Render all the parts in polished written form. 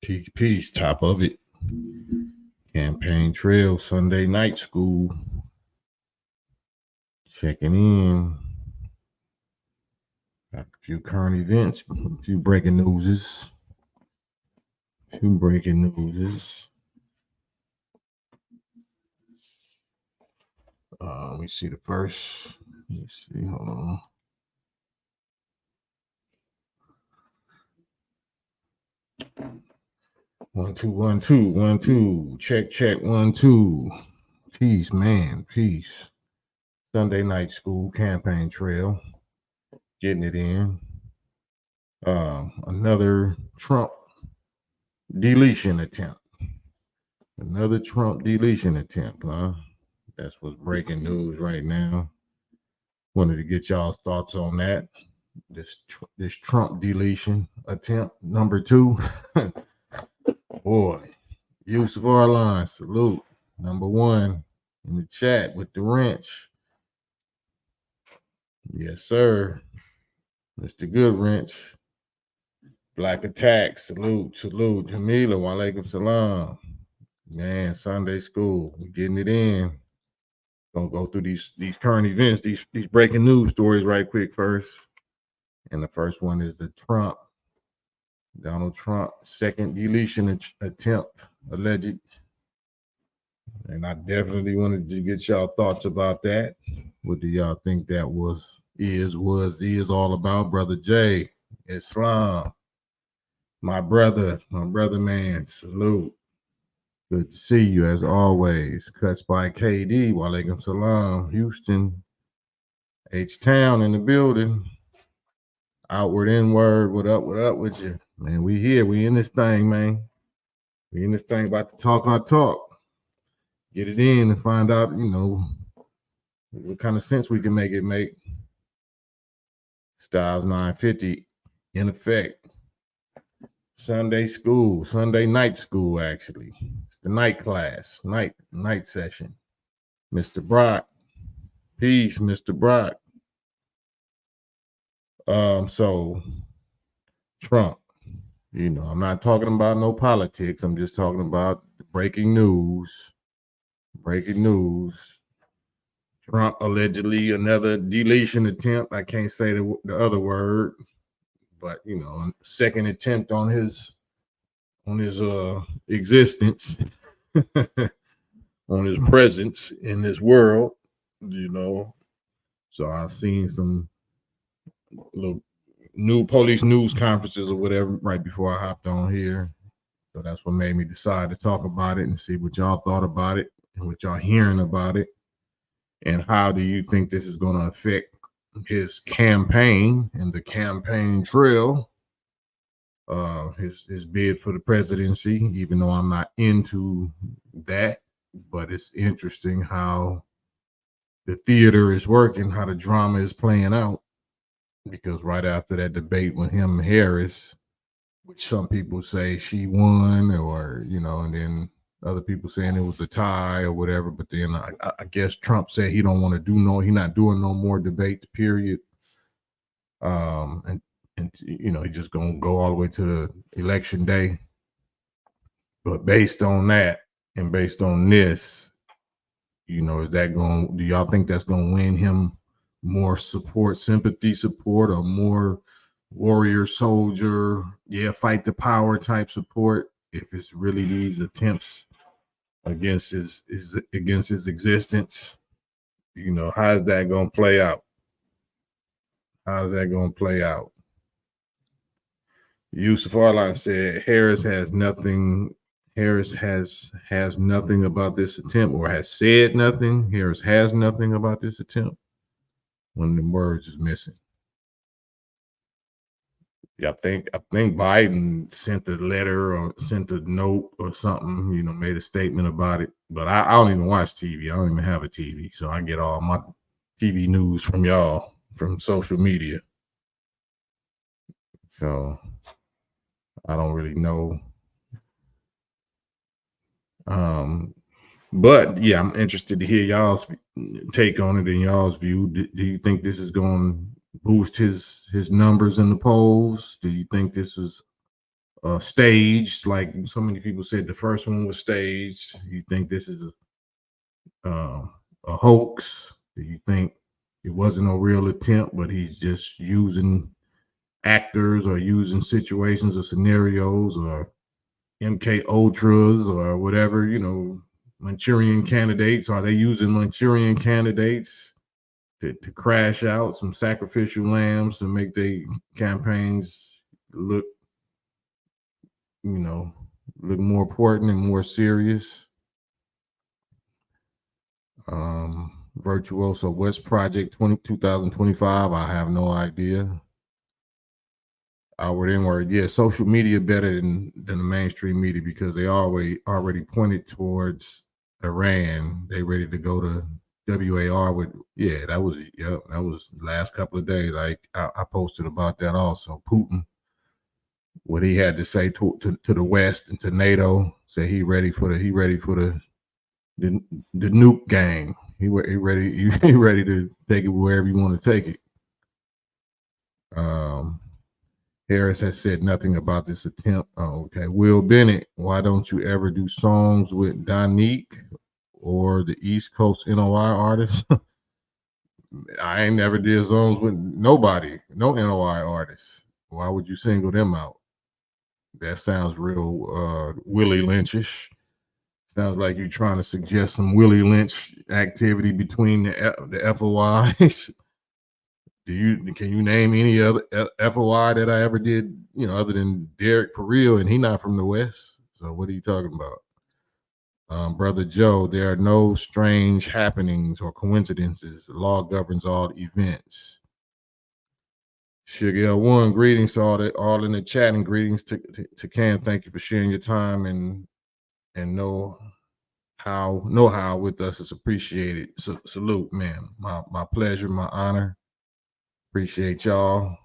Peace, top of it. Campaign Trail, Sunday night school. Checking in. Got a few current events, a few breaking newses. Let me see the first. Let's see, hold on. One, two. Check, 1, 2. Peace, man. Peace. Sunday night school, Campaign Trail. Getting it in. Another Trump deletion attempt. Another Trump deletion attempt, huh? That's what's breaking news right now. Wanted to get y'all's thoughts on that. This Trump deletion attempt, number 2. Boy, Yusuf Arline, salute. Number 1 in the chat with the wrench. Yes, sir. Mr. Good Wrench. Black Attack, salute. Jamila, walaikum salam. Man, Sunday school, we're getting it in. Gonna go through these current events, these breaking news stories right quick first. And the first one is the Donald Trump second deletion attempt, alleged. And I definitely wanted to get y'all thoughts about that. What do y'all think that is all about? Brother Jay, Islam, my brother man, salute. Good to see you as always. Cuts by KD, walaikum salam, Houston, H-Town in the building. Outward, inward, what up with you? Man, we here, we in this thing, man. We in this thing, about to talk our talk. Get it in and find out, what kind of sense we can make it make. Styles 950 in effect. Sunday night school, actually. It's the night class, night session. Mr. Brock. Peace, Mr. Brock. So Trump, I'm not talking about no politics. I'm just talking about breaking news. Trump allegedly another deletion attempt. I can't say the other word, but second attempt on his existence, on his presence in this world, So I've seen some little new police news conferences or whatever right before I hopped on here. So that's what made me decide to talk about it and see what y'all thought about it and what y'all hearing about it. And how do you think this is going to affect his campaign and the campaign trail, his bid for the presidency, even though I'm not into that, but it's interesting how the theater is working, how the drama is playing out. Because right after that debate with him and Harris, which some people say she won, or, and then other people saying it was a tie or whatever. But then I guess Trump said he don't want to he's not doing no more debates, period. And he's just going to go all the way to the election day. But based on that and based on this, do y'all think that's going to win him more support, sympathy support, or more warrior soldier, fight the power type support, if it's really these attempts against his existence? How's that going to play out? Yusuf Arline said Harris has nothing about this attempt, or has said nothing. Harris has nothing about this attempt. One of the words is missing. Yeah, I think Biden sent a letter or sent a note or something, made a statement about it. But I don't even watch TV. I don't even have a TV. So I get all my TV news from y'all, from social media. So I don't really know. But yeah, I'm interested to hear y'all's take on it and y'all's view. Do you think this is going to boost his numbers in the polls? Do you think this is staged, like so many people said the first one was staged? You think this is a hoax? Do you think it wasn't a real attempt, but he's just using actors or using situations or scenarios or MK Ultras or whatever, Manchurian candidates? Are they using Manchurian candidates to crash out some sacrificial lambs to make their campaigns look, look more important and more serious? Virtuoso, what's Project 2025? I have no idea. Outward inward, yeah, social media better than the mainstream media because they already pointed towards Iran. They ready to go to WAR with, that was the last couple of days. I posted about that also. Putin, what he had to say to the West and to NATO, said he ready for the nuke game. He ready to take it wherever you want to take it. Harris has said nothing about this attempt. Oh, okay. Will Bennett, why don't you ever do songs with Donique or the East Coast NOI artists? I ain't never did songs with nobody, no NOI artists. Why would you single them out? That sounds real Willie Lynchish. Sounds like you're trying to suggest some Willie Lynch activity between the FOIs. Can you name any other FOI that I ever did, other than Derek for real? And he not from the West. So what are you talking about? Brother Joe, there are no strange happenings or coincidences. The law governs all events. Sugar L1, greetings to all in the chat, and greetings to Cam. Thank you for sharing your time and know how with us. It's appreciated. Salute, man. My pleasure, my honor. Appreciate y'all.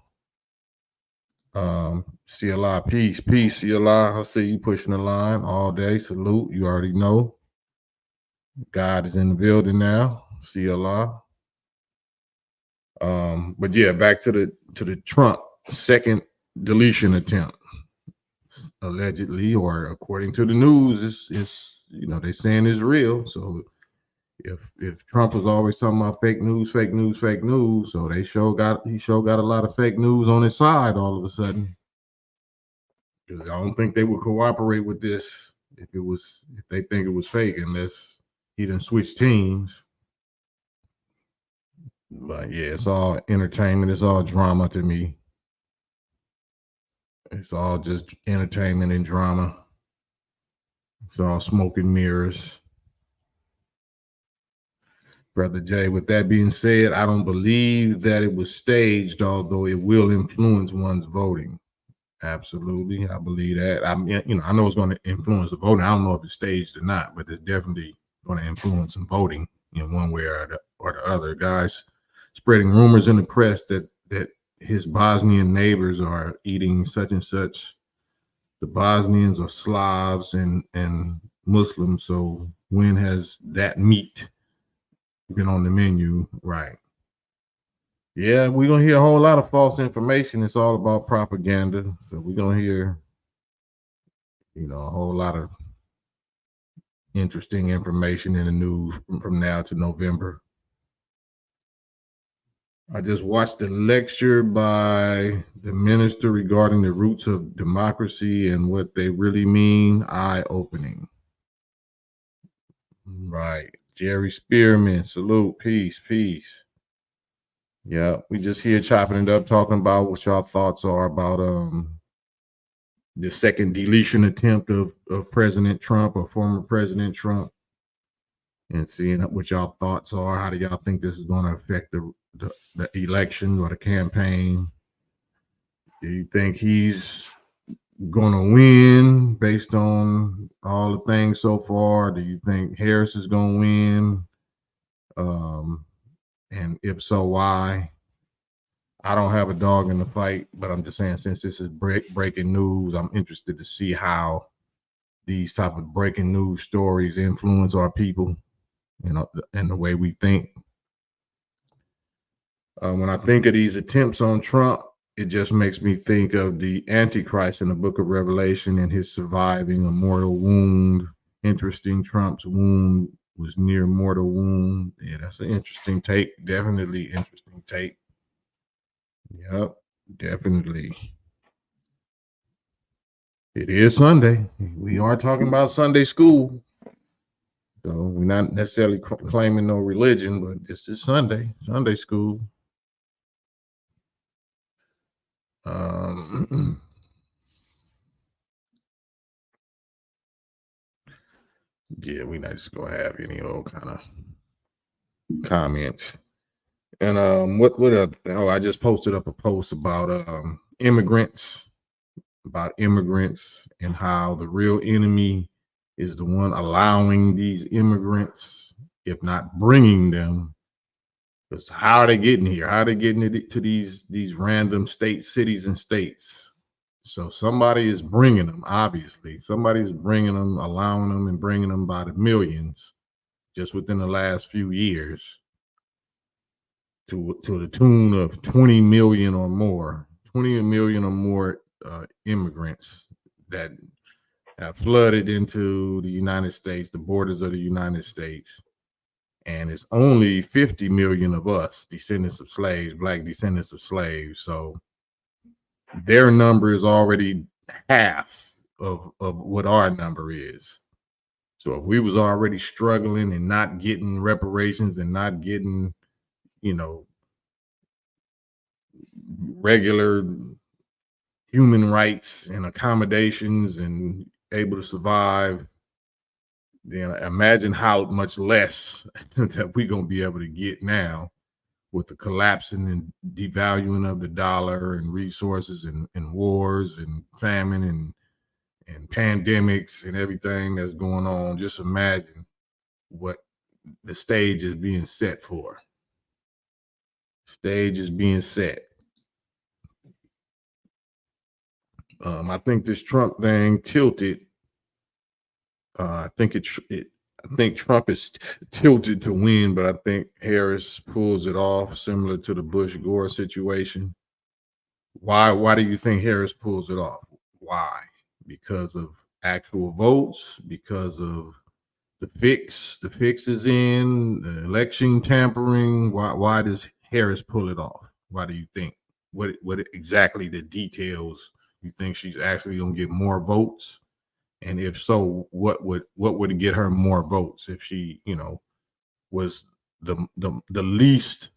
CLI, peace, CLI. I see you pushing the line all day. Salute. You already know. God is in the building now. CLI. But yeah, back to the Trump second deletion attempt. Allegedly, or according to the news, it's they saying it's real. So if Trump was always talking about fake news, so he sure got a lot of fake news on his side all of a sudden. Because I don't think they would cooperate with this if they think it was fake, unless he done switch teams. But yeah, it's all entertainment, it's all drama to me. It's all just entertainment and drama. It's all smoke and mirrors. Brother Jay, with that being said, I don't believe that it was staged, although it will influence one's voting. Absolutely, I believe that. I know it's going to influence the voting. I don't know if it's staged or not, but it's definitely going to influence some voting in one way or the other. Guys spreading rumors in the press that his Bosnian neighbors are eating such and such. The Bosnians are Slavs and Muslims, so when has that meat been on the menu? Right. Yeah, we're gonna hear a whole lot of false information. It's all about propaganda. So we're gonna hear, a whole lot of interesting information in the news from now to November. I just watched a lecture by the minister regarding the roots of democracy and what they really mean. Eye-opening. Right. Jerry Spearman, salute, peace. Yeah, we just here chopping it up, talking about what y'all thoughts are about the second deletion attempt of President Trump or former President Trump, and seeing what y'all thoughts are. How do y'all think this is going to affect the election or the campaign? Do you think he's going to win based on all the things so far? Do you think Harris is going to win? And if so, why? I don't have a dog in the fight, but I'm just saying, since this is breaking news, I'm interested to see how these type of breaking news stories influence our people, and the way we think. When I think of these attempts on Trump, it just makes me think of the Antichrist in the book of Revelation and his surviving a mortal wound. Interesting, Trump's wound was near mortal wound. Yeah, that's an interesting take. Definitely interesting take. Yep, definitely. It is Sunday. We are talking about Sunday school. So we're not necessarily claiming no religion, but this is Sunday school. Yeah, we not just gonna have any old kind of comments. And what other thing? Oh, I just posted up a post about immigrants and how the real enemy is the one allowing these immigrants, if not bringing them. Because how are they getting here? How are they getting it to these random states, cities, and states? So somebody is bringing them. Obviously, somebody is bringing them, allowing them, and bringing them by the millions, just within the last few years, to the tune of 20 million or more, 20 million or more immigrants that have flooded into the United States, the borders of the United States. And it's only 50 million of us, descendants of slaves, Black descendants of slaves. So their number is already half of what our number is. So if we was already struggling and not getting reparations and not getting, regular human rights and accommodations and able to survive, then imagine how much less that we're going to be able to get now with the collapsing and devaluing of the dollar and resources and wars and famine and pandemics and everything that's going on. Just imagine what the stage is being set for. Stage is being set. I think this Trump thing tilted. I think Trump is tilted to win, but I think Harris pulls it off, similar to the Bush-Gore situation. Why do you think Harris pulls it off? Why? Because of actual votes? Because of the fix? The fix is in the election tampering. Why does Harris pull it off? Why do you think? What exactly the details? You think she's actually gonna get more votes? And if so, what would get her more votes if she, was the least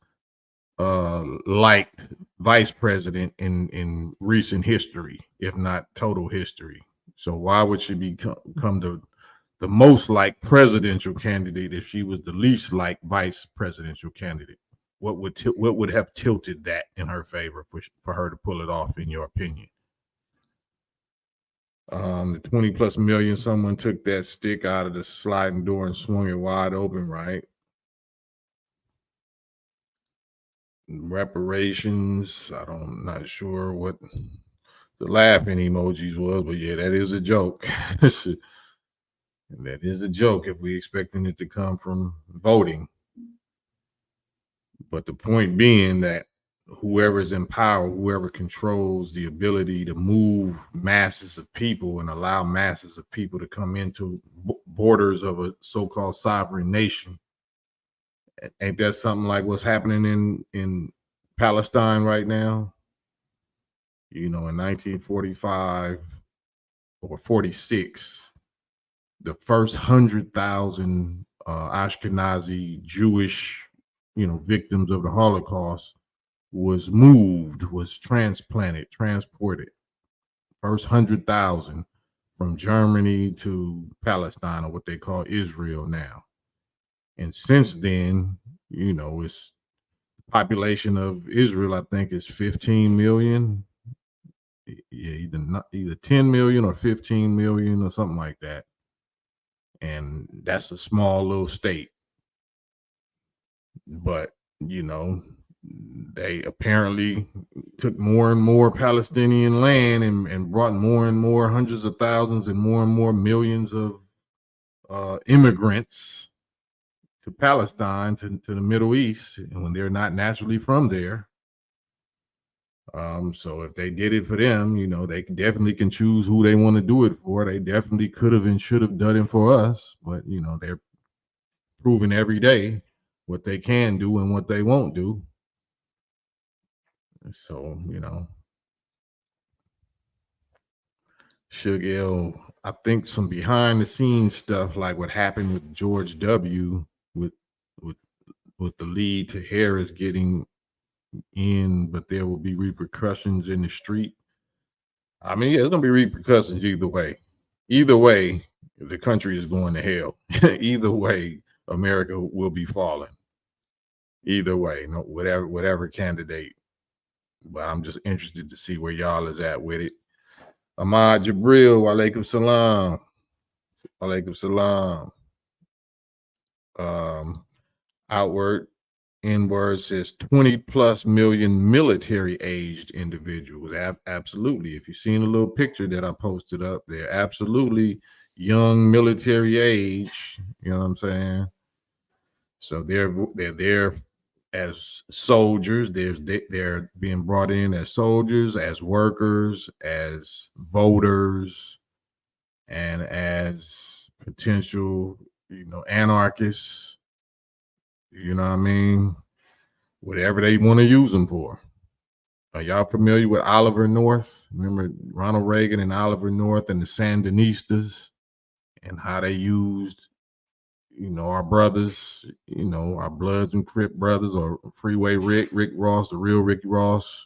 liked vice president in recent history, if not total history? So why would she become the most liked presidential candidate if she was the least liked vice presidential candidate? What would have tilted that in her favor for her to pull it off, in your opinion? The 20 plus million, someone took that stick out of the sliding door and swung it wide open, right? Reparations, I'm not sure what the laughing emojis was, but yeah, that is a joke. That is a joke if we expecting it to come from voting. But the point being that whoever's in power, whoever controls the ability to move masses of people and allow masses of people to come into borders of a so-called sovereign nation, ain't that something like what's happening in Palestine right now? In 1945 or 46, the first 100,000 Ashkenazi Jewish, victims of the Holocaust was moved, was transported. First 100,000 from Germany to Palestine, or what they call Israel now. And since then, it's the population of Israel, I think, is 15 million. Yeah, either 10 million or 15 million or something like that. And that's a small little state. But, they apparently took more and more Palestinian land and brought more and more hundreds of thousands and more millions of immigrants to Palestine, to the Middle East, and when they're not naturally from there. So if they did it for them, they definitely can choose who they want to do it for. They definitely could have and should have done it for us, but they're proving every day what they can do and what they won't do. So, Suge L, I think some behind the scenes stuff like what happened with George W. with with with the lead to Harris getting in, but there will be repercussions in the street. I mean, yeah, there's gonna be repercussions either way. Either way, the country is going to hell. Either way, America will be falling. Either way, no, whatever candidate. But I'm just interested to see where y'all is at with it. Ahmad Jabril, walaikum salam. Walaikum salam. Outward N-word says 20 plus million military aged individuals. Absolutely. If you've seen a little picture that I posted up, they're absolutely young military age. You know what I'm saying? So they're there as soldiers. They're being brought in as soldiers, as workers, as voters, and as potential, anarchists. You know what I mean? Whatever they want to use them for. Are y'all familiar with Oliver North? Remember Ronald Reagan and Oliver North and the Sandinistas and how they used, our brothers, our Bloods and Crip brothers, or Freeway Rick Ross, the real Ricky Ross,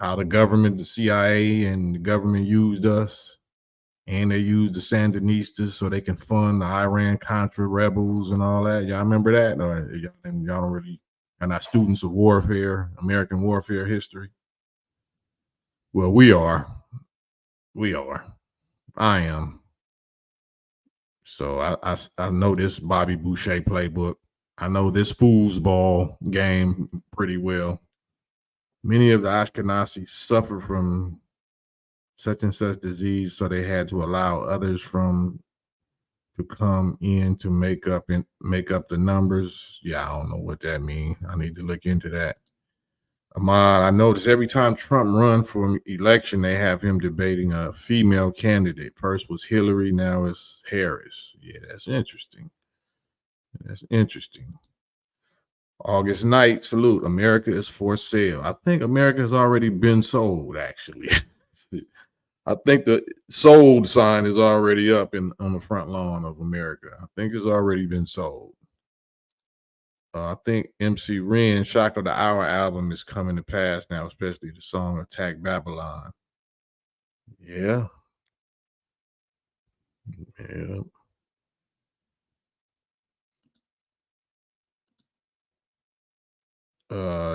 how the government, the CIA and the government used us, and they used the Sandinistas so they can fund the Iran-Contra rebels and all that. Y'all remember that? Or y'all don't really are not students of warfare, American warfare history? Well, we are. I am. So I know this Bobby Boucher playbook. I know this foosball game pretty well. Many of the Ashkenazis suffer from such and such disease, so they had to allow others to come in to make up the numbers. Yeah, I don't know what that means. I need to look into that. Ahmad, I notice every time Trump runs for election, they have him debating a female candidate. First was Hillary, now it's Harris. Yeah, that's interesting. August night, salute. America is for sale. I think America has already been sold, actually. I think the sold sign is already up on the front lawn of America. I think it's already been sold. I think MC Ren, Shock of the Hour album is coming to pass now, especially the song Attack Babylon. Yeah.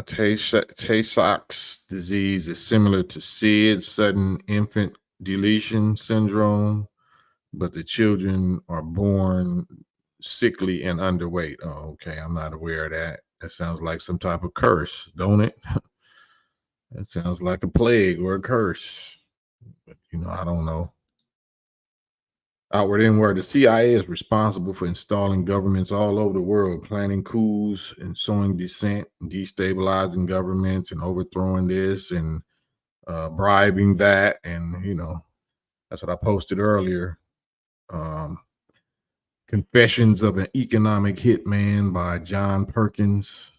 Tay-Sachs disease is similar to SID, sudden infant deletion syndrome, but the children are born sickly and underweight. Oh, okay. I'm not aware of that. That sounds like some type of curse, don't it? That sounds like a plague or a curse. But, I don't know. Outward Inward, the CIA is responsible for installing governments all over the world, planning coups and sowing dissent, destabilizing governments and overthrowing this and bribing that. And, that's what I posted earlier. Confessions of an Economic Hitman by John Perkins,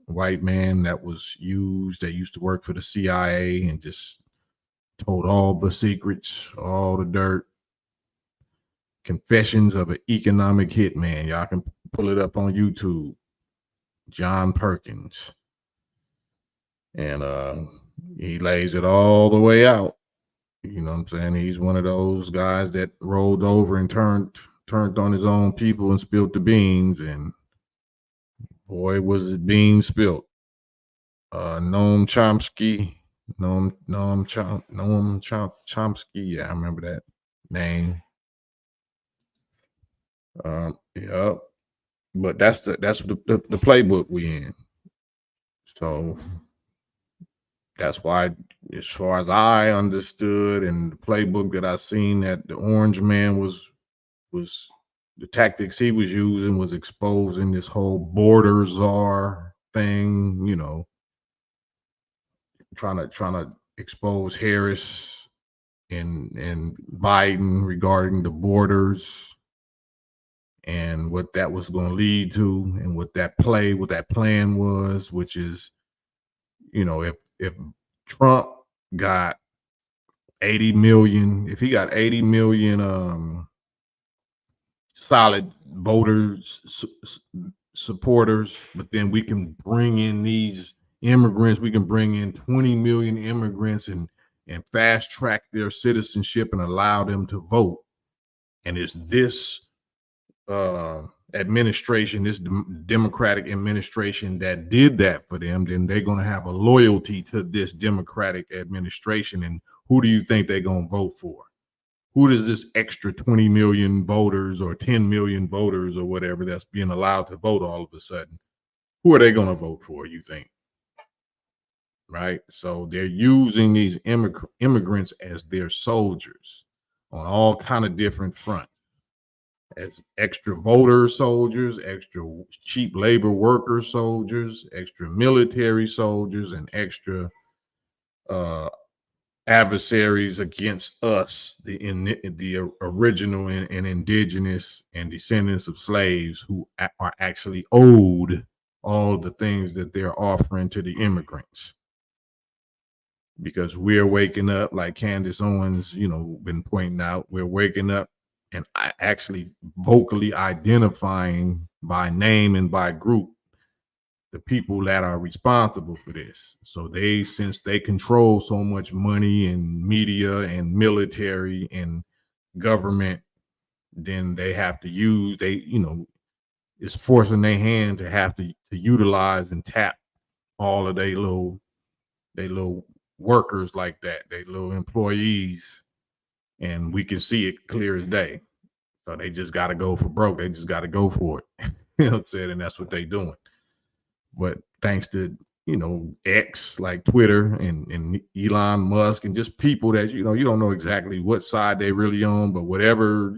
a white man that used to work for the CIA and just told all the secrets, all the dirt. Confessions of an Economic Hitman. Y'all can pull it up on YouTube. John Perkins. And he lays it all the way out. You know what I'm saying? He's one of those guys that rolled over and turned on his own people and spilled the beans, and boy, was it beans spilled. Noam Chomsky. Yeah, I remember that name. Yeah, but that's the playbook we in. So that's why, as far as I understood, and the playbook that I seen, that the Orange Man was the tactics he was using was exposing this whole border czar thing, trying to expose Harris and Biden regarding the borders and what that was going to lead to, and what that plan was, which is, if Trump got 80 million, if he got 80 million solid voters, supporters, but then we can bring in these immigrants, we can bring in 20 million immigrants and fast track their citizenship and allow them to vote. And it's this administration, this Democratic administration that did that for them, then they're going to have a loyalty to this Democratic administration. And who do you think they're going to vote for? Who does this extra 20 million voters or 10 million voters or whatever that's being allowed to vote all of a sudden, who are they going to vote for, you think? Right? So they're using these immigrants as their soldiers on all kind of different fronts, as extra voter soldiers, extra cheap labor worker soldiers, extra military soldiers, and extra adversaries against us, the original and indigenous and descendants of slaves, who are actually owed all the things that they're offering to the immigrants. Because we're waking up, like Candace Owens, been pointing out, we're waking up and actually vocally identifying by name and by group the people that are responsible for this. So since they control so much money and media and military and government, then they have to use, it's forcing their hand to have to utilize and tap all of their little workers like that, they little employees, and we can see it clear as day. So they just got to go for broke. They just got to go for it. You know what I'm saying? And that's what they're doing. But thanks to, X, like Twitter and Elon Musk, and just people that, you don't know exactly what side they really own, but whatever,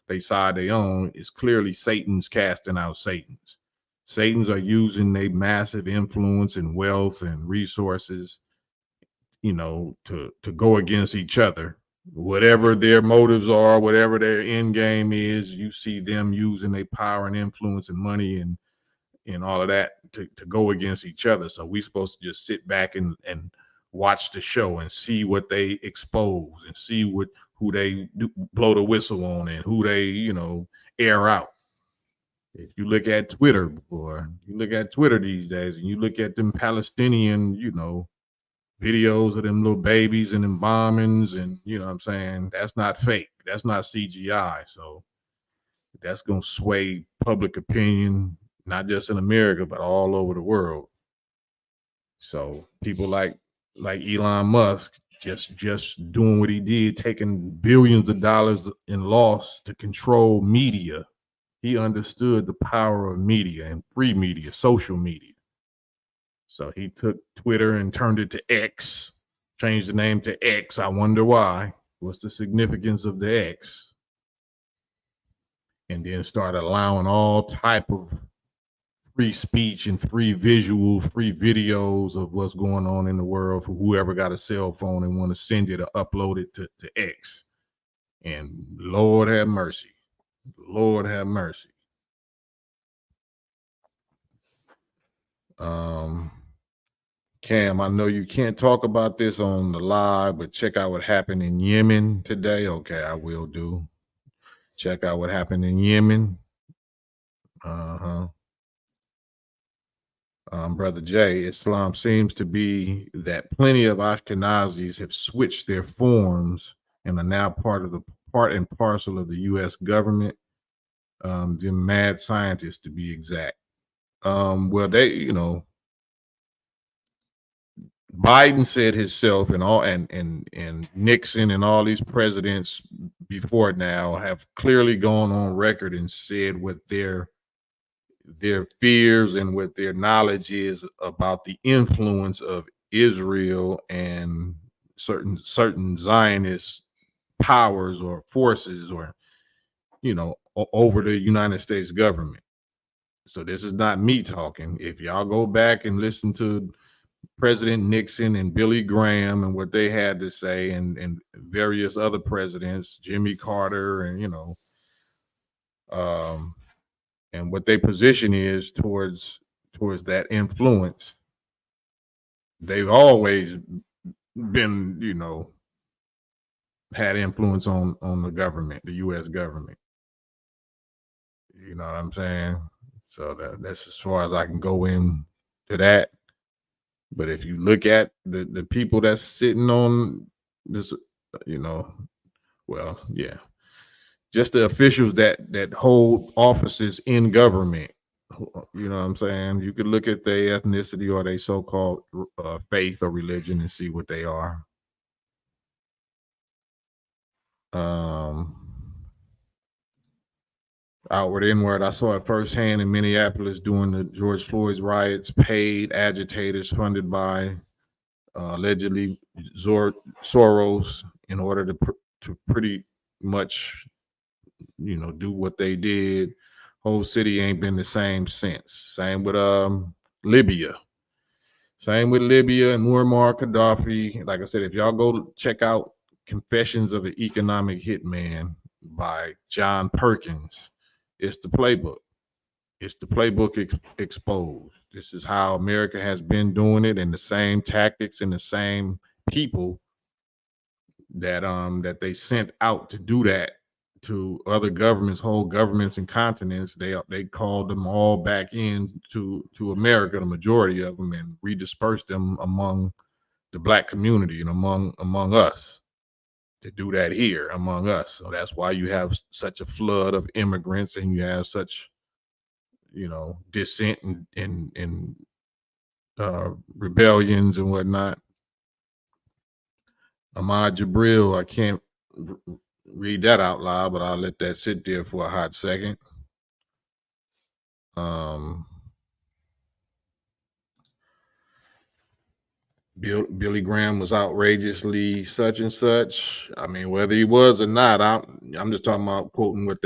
they side they own is clearly Satan's casting out Satan's. Satan's are using their massive influence and wealth and resources, to go against each other. Whatever their motives are, whatever their end game is, you see them using their power and influence and money and all of that to go against each other. So we're supposed to just sit back and watch the show and see what they expose and see who they blow the whistle on and who they, air out. If you look at Twitter, these days, and you look at them Palestinian, videos of them little babies and them bombings, and what I'm saying, that's not fake. That's not CGI. So that's going to sway public opinion, not just in America, but all over the world. So people like Elon Musk just doing what he did, taking billions of dollars in loss to control media. He understood the power of media and free media, social media. So he took Twitter and turned it to X, changed the name to X. I wonder why. What's the significance of the X? And then started allowing all type of free speech and free visual, free videos of what's going on in the world for whoever got a cell phone and want to send it or upload it to X. And Lord have mercy. Lord have mercy. Cam, I know you can't talk about this on the live, but check out what happened in Yemen today. Okay, I will do. Check out what happened in Yemen. Brother Jay, Islam seems to be that plenty of Ashkenazis have switched their forms and are now part and parcel of the U.S. government. They're mad scientists, to be exact. Well, they, Biden said himself, and Nixon and all these presidents before now have clearly gone on record and said what their fears and what their knowledge is about the influence of Israel and certain Zionist powers or forces, or over the United States government. So this is not me talking. If y'all go back and listen to President Nixon and Billy Graham and what they had to say, and various other presidents, Jimmy Carter, and and what their position is towards that influence. They've always been, had influence on the government, the U.S. government. You know what I'm saying? So that's as far as I can go in to that. But if you look at the people that's sitting on this, you know, well, yeah, just the officials that hold offices in government. You know what I'm saying? You could look at their ethnicity or their so-called faith or religion and see what they are. Um, Outward, inward. I saw it firsthand in Minneapolis during the George Floyd's riots. Paid agitators funded by allegedly Soros in order to pretty much, do what they did. Whole city ain't been the same since. Same with Libya. Same with Libya and Muammar Gaddafi. Like I said, if y'all go check out Confessions of an Economic Hitman by John Perkins, it's the playbook. It's the playbook exposed. This is how America has been doing it, and the same tactics and the same people that they sent out to do that to other governments, whole governments and continents. They called them all back in to America, the majority of them, and redispersed them among the Black community and among us, to do that here among us. So that's why you have such a flood of immigrants, and you have such dissent and rebellions and whatnot. Ahmad Jabril, I can't read that out loud, but I'll let that sit there for a hot second. Billy Graham was outrageously such and such. I mean, whether he was or not, I'm just talking about quoting what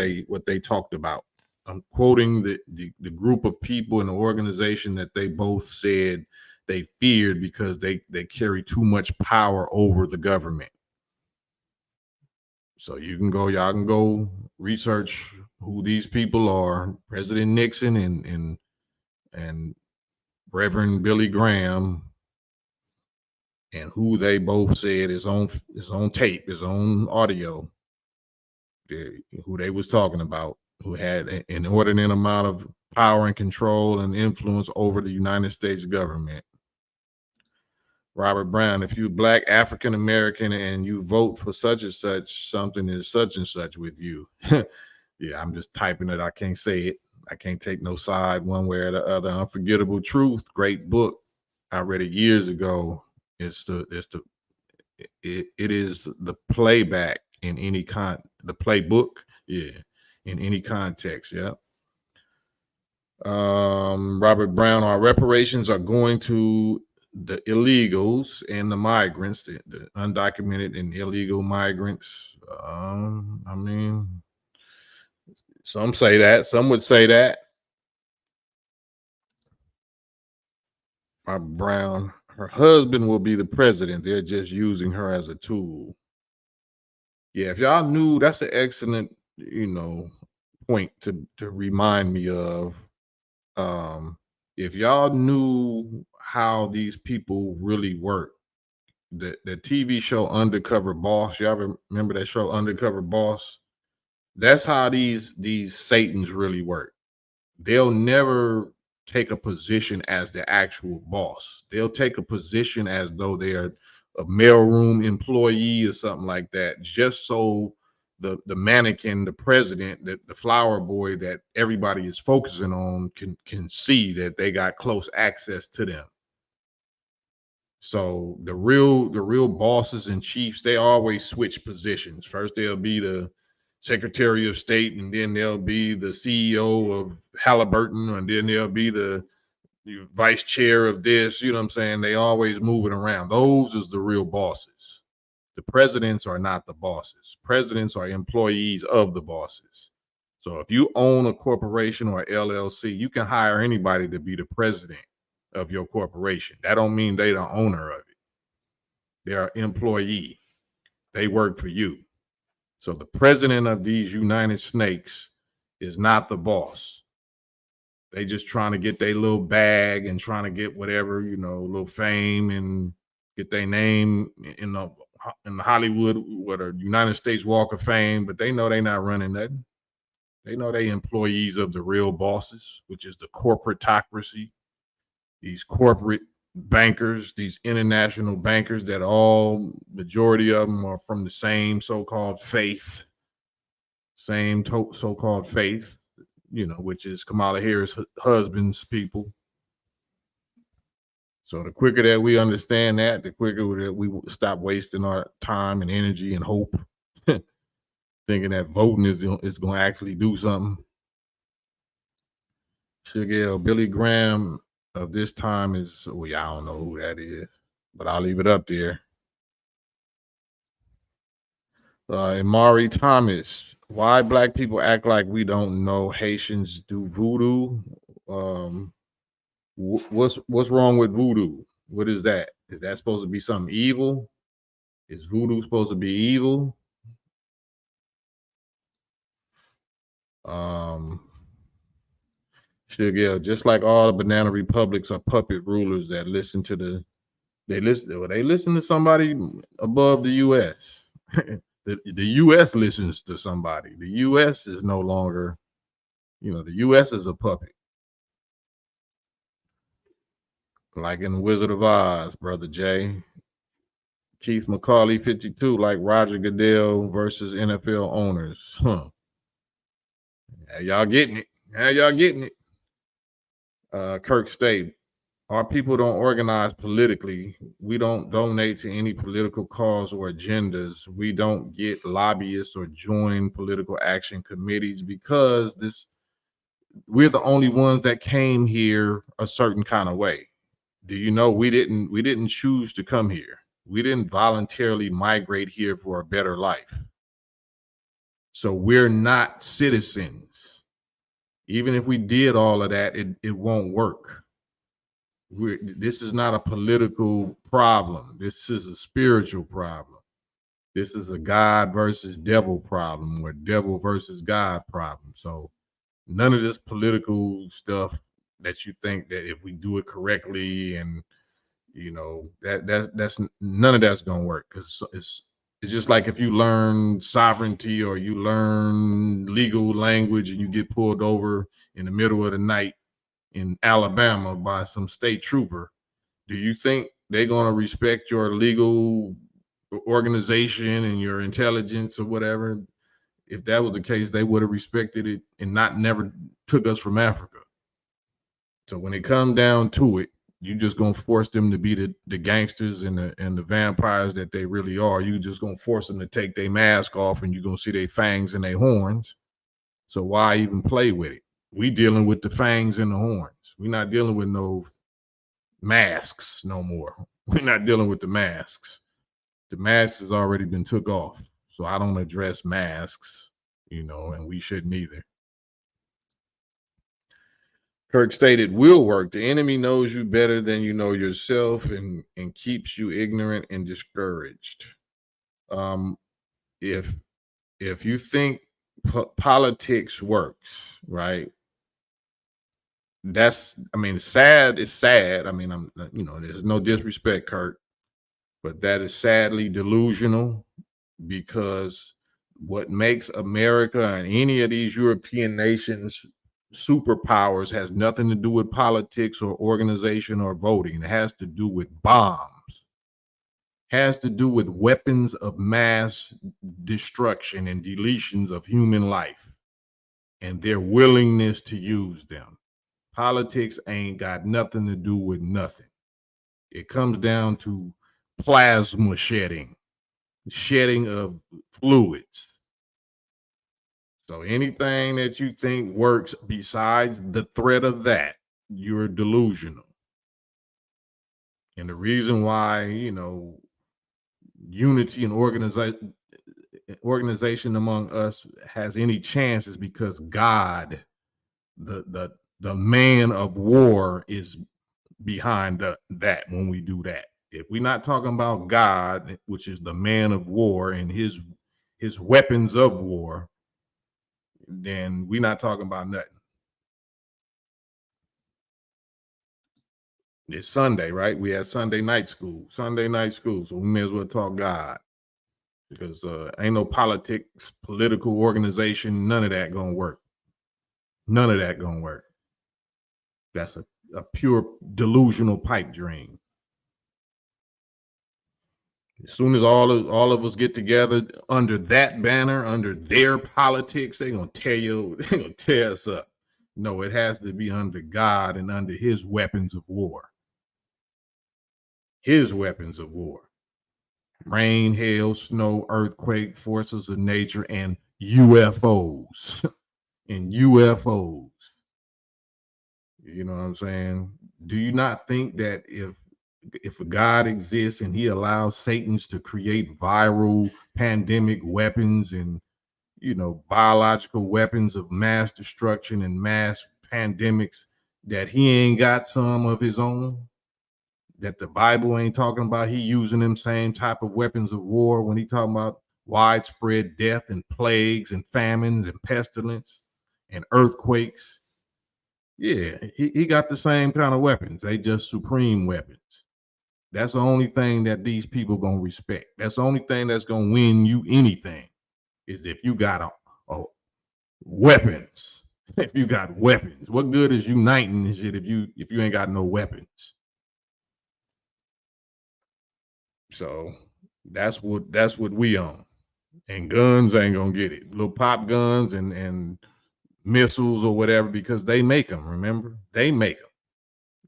they talked about. I'm quoting the group of people in the organization that they both said they feared because they carry too much power over the government. So y'all can go research who these people are. President Nixon and Reverend Billy Graham, and who they both said is on tape, is on audio, who they was talking about, who had an inordinate amount of power and control and influence over the United States government. Robert Brown, if you're Black African American and you vote for such and such, something is such and such with you. Yeah, I'm just typing it. I can't say it. I can't take no side one way or the other. Unforgettable Truth, great book. I read it years ago. It is the playback in any the playbook, yeah, in any context, yeah. Robert Brown, our reparations are going to the illegals and the migrants, the undocumented and illegal migrants. I mean, some say that, some would say that. Robert Brown, her husband will be the president. They're just using her as a tool. Yeah, if y'all knew, that's an excellent, point to remind me of. If y'all knew how these people really work, the TV show Undercover Boss, y'all remember that show Undercover Boss? That's how these Satans really work. They'll never take a position as the actual boss. They'll take a position as though they're a mailroom employee or something like that, just so the mannequin, the president, the flower boy that everybody is focusing on can see that they got close access to them. So the real bosses and chiefs, they always switch positions. First they'll be the Secretary of State, and then they'll be the CEO of Halliburton, and then they'll be the vice chair of this. You know what I'm saying? They always moving around. Those is the real bosses. The presidents are not the bosses. Presidents are employees of the bosses. So if you own a corporation or LLC, you can hire anybody to be the president of your corporation. That don't mean they the owner of it. They're an employee. They work for you. So the president of these United Snakes is not the boss. They just trying to get their little bag and trying to get whatever, you know, little fame and get their name in the Hollywood with a United States Walk of Fame, but they know they not running nothing. They know they employees of the real bosses, which is the corporatocracy. These corporate bankers, these international bankers that all, majority of them are from the same so-called faith, so-called faith, you know, which is Kamala Harris' husband's people. So the quicker that we understand that, the quicker that we stop wasting our time and energy and hope thinking that voting is going to actually do something. Sugar Billy Graham of this time is, well, I don't know who that is, but I'll leave it up there. Amari Thomas, why black people act like we don't know Haitians do voodoo? What's wrong with voodoo? What is that? Is that supposed to be something evil? Is voodoo supposed to be evil? Sugar, just like all the banana republics are puppet rulers that listen to they listen to somebody above the U.S. the U.S. listens to somebody. The U.S. is no longer, you know, the U.S. is a puppet. Like in Wizard of Oz, Brother Jay. Keith McCauley, 52, like Roger Goodell versus NFL owners. Huh. Yeah, y'all getting it. Yeah, y'all getting it. Kirk State, our people don't organize politically. We don't donate to any political cause or agendas. We don't get lobbyists or join political action committees because we're the only ones that came here a certain kind of way. Do you know we didn't choose to come here? We didn't voluntarily migrate here for a better life. So we're not citizens. Even if we did all of that, it won't work. This is not a political problem. This is a spiritual problem. This is a God versus devil problem, or devil versus God problem. So none of this political stuff that you think that if we do it correctly and you know that's none of that's gonna work, because it's just like if you learn sovereignty or you learn legal language and you get pulled over in the middle of the night in Alabama by some state trooper. Do you think they're going to respect your legal organization and your intelligence or whatever? If that was the case, they would have respected it and never took us from Africa. So when it comes down to it, you just gonna force them to be the gangsters and the vampires that they really are. You just gonna force them to take their mask off, and you're gonna see their fangs and their horns. So why even play with it? We dealing with the fangs and the horns. We're not dealing with no masks no more. We're not dealing with the masks. The mask has already been took off. So I don't address masks, you know, and we shouldn't either. Kirk stated, will work. The enemy knows you better than you know yourself and keeps you ignorant and discouraged. If you think politics works, right? That's, I mean, sad is sad. I mean, there's no disrespect, Kirk, but that is sadly delusional, because what makes America and any of these European nations superpowers has nothing to do with politics or organization or voting. It has to do with bombs, has to do with weapons of mass destruction and deletions of human life and their willingness to use them. Politics ain't got nothing to do with nothing. It comes down to plasma shedding of fluids. So anything that you think works besides the threat of that, you're delusional. And the reason why, unity and organization among us has any chance is because God, the man of war, is behind that when we do that. If we're not talking about God, which is the man of war and his weapons of war, then we're not talking about nothing. It's Sunday, right? We had Sunday night school, so we may as well talk God, because ain't no politics, political organization, none of that gonna work. None of that gonna work. That's a pure delusional pipe dream. As soon as all of us get together under that banner, under their politics, they're gonna tear us up. No, it has to be under God and under his weapons of war. His weapons of war. Rain, hail, snow, earthquake, forces of nature, and UFOs. And UFOs. You know what I'm saying? Do you not think that if a God exists and he allows Satans to create viral pandemic weapons and, you know, biological weapons of mass destruction and mass pandemics, that he ain't got some of his own? That the Bible ain't talking about he using them same type of weapons of war when he talking about widespread death and plagues and famines and pestilence and earthquakes? Yeah, he got the same kind of weapons. They just supreme weapons. That's the only thing that these people gonna respect. That's the only thing that's gonna win you anything, is if you got a weapons. If you got weapons, what good is uniting and shit if you ain't got no weapons? So that's what we on. And guns ain't gonna get it. Little pop guns and missiles or whatever, because they make them. Remember, they make them.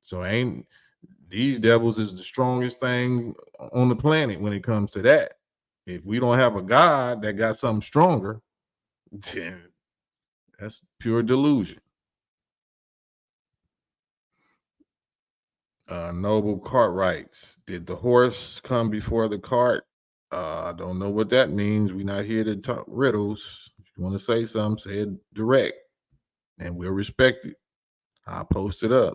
So ain't these devils is the strongest thing on the planet when it comes to that. If we don't have a God that got something stronger, then that's pure delusion. Noble Cartwrights. Did the horse come before the cart? I don't know what that means. We're not here to talk riddles. If you want to say something, say it direct, and we'll respect it. I'll post it up.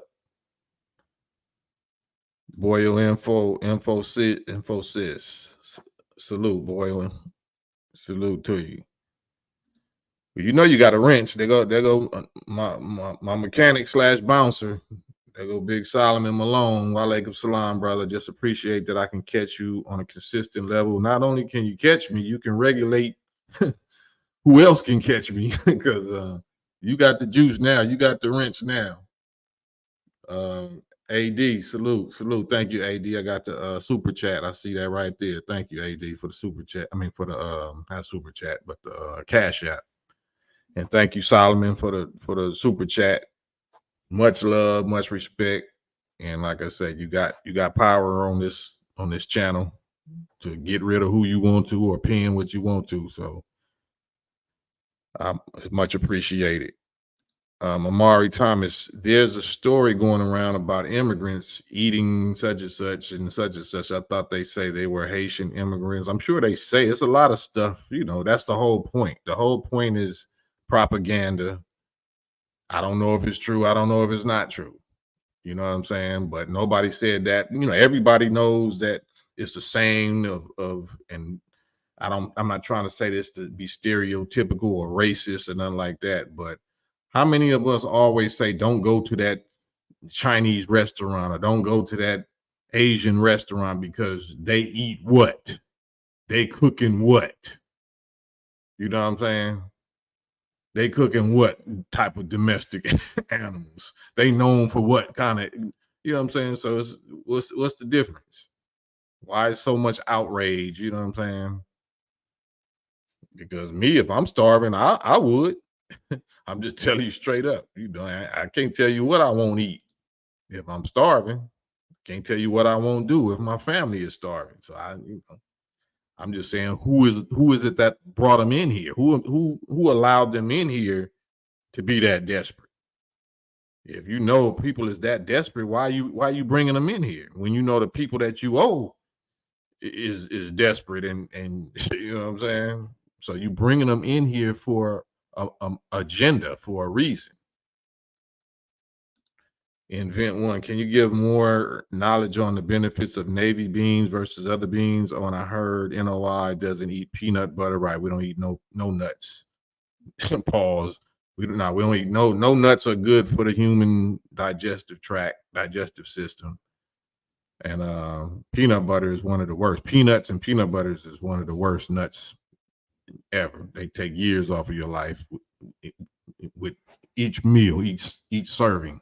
Boyle Infosys. Salute, Boyle. Salute to you. You know you got a wrench. There go my mechanic / bouncer. There go Big Solomon Malone. Walaikum salam, brother. Just appreciate that I can catch you on a consistent level. Not only can you catch me, you can regulate who else can catch me, because you got the juice now. You got the wrench now. AD, salute. Thank you, AD. I got the super chat. I see that right there. Thank you, AD, for the super chat. I mean, for the not super chat, but the cash app. And thank you, Solomon, for the super chat. Much love, much respect. And like I said, you got power on this channel to get rid of who you want to or pin what you want to. So much appreciated. Amari Thomas, there's a story going around about immigrants eating such and such and such and such. I thought they say they were Haitian immigrants. I'm sure they say it's a lot of stuff. You know, that's the whole point. The whole point is propaganda. I don't know if it's true. I don't know if it's not true. You know what I'm saying? But nobody said that. You know, everybody knows that it's the saying of and I'm not trying to say this to be stereotypical or racist or nothing like that, but how many of us always say, don't go to that Chinese restaurant or don't go to that Asian restaurant because they eat what? They cooking what? You know what I'm saying? They cooking what type of domestic animals? They known for what kind of, you know what I'm saying? So it's, what's the difference? Why is so much outrage? You know what I'm saying? Because me, if I'm starving, I would. I'm just telling you straight up. You know, I can't tell you what I won't eat if I'm starving. Can't tell you what I won't do if my family is starving. So I'm just saying, who is it that brought them in here? Who allowed them in here to be that desperate? If you know people is that desperate, why you bringing them in here when you know the people that you owe is desperate and you know what I'm saying? So you bringing them in here for a agenda, for a reason. Invent one. Can you give more knowledge on the benefits of navy beans versus other beans? Oh, and I heard NOI doesn't eat peanut butter. Right. We don't eat no nuts. Pause. We don't eat no nuts are good for the human digestive tract, digestive system. And peanut butter is one of the worst. Peanuts and peanut butters is one of the worst nuts ever. They take years off of your life with each meal, each serving.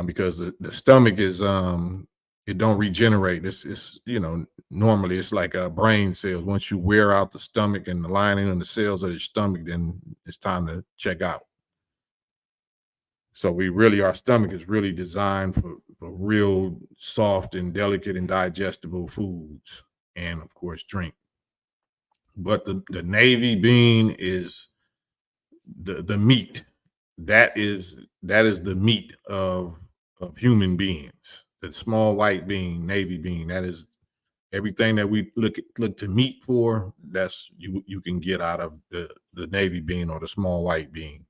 Because the stomach is it don't regenerate. It's normally it's like brain cells. Once you wear out the stomach and the lining and the cells of the stomach, then it's time to check out. So our stomach is really designed for real soft and delicate and digestible foods, and of course drink. But the navy bean is the meat. That is the meat of human beings. The small white bean, navy bean, that is everything that we look to meat for. That's you can get out of the navy bean or the small white bean.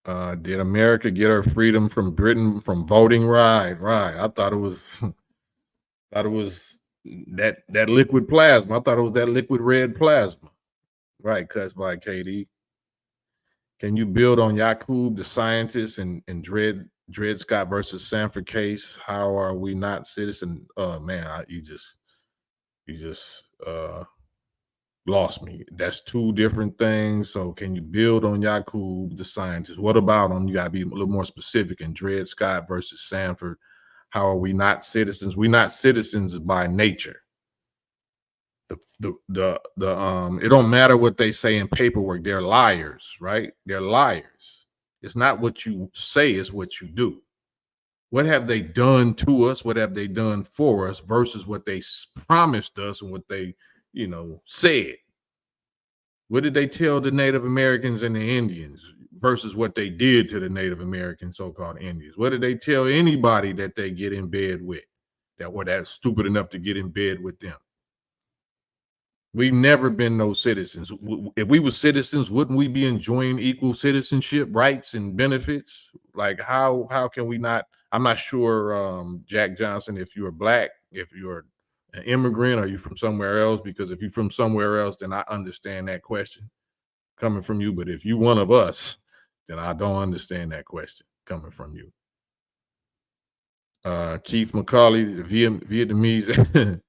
Did America get her freedom from Britain from voting? Right. I thought it was that liquid plasma. I thought it was that liquid red plasma. Right, cuts by KD. Can you build on Yakub, the scientist, and Dred Scott versus Sanford case? How are we not citizen? Man, you just lost me. That's two different things. So can you build on Yakub, the scientist? What about him? You gotta be a little more specific. And Dred Scott versus Sanford. How are we not citizens? We're not citizens by nature. It don't matter what they say in paperwork. They're liars, right? They're liars. It's not what you say, it's what you do. What have they done to us? What have they done for us versus what they promised us and what they, said? What did they tell the Native Americans and the Indians versus what they did to the Native American so-called Indians? What did they tell anybody that they get in bed with that were that stupid enough to get in bed with them? We've never been no citizens. If we were citizens, wouldn't we be enjoying equal citizenship rights and benefits? Like how can we not? I'm not sure, Jack Johnson, if you're black, if you're an immigrant, or you from somewhere else, because if you're from somewhere else, then I understand that question coming from you. But if you one of us, then I don't understand that question coming from you. Keith McCauley, the Vietnamese.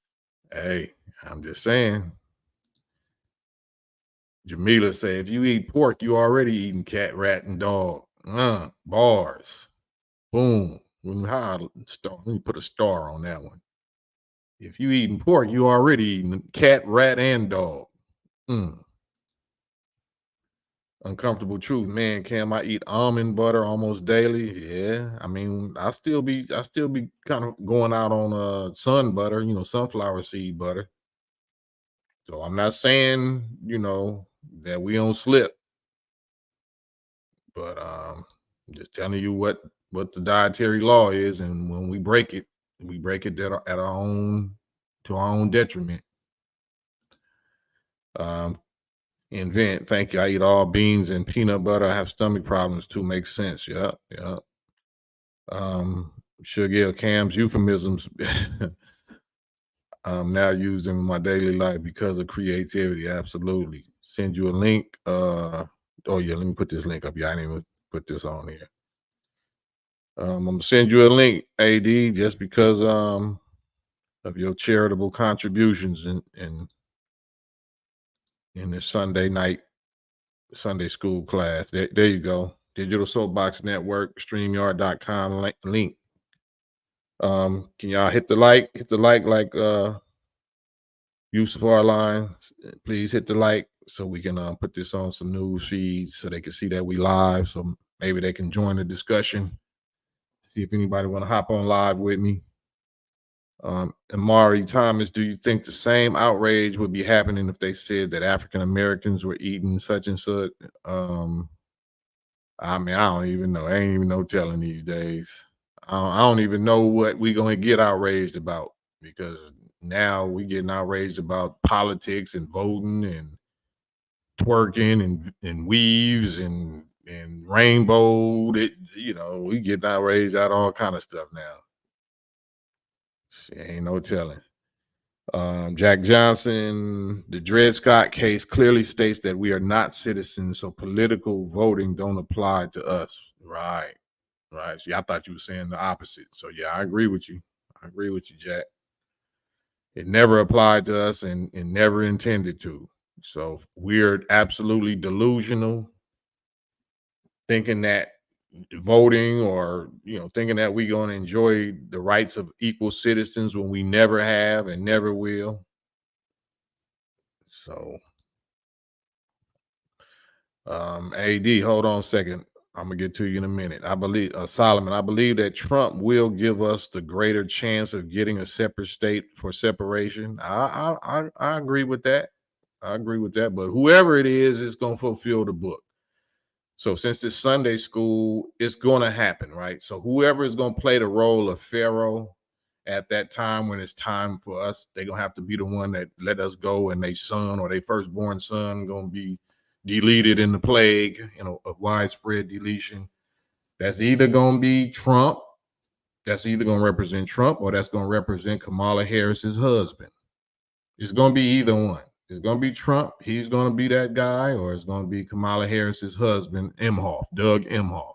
Hey, I'm just saying. Jamila say, if you eat pork, you already eating cat, rat, and dog. Bars. Boom. Let me put a star on that one. If you eating pork, you already eating cat, rat, and dog. Uncomfortable truth, man. Cam, I eat almond butter almost daily. Yeah, I mean, I still be kind of going out on sun butter, sunflower seed butter. So I'm not saying, that we don't slip, but I'm just telling you what the dietary law is, and when we break it at our own detriment. Invent, thank you. I eat all beans and peanut butter. I have stomach problems too. Makes sense. Yeah. Sugar Cam's euphemisms I'm now used in my daily life because of creativity. Absolutely. Send you a link. Oh yeah, let me put this link up. Yeah, I didn't even put this on here. I'm gonna send you a link, AD, just because of your charitable contributions in this Sunday school class. There you go. Digital Soapbox Network, StreamYard.com link. Can y'all hit the like Yusuf Arline, please hit the like so we can put this on some news feeds so they can see that we live. So maybe they can join the discussion. See if anybody want to hop on live with me. Amari Thomas, do you think the same outrage would be happening if they said that African Americans were eating such and such? I mean, I don't even know. I ain't even no telling these days. I don't even know what we gonna get outraged about, because now we getting outraged about politics and voting and twerking and weaves and rainbow. We get outraged out all kind of stuff now. Shit, ain't no telling. Jack Johnson, the Dred Scott case clearly states that we are not citizens, so political voting don't apply to us. Right. See, I thought you were saying the opposite. So yeah, I agree with you. Jack. It never applied to us and never intended to. So we're absolutely delusional, thinking that voting or thinking that we're going to enjoy the rights of equal citizens when we never have and never will. So AD, hold on a second, I'm gonna get to you in a minute. I believe Solomon, I believe that Trump will give us the greater chance of getting a separate state for separation. I agree with that. But whoever it is going to fulfill the book. So since it's Sunday school, it's going to happen, right? So whoever is going to play the role of Pharaoh at that time when it's time for us, they're going to have to be the one that let us go, and their son or their firstborn son going to be deleted in the plague, a widespread deletion. That's either going to be Trump. That's either going to represent Trump, or that's going to represent Kamala Harris's husband. It's going to be either one. It's going to be Trump. He's going to be that guy, or it's going to be Kamala Harris's husband, Doug Emhoff.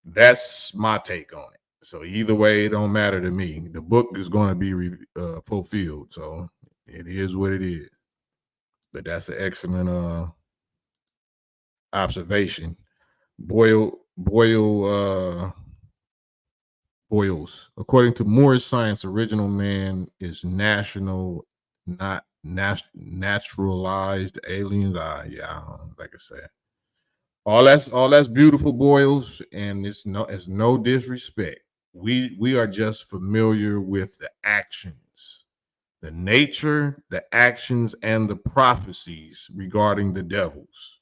That's my take on it. So either way, it don't matter to me. The book is going to be fulfilled. So it is what it is. But that's an excellent observation. Boyles, according to Moorish science, original man is national, not naturalized aliens. Like I said, all that's beautiful, Boyles, and it's no disrespect. We are just familiar with the actions, the nature, the actions, and the prophecies regarding the devils.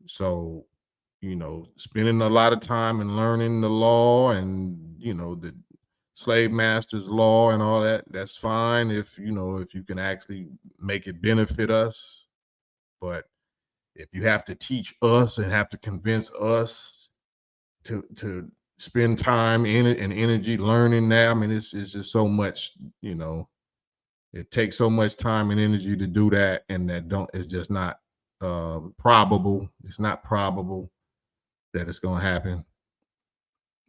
So, spending a lot of time and learning the law and, the slave master's law and all that, that's fine if you can actually make it benefit us. But if you have to teach us and have to convince us to spend time in it and energy learning that, I mean, it's just so much, it takes so much time and energy to do that, and it's just not probable. It's not probable that it's going to happen,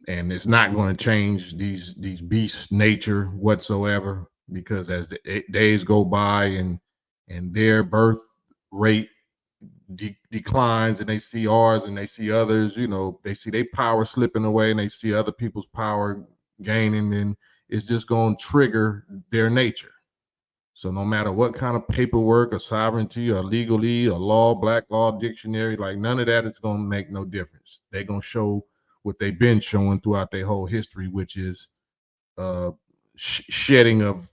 and it's not going to change these beasts' nature whatsoever, because as the days go by and their birth rate declines, and they see ours and they see others, they see their power slipping away and they see other people's power gaining, then it's just going to trigger their nature. So no matter what kind of paperwork or sovereignty or legally or law, black law dictionary, like none of that is going to make no difference. They're going to show what they've been showing throughout their whole history, which is shedding of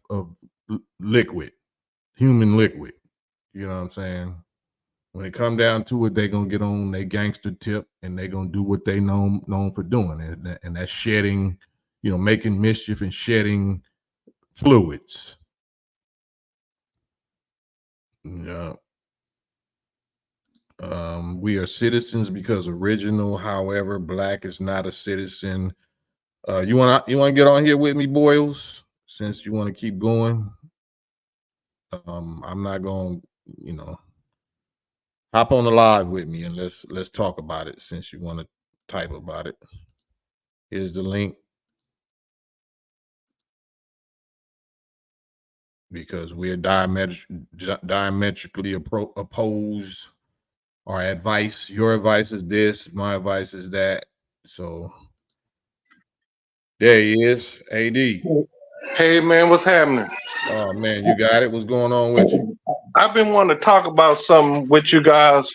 liquid, human liquid. You know what I'm saying? When it come down to it, they're going to get on their gangster tip and they're going to do what they known for doing. And that's shedding, making mischief and shedding fluids. Yeah. We are citizens because original. However, black is not a citizen. You want to get on here with me, Boyles? Since you want to keep going, I'm not going. Hop on the live with me and let's talk about it. Since you want to type about it, here's the link. Because we're diametrically opposed. Our advice, your advice is this, my advice is that. So there he is, AD. Hey man, what's happening? Oh man, you got it. What's going on with you? I've been wanting to talk about something with you guys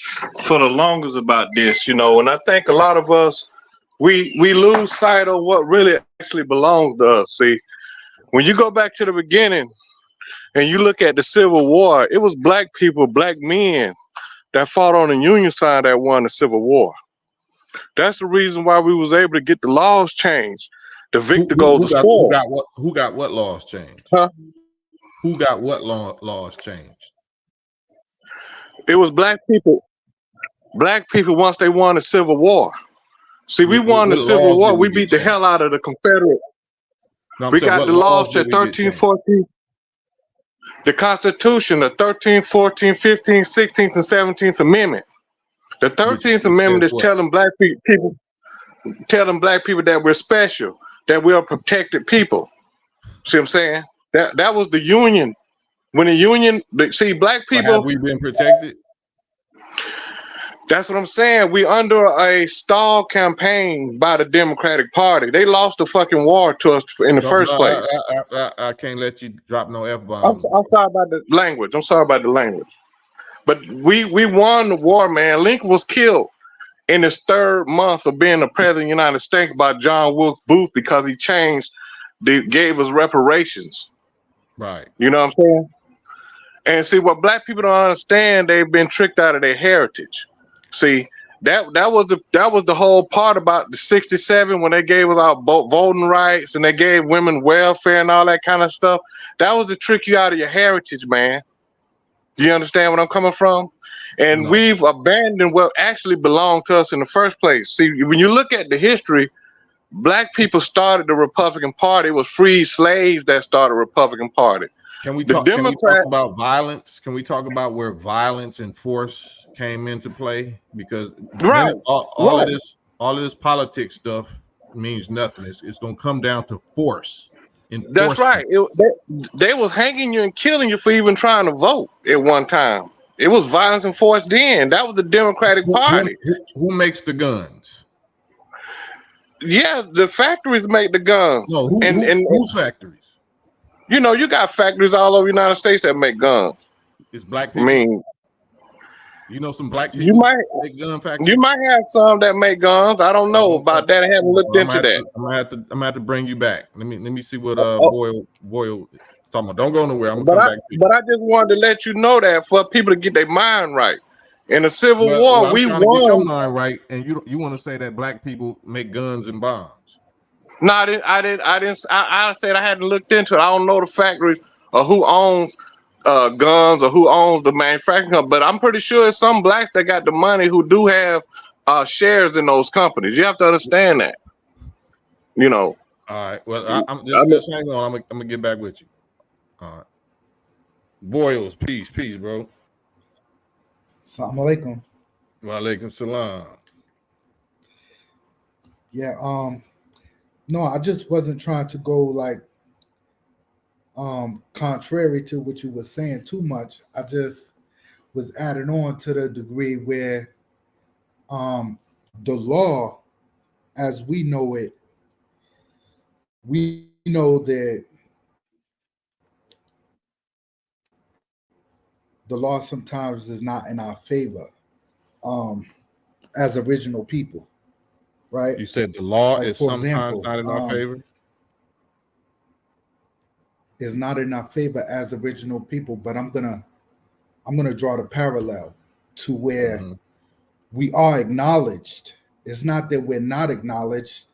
for the longest about this, and I think a lot of us we lose sight of what really actually belongs to us. See, when you go back to the beginning and you look at the Civil War, it was black people, black men that fought on the Union side that won the Civil War. That's the reason why we was able to get the laws changed. The victor goes to spoil. Who got what laws changed? Huh? Who got what laws changed? It was black people. Black people once they won the Civil War. See, we won the What Civil laws War. did we We get beat the changed? hell out of the Confederate. No, I'm We saying got what the laws laws did at we get 13, changed? 14, the Constitution, the 13th, 14th, 15th, 16th, and 17th Amendment. The Which 13th says Amendment is what? telling black people that we're special, that we are protected people. See what I'm saying? That was the Union. When the Union, see, black But have people, we been protected? that's what I'm saying. We under a stall campaign by the Democratic Party. They lost the fucking war to us in the No, first place. I can't let you drop no F I'm, bomb. I'm sorry about the language. I'm sorry about the language. But we won the war, man. Lincoln was killed in his third month of being the president of the United States by John Wilkes Booth because he gave us reparations. Right. You know what I'm saying? And see, what black people don't understand, they've been tricked out of their heritage. See, that was the whole part about the '67 when they gave us our voting rights and they gave women welfare and all that kind of stuff. That was to trick you out of your heritage, man. You understand what I'm coming from? And No. we've abandoned what actually belonged to us in the first place. See, when you look at the history, black people started the Republican Party. It was free slaves that started the Republican Party. Can we The talk? Can we talk Democrat, about violence? Can we talk about where violence and force came into play? Because right, all right. of this politics stuff means nothing. It's going to come down to force, That's right. enforcement. They was hanging you and killing you for even trying to vote at one time. It was violence and force then. That was the Democratic Party. Who makes the guns? Yeah, the factories make the guns. No, And whose factories? you know, you got factories all over the United States that make guns. It's black I people. mean, You know some black you people might make gun you factories. might have some that make guns. I don't know about that. I haven't looked into that. I'm gonna have to bring you back. Let me see what Oh, Boyle talking about. Don't go nowhere. I'm gonna but come I back to you. but I just wanted to let you know that for people to get their mind right. In the Civil Well, War, I'm we trying to get your won. mind right, and you want to say that black people make guns and bombs. No, I said I hadn't looked into it. I don't know the factories or who owns guns or who owns the manufacturing company, but I'm pretty sure it's some blacks that got the money who do have shares in those companies. You have to understand that. You know, All right. Well, I'm I mean, just hang on. I'm gonna get back with you. All right. Boyles, peace, bro. Assalamu alaikum. Wa alaikum salam. Yeah, no, I just wasn't trying to go like contrary to what you were saying too much. I just was adding on to the degree where the law as we know it, we know that the law sometimes is not in our favor as original people, right? You said the law Like is for sometimes example, not in our favor. is not in our favor as original people, but I'm gonna draw the parallel to where Mm-hmm. we are acknowledged. It's not that we're not acknowledged,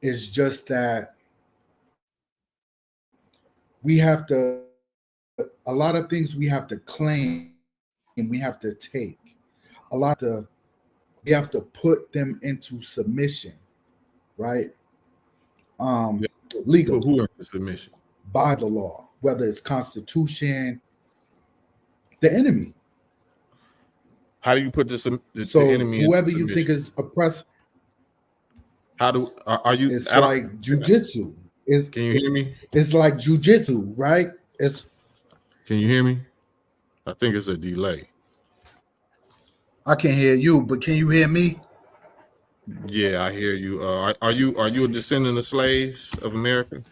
it's just that we have to, a lot of things we have to claim and we have to take. We have to put them into submission, right? Yeah. Legally, Who are the submission? by the law, whether it's constitution, the enemy. How do you put the So enemy into whoever you think submission? is oppressed, How do are you? it's I don't. like jujitsu. Can you hear me? It's like jujitsu, right? It's Can you hear me? I think it's a delay. I can't hear you, but can you hear me? Yeah, I hear you. Are you a descendant of slaves of America?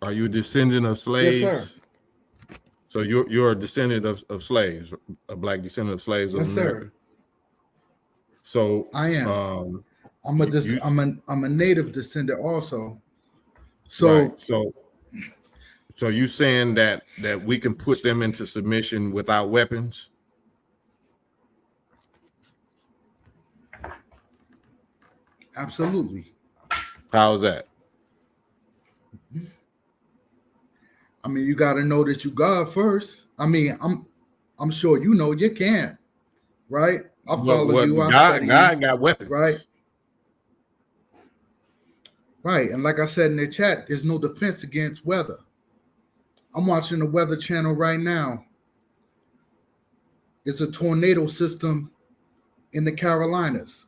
Are you a descendant of Yes, sir. slaves? So you're a descendant of slaves, a black descendant of slaves of Yes, America. sir. So I am. you I'm a native descendant also. right. So So you saying that we can put them into submission without weapons? absolutely. How's that? I mean, you got to know that you God first. I mean, I'm sure you know you can, right? I follow you. I study God you, got weapons, right? Right. And like I said in the chat, there's no defense against weather. I'm watching the Weather Channel right now. It's a tornado system in the Carolinas,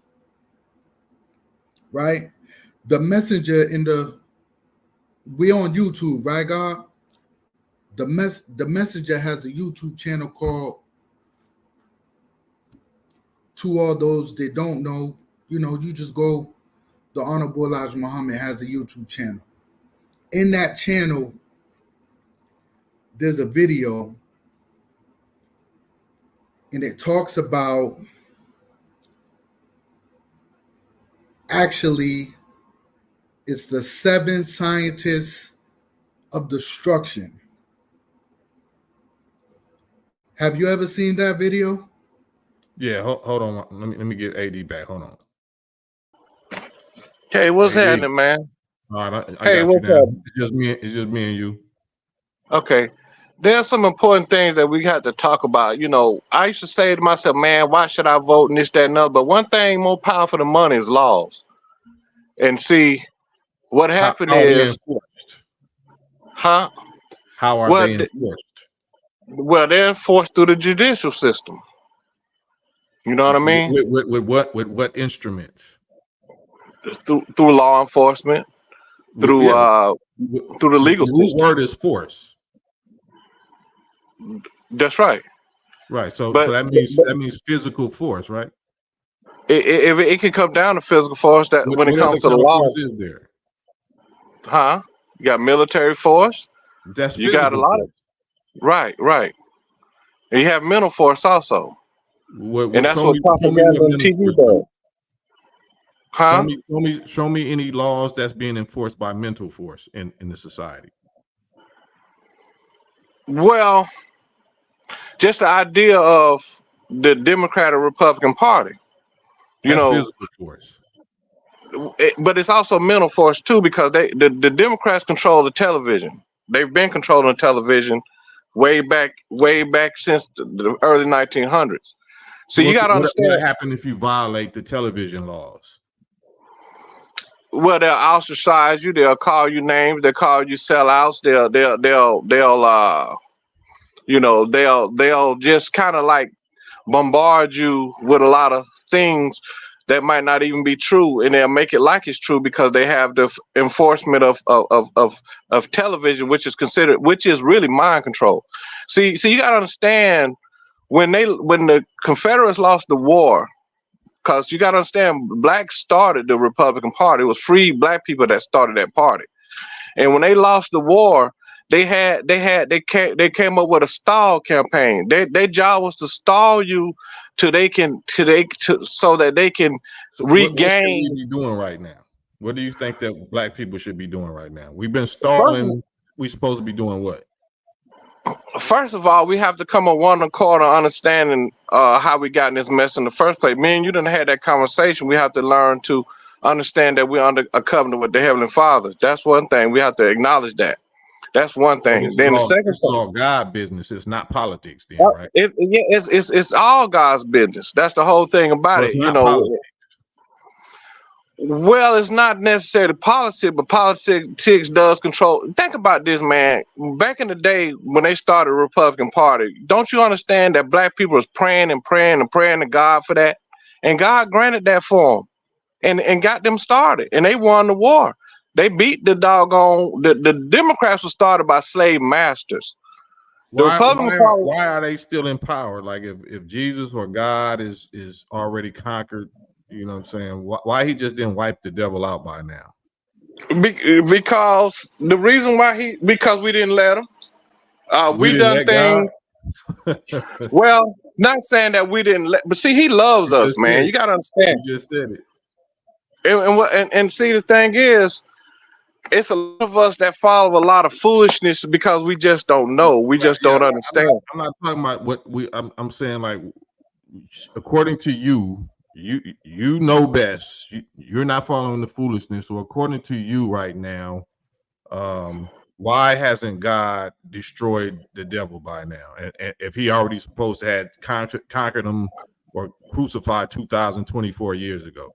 right? The messenger we on YouTube, right, God? The messenger has a YouTube channel called, to all those that don't know, you just go, the Honorable Elijah Muhammad has a YouTube channel. In that channel, there's a video, and it talks about actually it's the 7 scientists of destruction. Have you ever seen that video? Yeah, hold on. Let me get AD back. Hold on. Hey, what's AD. happening, man? All right, I Hey, got you what's now. happening? It's just me and you. Okay. There's some important things that we have to talk about. I used to say to myself, man, why should I vote and this, that, and other? But one thing more powerful than money is laws. And see, what How happened are they is, enforced? huh? How are Well, they enforced? they're enforced through the judicial system. You know what I mean? With what instruments? Through law enforcement, through Yeah. through the The legal root system. word is force. That's right. Right. So But that means physical force, right? it can come down to physical force that when it What other comes to the kind of law, force is there? huh? You got military force. That's You got a physical lot of force. right. And you have mental force also, and that's Show what me propaganda what and mental TV force does, do. huh? Show me any laws that's being enforced by mental force in the society. Well, just the idea of the Democratic Republican Party, you That's know, physical force. but it's also mental force too because the Democrats control the television. They've been controlling the television way back since the early 1900s. So you got to What understand. happened if you violate the television laws? Well, they'll ostracize you. They'll call you names. They'll call you sellouts. They'll just kind of like bombard you with a lot of things that might not even be true, and they'll make it like it's true because they have the enforcement of television, which is really mind control. See, you got to understand when the Confederates lost the war. Because you got to understand, blacks started the Republican Party. It was free black people that started that party. And when they lost the war, they came up with a stall campaign. Their job was to stall you so that they can So what should we regain. be doing right now? What do you think that black people should be doing right now? We've been First, stalling. We supposed to be doing what? first of all, we have to come on one accord on understanding how we got in this mess in the first place. Me and you didn't have that conversation. We have to learn to understand that we're under a covenant with the Heavenly Father. That's one thing. We have to acknowledge that. That's one So thing. Then the second this is thing, all God business. It's not politics, then, right? it's all God's business. That's the whole thing about So it. it's not politics. Well, it's not necessarily politics, but politics does control. Think about this, man. Back in the day when they started the Republican Party, don't you understand that black people was praying and praying and praying to God for that? And God granted that for them and got them started. And they won the war. They beat the doggone, the Democrats were started by slave masters. The Republican Party, Why are they still in power? Like if Jesus or God is already conquered, you know what I'm saying? Why he just didn't wipe the devil out by now? because the reason why because we didn't let them. We We didn't done let God. things. Well, not saying that we didn't let, but see, he loves You us, just said man. it. You gotta understand. You just said it. And see, the thing is, it's a lot of us that follow a lot of foolishness because we just don't know. We Right, just yeah, don't understand. I'm not talking about what I'm saying, like, according to you, you know best. You're not following the foolishness. So according to you right now, why hasn't God destroyed the devil by now? And if he already supposed to had conquered him or crucified 2024 years ago?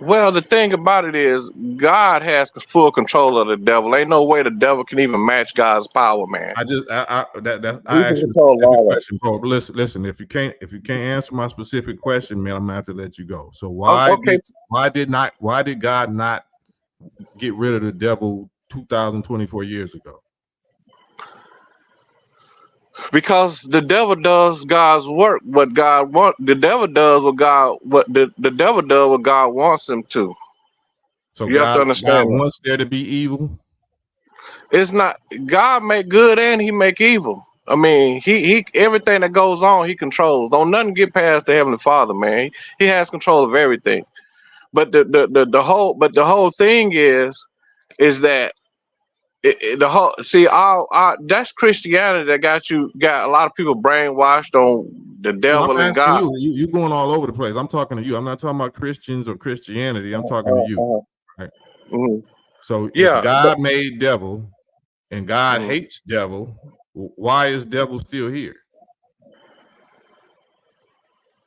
Well, the thing about it is, God has full control of the devil. Ain't no way the devil can even match God's power, man. I He can asked you a control specific all that. question, bro. Listen. If you can't answer my specific question, man, I'm gonna have to let you go. So Okay, why did God not get rid of the devil 2024 years ago? because the devil does God's work. What God want, the devil does what the devil does what God wants him to. So You have to God understand that. wants there to be evil. It's not God make good and he make evil. I mean, he everything that goes on, he controls. Don't nothing get past the Heavenly Father, man. He has control of everything. But the whole thing is that the whole see our that's Christianity that got a lot of people brainwashed on the No, devil I'm and asking God. you. You going all over the place. I'm talking to you. I'm not talking about Christians or Christianity. I'm talking to you. Right? Mhm. So if Yeah, God made devil and God mhm. hates devil, why is devil still here?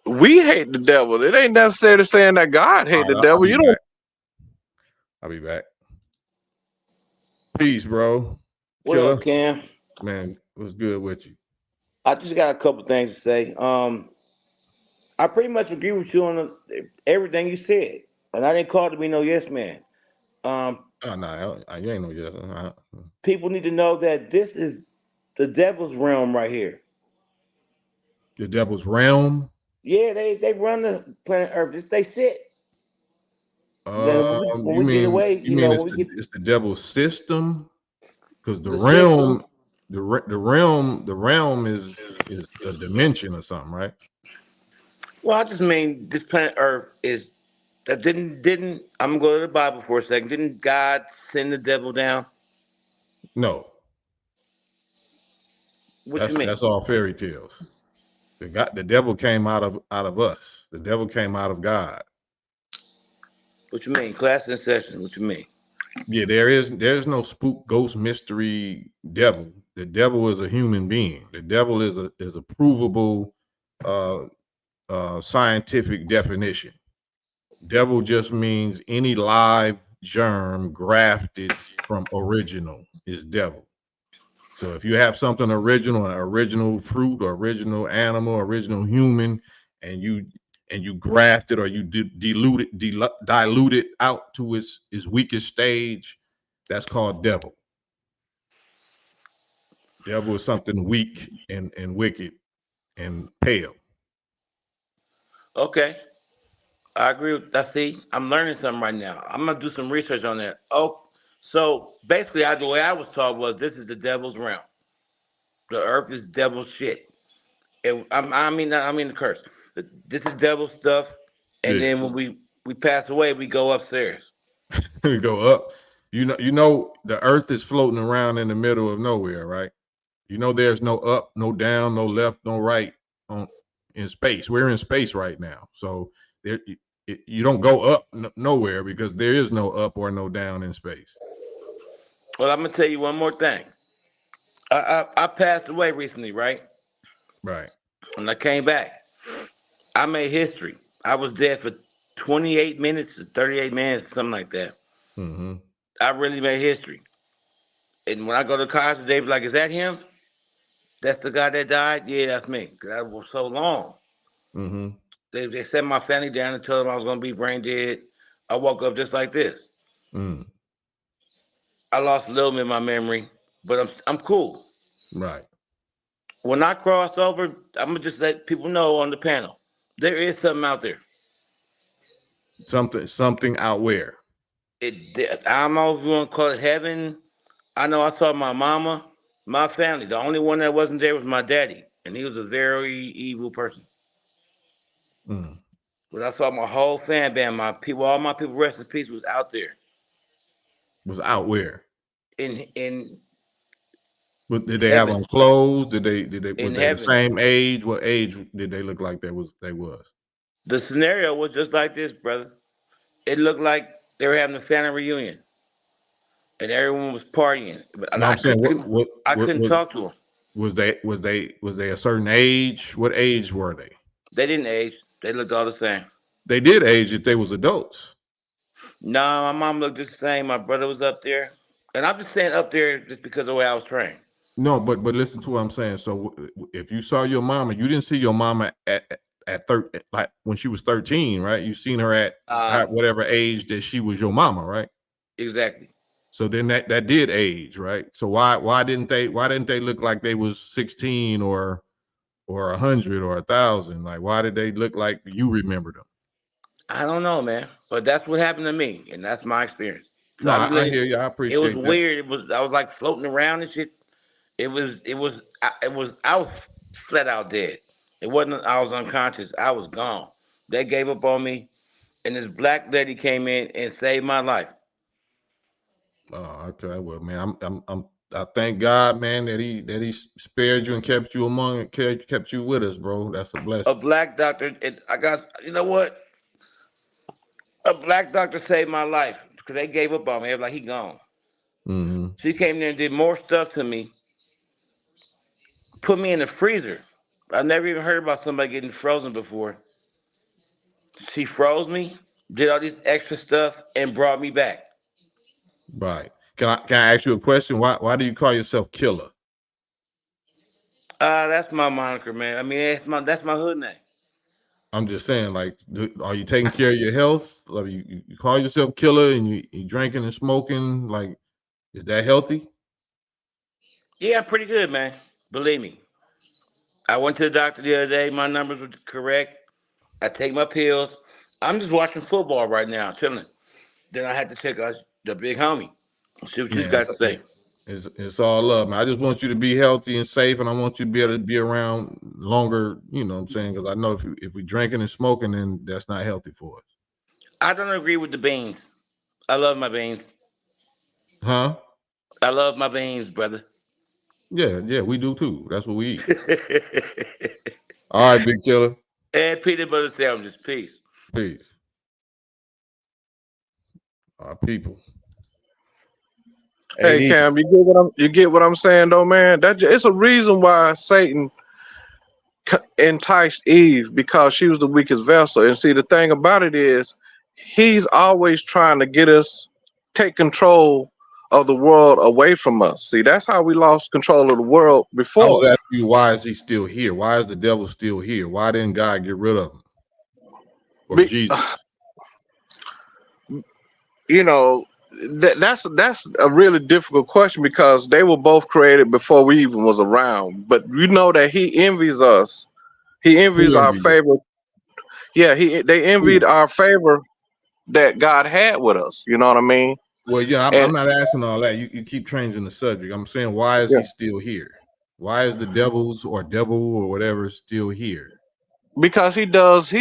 We hate the devil. It ain't necessarily saying that God All hate the right, I'll devil. be You don't. back. I'll be back. Peace, bro. What Killer, up, Cam? man, what's good with you? I just got a couple things to say. I pretty much agree with you on everything you said, and I didn't call to be no yes man. Um, Oh no, you ain't no yes. People need to know that this is the devil's realm right here. The devil's realm. Yeah, they run the planet Earth. This they shit. Then when You we get mean away, when we get it's the devil's system? Because the the system. realm, the realm is a dimension or something, right? Well, I just mean this planet Earth is that didn't. I'm gonna go to the Bible for a second. Didn't God send the devil down? No, What you mean? that's all fairy tales. The devil came out of us. The devil came out of God. What you mean? Class in session. What you mean? Yeah, there's no spook, ghost, mystery devil. The devil is a human being. The devil is a provable scientific definition. Devil just means any live germ grafted from original is devil. So if you have something original, an original fruit, or original animal, original human, and you graft it or you dilute it out to its weakest stage, that's called devil. Devil is something weak and wicked and pale. Okay. I agree with that. See, I'm learning something right now. I'm gonna do some research on that. Oh, so basically, the way I was taught was this is the devil's realm. The earth is devil's shit. And I mean the curse. This is devil stuff. And Yeah, then when we pass away, we go upstairs. we go up. You know the earth is floating around in the middle of nowhere, right? You know there's no up, no down, no left, no right on in space. We're in space right now. So there you don't go up nowhere because there is no up or no down in space. Well, I'm gonna tell you one more thing. I passed away recently, right? Right. When I came back, I made history. I was dead for 28 minutes to 38 minutes, something like that. Mm-hmm. I really made history. And when I go to college, they be like, "Is that him? That's the guy that died?" Yeah, that's me. Cause I was so long. Mm-hmm. They set my family down and told them I was gonna be brain dead. I woke up just like this. Mm. I lost a little bit of my memory, but I'm cool. Right. When I cross over, I'm gonna just let people know on the panel. There is something out there. Something out where. I don't know if you want to call it heaven. I know I saw my mama, my family. The only one that wasn't there was my daddy, and he was a very evil person. Mm. But I saw my whole fan band, my people, all my people, rest in peace, was out there. Was out where? In Did they have heaven, on clothes? Was in they the heaven. same age? What age did they look like they was? The scenario was just like this, brother. It looked like they were having a family reunion. and everyone was partying. But No, I'm saying I couldn't talk to them. was they a certain age? What age were they? They didn't age. They looked all the same. They did age if they was adults. No, my mom looked the same. My brother was up there, and I'm just saying up there just because of the way I was trained. No, but listen to what I'm saying. So if you saw your mama, you didn't see your mama at like when she was 13, right? You seen her at whatever age that she was your mama, right? Exactly. So then that did age, right? So why didn't they look like they was 16 or 100 or 1,000? Like why did they look like you remember them? I don't know, man, but that's what happened to me, and that's my experience. So No, I hear you. I appreciate it was that. weird. I was like floating around and shit. I was flat out dead. It wasn't I was unconscious. I was gone. They gave up on me, and this black lady came in and saved my life. Oh, okay. Well, man, I thank God, man, that he spared you and kept you with us, bro. That's a blessing. A black doctor, you know what? A black doctor saved my life because they gave up on me. They were like, he gone. Mm-hmm. She came there and did more stuff to me. Put me in the freezer. I never even heard about somebody getting frozen before. She froze me, did all this extra stuff, and brought me back. Right. Can I ask you a question? Why do you call yourself Killer? That's my moniker, man. I mean, that's my hood name. I'm just saying, like, are you taking care of your health? Like, you call yourself Killer and you drinking and smoking? Like, is that healthy? Yeah, pretty good, man. Believe me. I went to the doctor the other day. My numbers were correct. I take my pills. I'm just watching football right now, chilling. Then I had to check out the big homie. See what you got to say. It's all love, man. I just want you to be healthy and safe, and I want you to be able to be around longer. You know what I'm saying? Because I know if we drinking and smoking, then that's not healthy for us. I don't agree with the beans. I love my beans. Huh? I love my beans, brother. Yeah, we do too. That's what we eat. All right, Big Killer. And peanut butter sandwiches. Peace. Peace. Our people. Hey, Cam, you get what I'm saying, though, man. It's a reason why Satan enticed Eve, because she was the weakest vessel. And see, the thing about it is, he's always trying to get us take control of the world away from us. See, that's how we lost control of the world I before. was asking you, why is he still here? Why is the devil still here? Why didn't God get rid of him? Or Jesus? You know, that's a really difficult question, because they were both created before we even was around. But you know that he envies us. He envies our favor. Yeah, they envied our favor that God had with us. You know what I mean? Well, yeah, I'm not asking all that. You keep changing the subject. I'm saying, why is he still here? Why is the devil or whatever still here? Because he does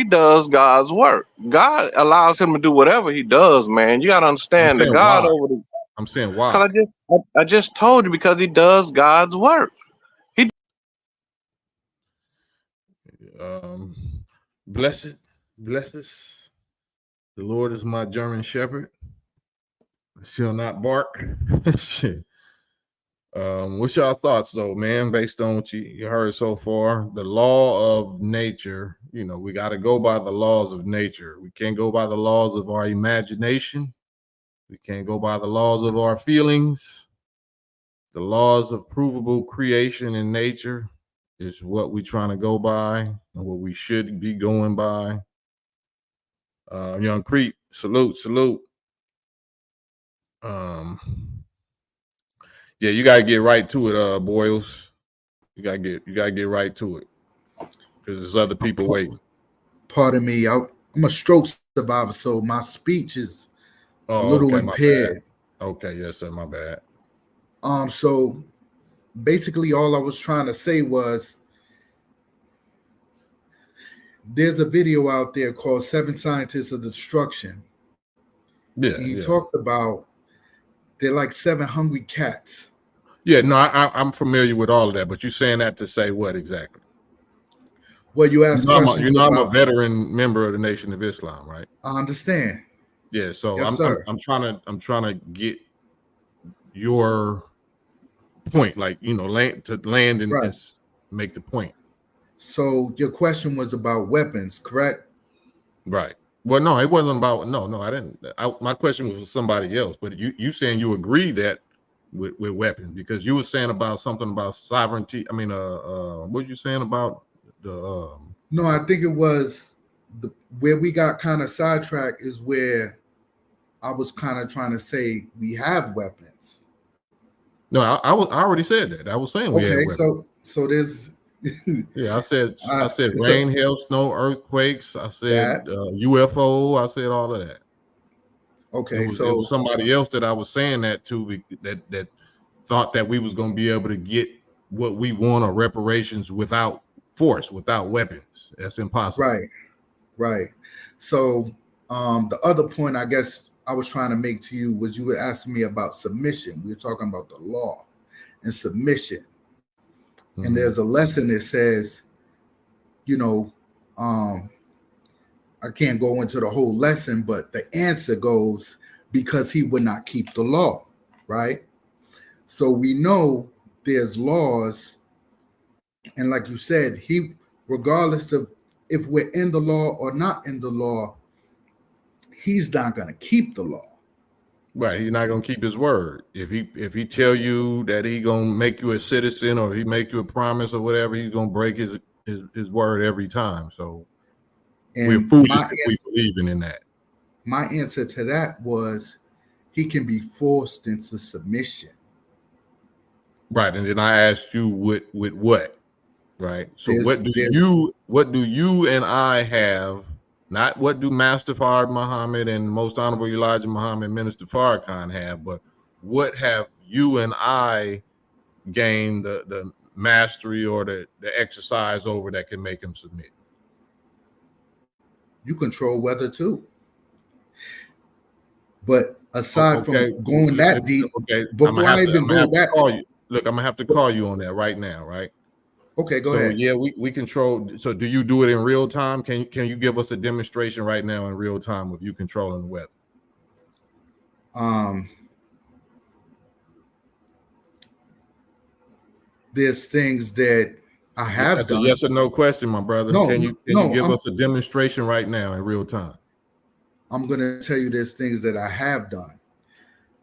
God's work. God allows him to do whatever he does, man. You gotta understand the God over the. I'm saying why. I just told you, because he does God's work. Blessed the Lord is my German shepherd. I shall not bark. Shit. What's y'all thoughts though, man, based on what you heard so far? The law of nature, we got to go by the laws of nature. We can't go by the laws of our imagination. We can't go by the laws of our feelings. The laws of provable creation in nature is what we're trying to go by and what we should be going by. Young Creep, salute. Yeah, you gotta get right to it, Boyles. You gotta get right to it, because there's other people waiting. Pardon me, I'm a stroke survivor, so my speech is a little impaired. Okay, yes, sir, my bad. So basically all I was trying to say was, there's a video out there called 7 Scientists of Destruction. Yeah. He talks about they're like 7 hungry cats. Yeah, no, I'm familiar with all of that, but you're saying that to say what exactly? Well, you asked questions I'm a veteran member of the Nation of Islam, right? I understand. Yeah, so yes, I'm trying to get your point, like, you know, land and Right. make the point. So your question was about weapons, correct? Right. Well, no, it wasn't about, no, I didn't. My question was for somebody else, but you saying you agree that with weapons, because you were saying about something about sovereignty. I mean, what you saying about the No, I think it was where we got kind of sidetracked is where I was kind of trying to say we have weapons. No, I already said that. I was saying we had Okay, weapons. so there's Yeah, I said so rain, hail, snow, earthquakes. I said that UFO. I said all of that. It okay, was so somebody else that I was saying that to, that thought that we was going to be able to get what we want, or reparations, without force, without weapons. That's impossible. right. So the other point I guess I was trying to make to you was you were asking me about submission. We were talking about the law and submission. Mm-hmm. And there's a lesson that says, you know, I can't go into the whole lesson, but the answer goes because he would not keep the law, right? So we know there's laws, and like you said, he, regardless of if we're in the law or not in the law, he's not going to keep the law. Right, he's not gonna keep his word. If he tell you that he gonna make you a citizen, or he make you a promise or whatever, he's gonna break his word every time. So we're And foolish if we believing in that. my answer to that was he can be forced into submission. Right, and then I asked you with what, right? So what do you and I have? Not what do Master Fard Muhammad and Most Honorable Elijah Muhammad, Minister Farrakhan have, but what have you and I gained the mastery or the exercise over that can make him submit? You control weather too. But aside from going that deep, before I even go that, I'm gonna have to call you on that right now, right? Okay, go ahead. Yeah, we control. So do you do it in real time? Can you give us a demonstration right now in real time of you controlling the weather? There's things that I have That's done. a yes or no question, my brother. Can you give us a demonstration right now in real time? I'm gonna tell you there's things that I have done.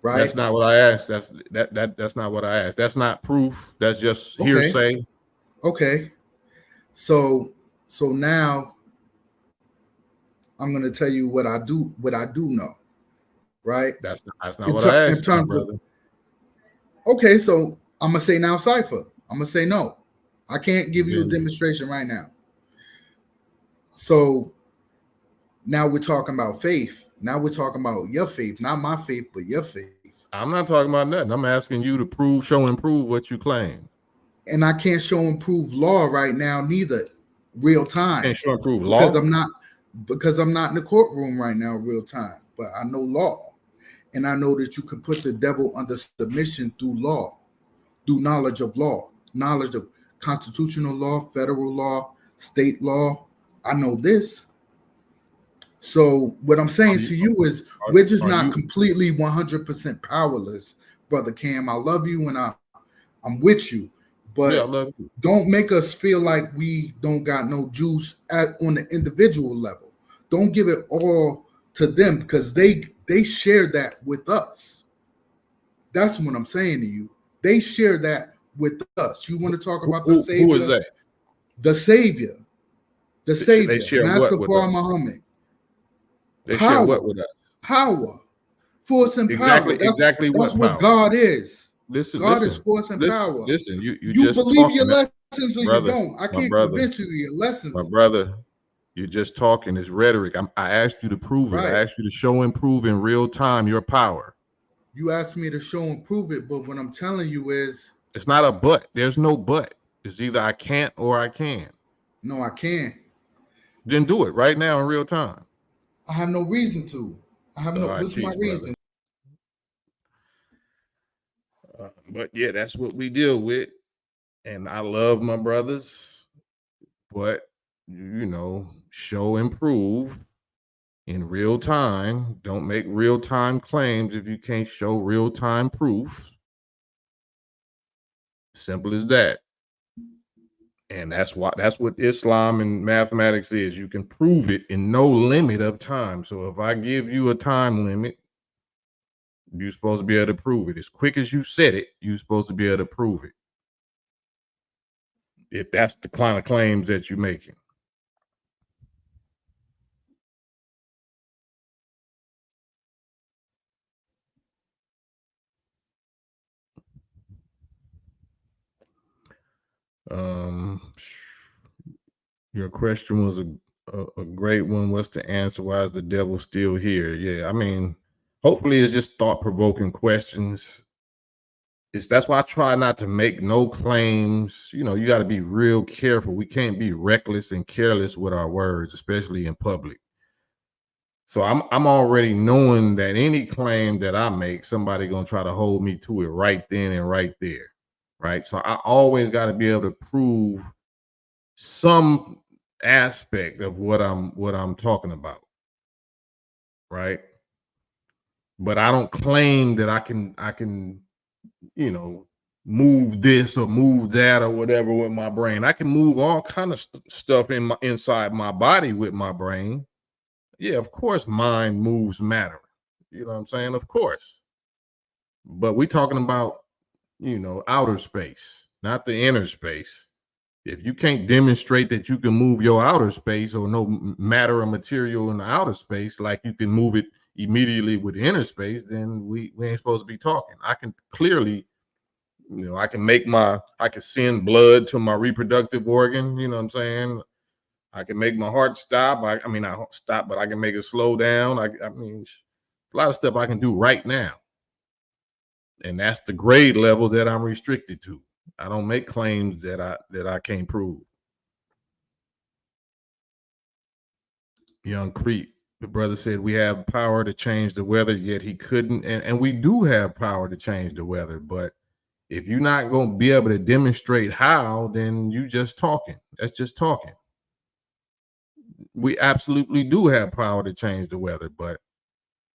Right. That's not what I asked. That's not what I asked. That's not proof. That's just hearsay. Okay. So now I'm gonna tell you what I do know. Right. That's not what I asked, my brother. Okay, so I'm gonna say now, Cypher. I'm gonna say no. I can't give you a demonstration right now. So now we're talking about faith. Now we're talking about your faith, not my faith, but your faith. I'm not talking about nothing. I'm asking you to show and prove what you claim. And I can't show and prove law right now, neither real time. Can't show and prove law because I'm not in the courtroom right now, real time. But I know law, and I know that you can put the devil under submission through law, through knowledge of law, knowledge of constitutional law, federal law, state law. I know this. So what I'm saying to you is we're just not completely 100% powerless, Brother Cam. I love you and I'm with you, but yeah, I love you. Don't make us feel like we don't got no juice on the individual level. Don't give it all to them because they share that with us. That's what I'm saying to you. They share that with us. You want to talk about the Savior? Who is that? The Savior. The Savior. They share Master what with Paul us? Muhammad. They share what with us? Power. Force and power. Exactly that's what power? God is. Listen, God is force and power. Listen, you just believe your lessons or brother, you don't. I can't convince you your lessons. My brother, you're just talking. It's rhetoric. I asked you to prove it. I asked you to show and prove in real time your power. You asked me to show and prove it, but what I'm telling you is it's not a but. There's no but. It's either I can't or I can. No, I can't. Then do it right now in real time. I have no reason to. What's my reason? But yeah, that's what we deal with. And I love my brothers, but show and prove in real time. Don't make real time claims if you can't show real time proof. Simple as that. And that's what Islam and mathematics is. You can prove it in no limit of time. So if I give you a time limit, you're supposed to be able to prove it. As quick as you said it, you're supposed to be able to prove it. If that's the kind of claims that you're making. Your question was a great one. What's the answer? Why is the devil still here? Yeah, I mean, hopefully it's just thought-provoking questions. That's why I try not to make no claims. You know, you got to be real careful. We can't be reckless and careless with our words, especially in public. So I'm already knowing that any claim that I make, somebody gonna try to hold me to it right then and right there, right? So I always got to be able to prove some aspect of what I'm talking about, right? But I don't claim that I can you know, move this or move that or whatever with my brain. I can move all kind of stuff inside my body with my brain. Yeah, of course, mind moves matter. You know what I'm saying? Of course. But we're talking about, you know, outer space, not the inner space. If you can't demonstrate that you can move your outer space or no matter or material in the outer space, like you can move it immediately with the inner space, then we ain't supposed to be talking. I can clearly, you know, I can send blood to my reproductive organ. You know what I'm saying? I can make my heart stop. I don't stop, but I can make it slow down. I mean, a lot of stuff I can do right now. And that's the grade level that I'm restricted to. I don't make claims that I can't prove. Young Creep, the brother said we have power to change the weather, yet he couldn't. And we do have power to change the weather, but if you're not going to be able to demonstrate how, then you just talking. That's just talking. We absolutely do have power to change the weather, but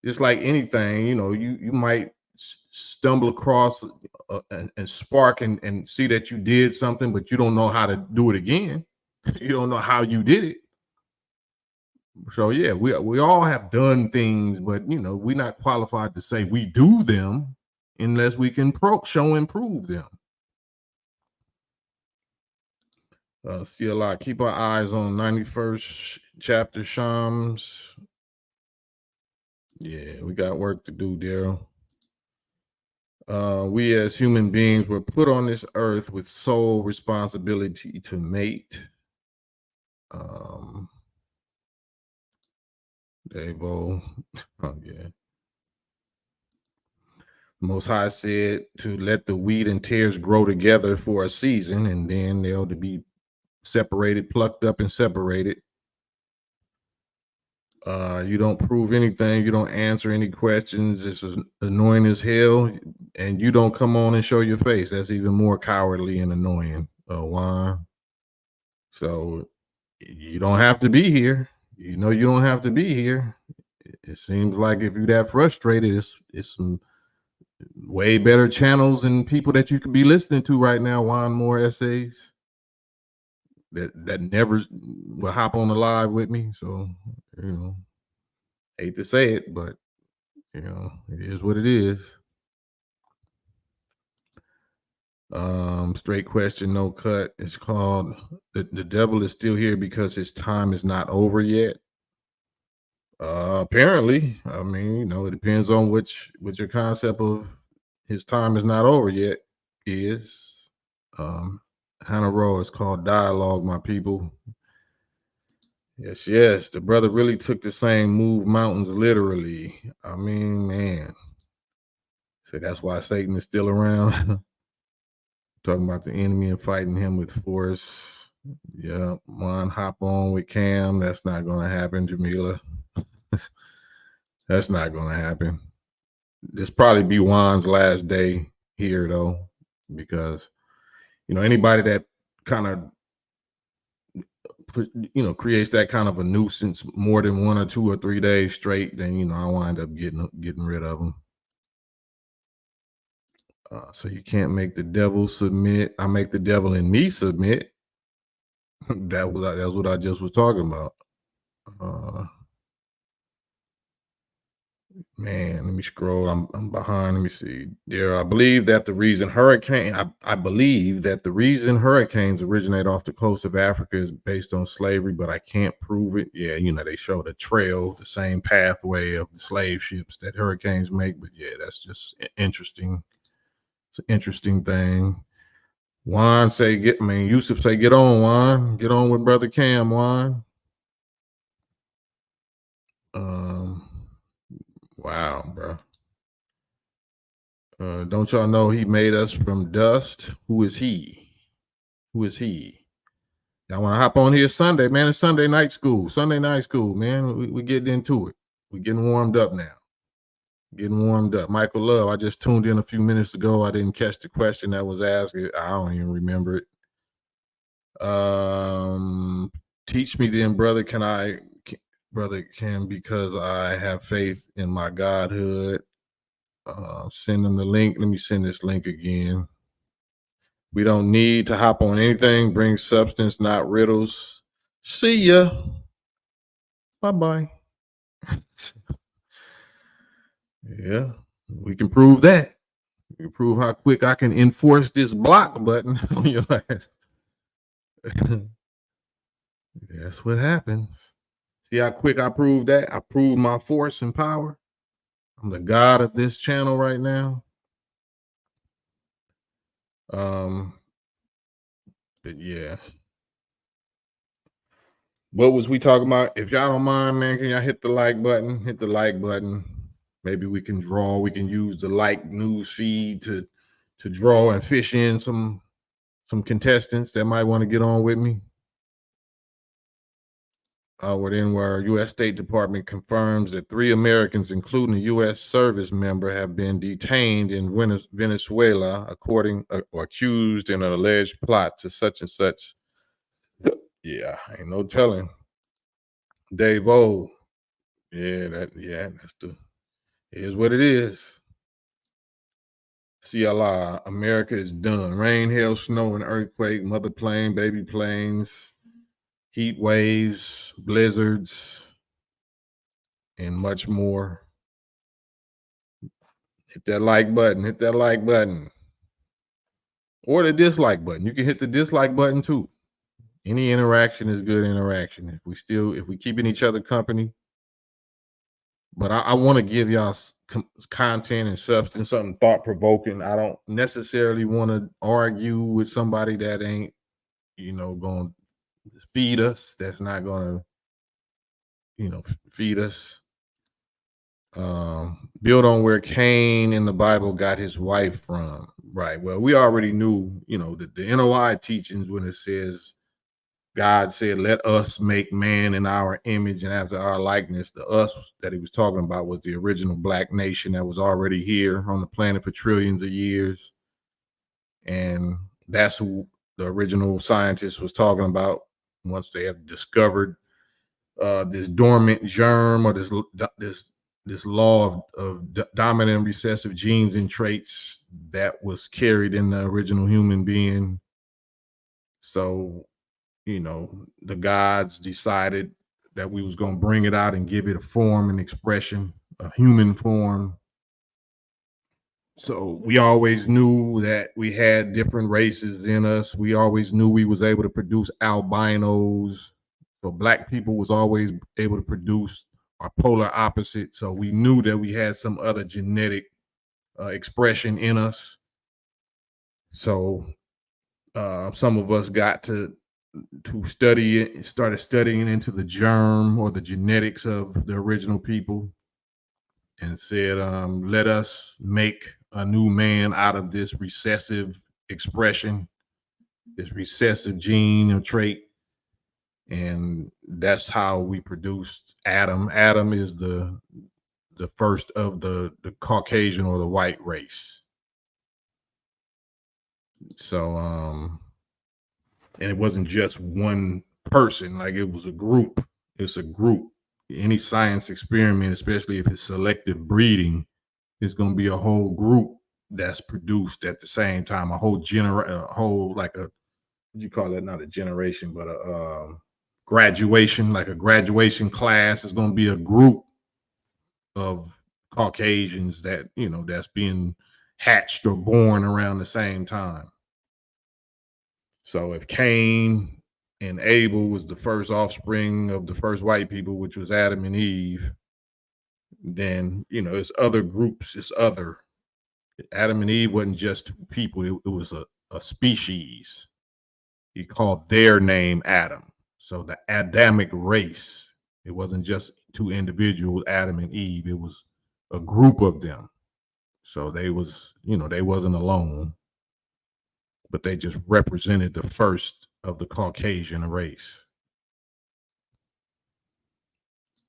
just like anything, you know, you might stumble across and spark and see that you did something, but you don't know how to do it again. You don't know how you did it. So yeah, we all have done things, but you know, we're not qualified to say we do them unless we can show and prove them. See a lot. Keep our eyes on 91st chapter, Shams. Yeah, we got work to do, Daryl. We as human beings were put on this earth with sole responsibility to mate. Devo. Oh, yeah. Most High said to let the wheat and tares grow together for a season, and then they'll be separated, plucked up and separated. You don't prove anything. You don't answer any questions. This is annoying as hell. And you don't come on and show your face. That's even more cowardly and annoying, Juan. So you don't have to be here. You know you don't have to be here. It seems like if you're that frustrated, it's some way better channels and people that you could be listening to right now, Juan. More essays that never will hop on the live with me. So, you know, hate to say it, but you know, it is what it is. Straight question, no cut. It's called the devil is still here because his time is not over yet. Apparently, I mean, you know, it depends on what your concept of his time is not over yet is. Hannah Rowe, is called Dialogue, my people. Yes, the brother really took the same move mountains literally. I mean, man. So that's why Satan is still around. Talking about the enemy and fighting him with force. Yeah, Juan, hop on with Cam. That's not going to happen, Jamila. That's not going to happen. This probably be Juan's last day here, though, because, you know, anybody that kind of, you know, creates that kind of a nuisance more than 1 or 2 or 3 days straight, then, you know, I wind up getting rid of them. So you can't make the devil submit. I make the devil in me submit. That's what I just was talking about. Man, let me scroll. I'm behind. Let me see. I believe that the reason hurricanes originate off the coast of Africa is based on slavery, but I can't prove it. Yeah, they show the trail, the same pathway of the slave ships that hurricanes make. But yeah, that's just interesting. It's an interesting thing. Juan say Yusuf say get on, Juan. Get on with Brother Cam, Juan. Wow, bro. Don't y'all know he made us from dust? Who is he? Who is he? Y'all want to hop on here Sunday, man? It's Sunday night school. Sunday night school, man. We getting into it. We're getting warmed up now. Getting warmed up. Michael Love, I just tuned in a few minutes ago. I didn't catch the question that was asked. I don't even remember it. Teach me then, brother. Because I have faith in my Godhood. Send them the link. Let me send this link again. We don't need to hop on anything. Bring substance, not riddles. See ya. Bye-bye. Yeah, we can prove that. We can prove how quick I can enforce this block button on your ass. That's what happens. See how quick I proved that? I proved my force and power. I'm the god of this channel right now. But yeah. What was we talking about? If y'all don't mind, man, can y'all hit the like button? Hit the like button. Maybe we can draw. We can use the like news feed to draw and fish in some contestants that might want to get on with me. Where U.S. State Department confirms that 3 Americans, including a U.S. service member, have been detained in Venezuela, accused in an alleged plot to such and such. Yeah, ain't no telling. Dave O. Yeah, here's what it is. CLI, America is done. Rain, hail, snow, and earthquake, mother plane, baby planes, heat waves, blizzards, and much more. Hit that like button. Hit that like button. Or the dislike button. You can hit the dislike button too. Any interaction is good interaction. If we keeping each other company. But I want to give y'all content and substance, something thought-provoking. I don't necessarily want to argue with somebody that ain't, going to feed us. That's not going to, feed us. Build on where Cain in the Bible got his wife from. Right. Well, we already knew, the NOI teachings when it says God said, let us make man in our image and after our likeness. The us that he was talking about was the original black nation that was already here on the planet for trillions of years. And that's who the original scientist was talking about once they have discovered this dormant germ or this law of dominant and recessive genes and traits that was carried in the original human being. So, the gods decided that we was going to bring it out and give it a form and expression, a human form. So we always knew that we had different races in us. We always knew we was able to produce albinos. So black people was always able to produce our polar opposite. So we knew that we had some other genetic expression in us. So some of us got to study it and started studying into the germ or the genetics of the original people and said, let us make a new man out of this recessive expression, this recessive gene or trait. And that's how we produced Adam. Adam is the first of the Caucasian or the white race. So, and it wasn't just one person, like it was a group. It's a group. Any science experiment, especially if it's selective breeding, it's going to be a whole group that's produced at the same time. A whole like a, what you call that? Not a generation, but a graduation, like a graduation class is going to be a group of Caucasians that, you know, that's being hatched or born around the same time. So if Cain and Abel was the first offspring of the first white people, which was Adam and Eve, then, you know, it's other groups, it's other. Adam and Eve wasn't just two people, it was a species. He called their name Adam. So the Adamic race, it wasn't just two individuals, Adam and Eve, it was a group of them. So they was, you know, they wasn't alone, but they just represented the first of the Caucasian race.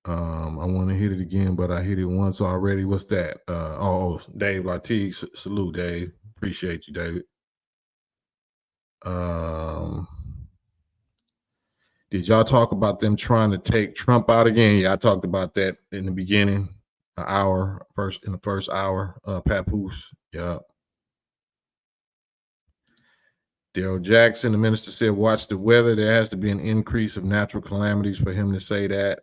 I want to hit it again, but I hit it once already. What's that? Dave Latique, salute, Dave. Appreciate you, David. Did y'all talk about them trying to take Trump out again? Yeah, I talked about that in the beginning, in the first hour. Papoose, yeah. Daryl Jackson, the minister said, watch the weather. There has to be an increase of natural calamities for him to say that.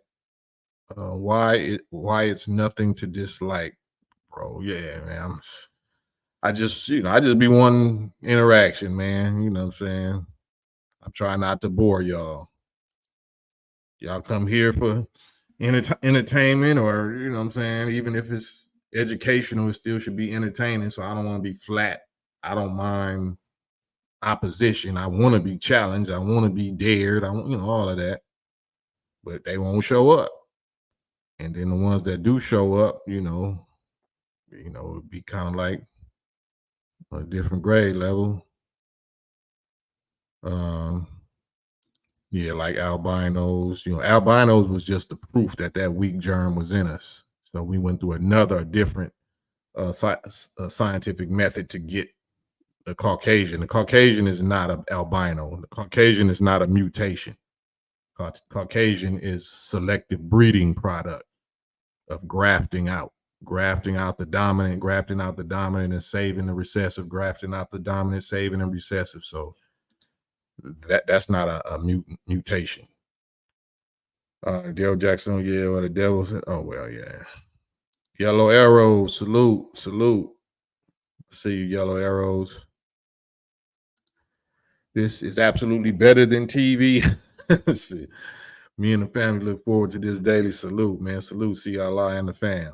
Why it's nothing to dislike, bro. Yeah, man. I just be one interaction, man. You know what I'm saying? I'm trying not to bore y'all. Y'all come here for entertainment, or, you know what I'm saying, even if it's educational, it still should be entertaining. So I don't want to be flat. I don't mind opposition. I want to be challenged. I want to be dared. I want, you know, all of that. But they won't show up. And then the ones that do show up, you know, it'd be kind of like a different grade level. Yeah, like albinos. You know, albinos was just the proof that weak germ was in us. So we went through another different scientific method to get the Caucasian. The Caucasian is not an albino. The Caucasian is not a mutation. Caucasian is selective breeding product of grafting out the dominant, grafting out the dominant and saving the recessive, grafting out the dominant, saving the recessive. So that's not a mutation. Daryl Jackson, yeah, or the devil said, oh well, yeah. Yellow arrows, salute. See you, yellow arrows. This is absolutely better than TV. Me and the family look forward to this daily salute, man. Salute, see Allah and the fam.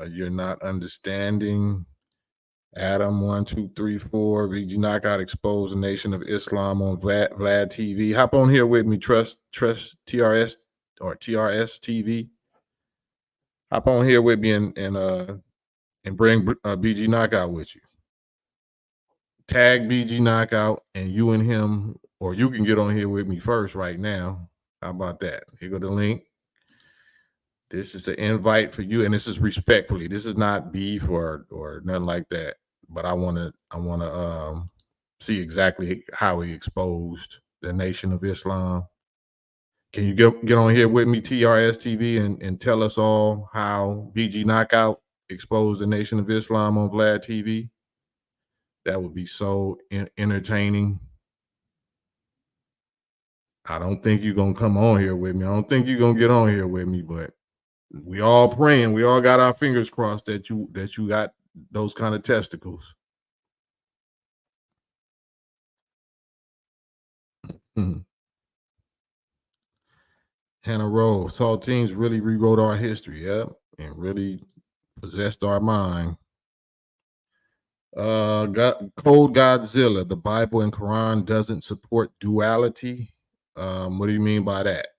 You're not understanding. Adam 1, 2, 3, 4. VG Knockout exposed the Nation of Islam on Vlad TV. Hop on here with me, Trust TRS or TRS TV. Hop on here with me and bring BG Knockout with you. Tag BG Knockout and you and him, or you can get on here with me first right now. How about that? Here go the link. This is an invite for you, and this is respectfully. This is not beef or nothing like that. But I wanna see exactly how he exposed the Nation of Islam. Can you get on here with me, TRS TV, and tell us all how BG Knockout exposed the Nation of Islam on Vlad TV? That would be so entertaining. I don't think you're gonna come on here with me. I don't think you're gonna get on here with me, but we all praying. We all got our fingers crossed that you got those kind of testicles. Hannah Rose, Saltines really rewrote our history, and really possessed our mind. Cold Godzilla, the Bible and Quran doesn't support duality. What do you mean by that?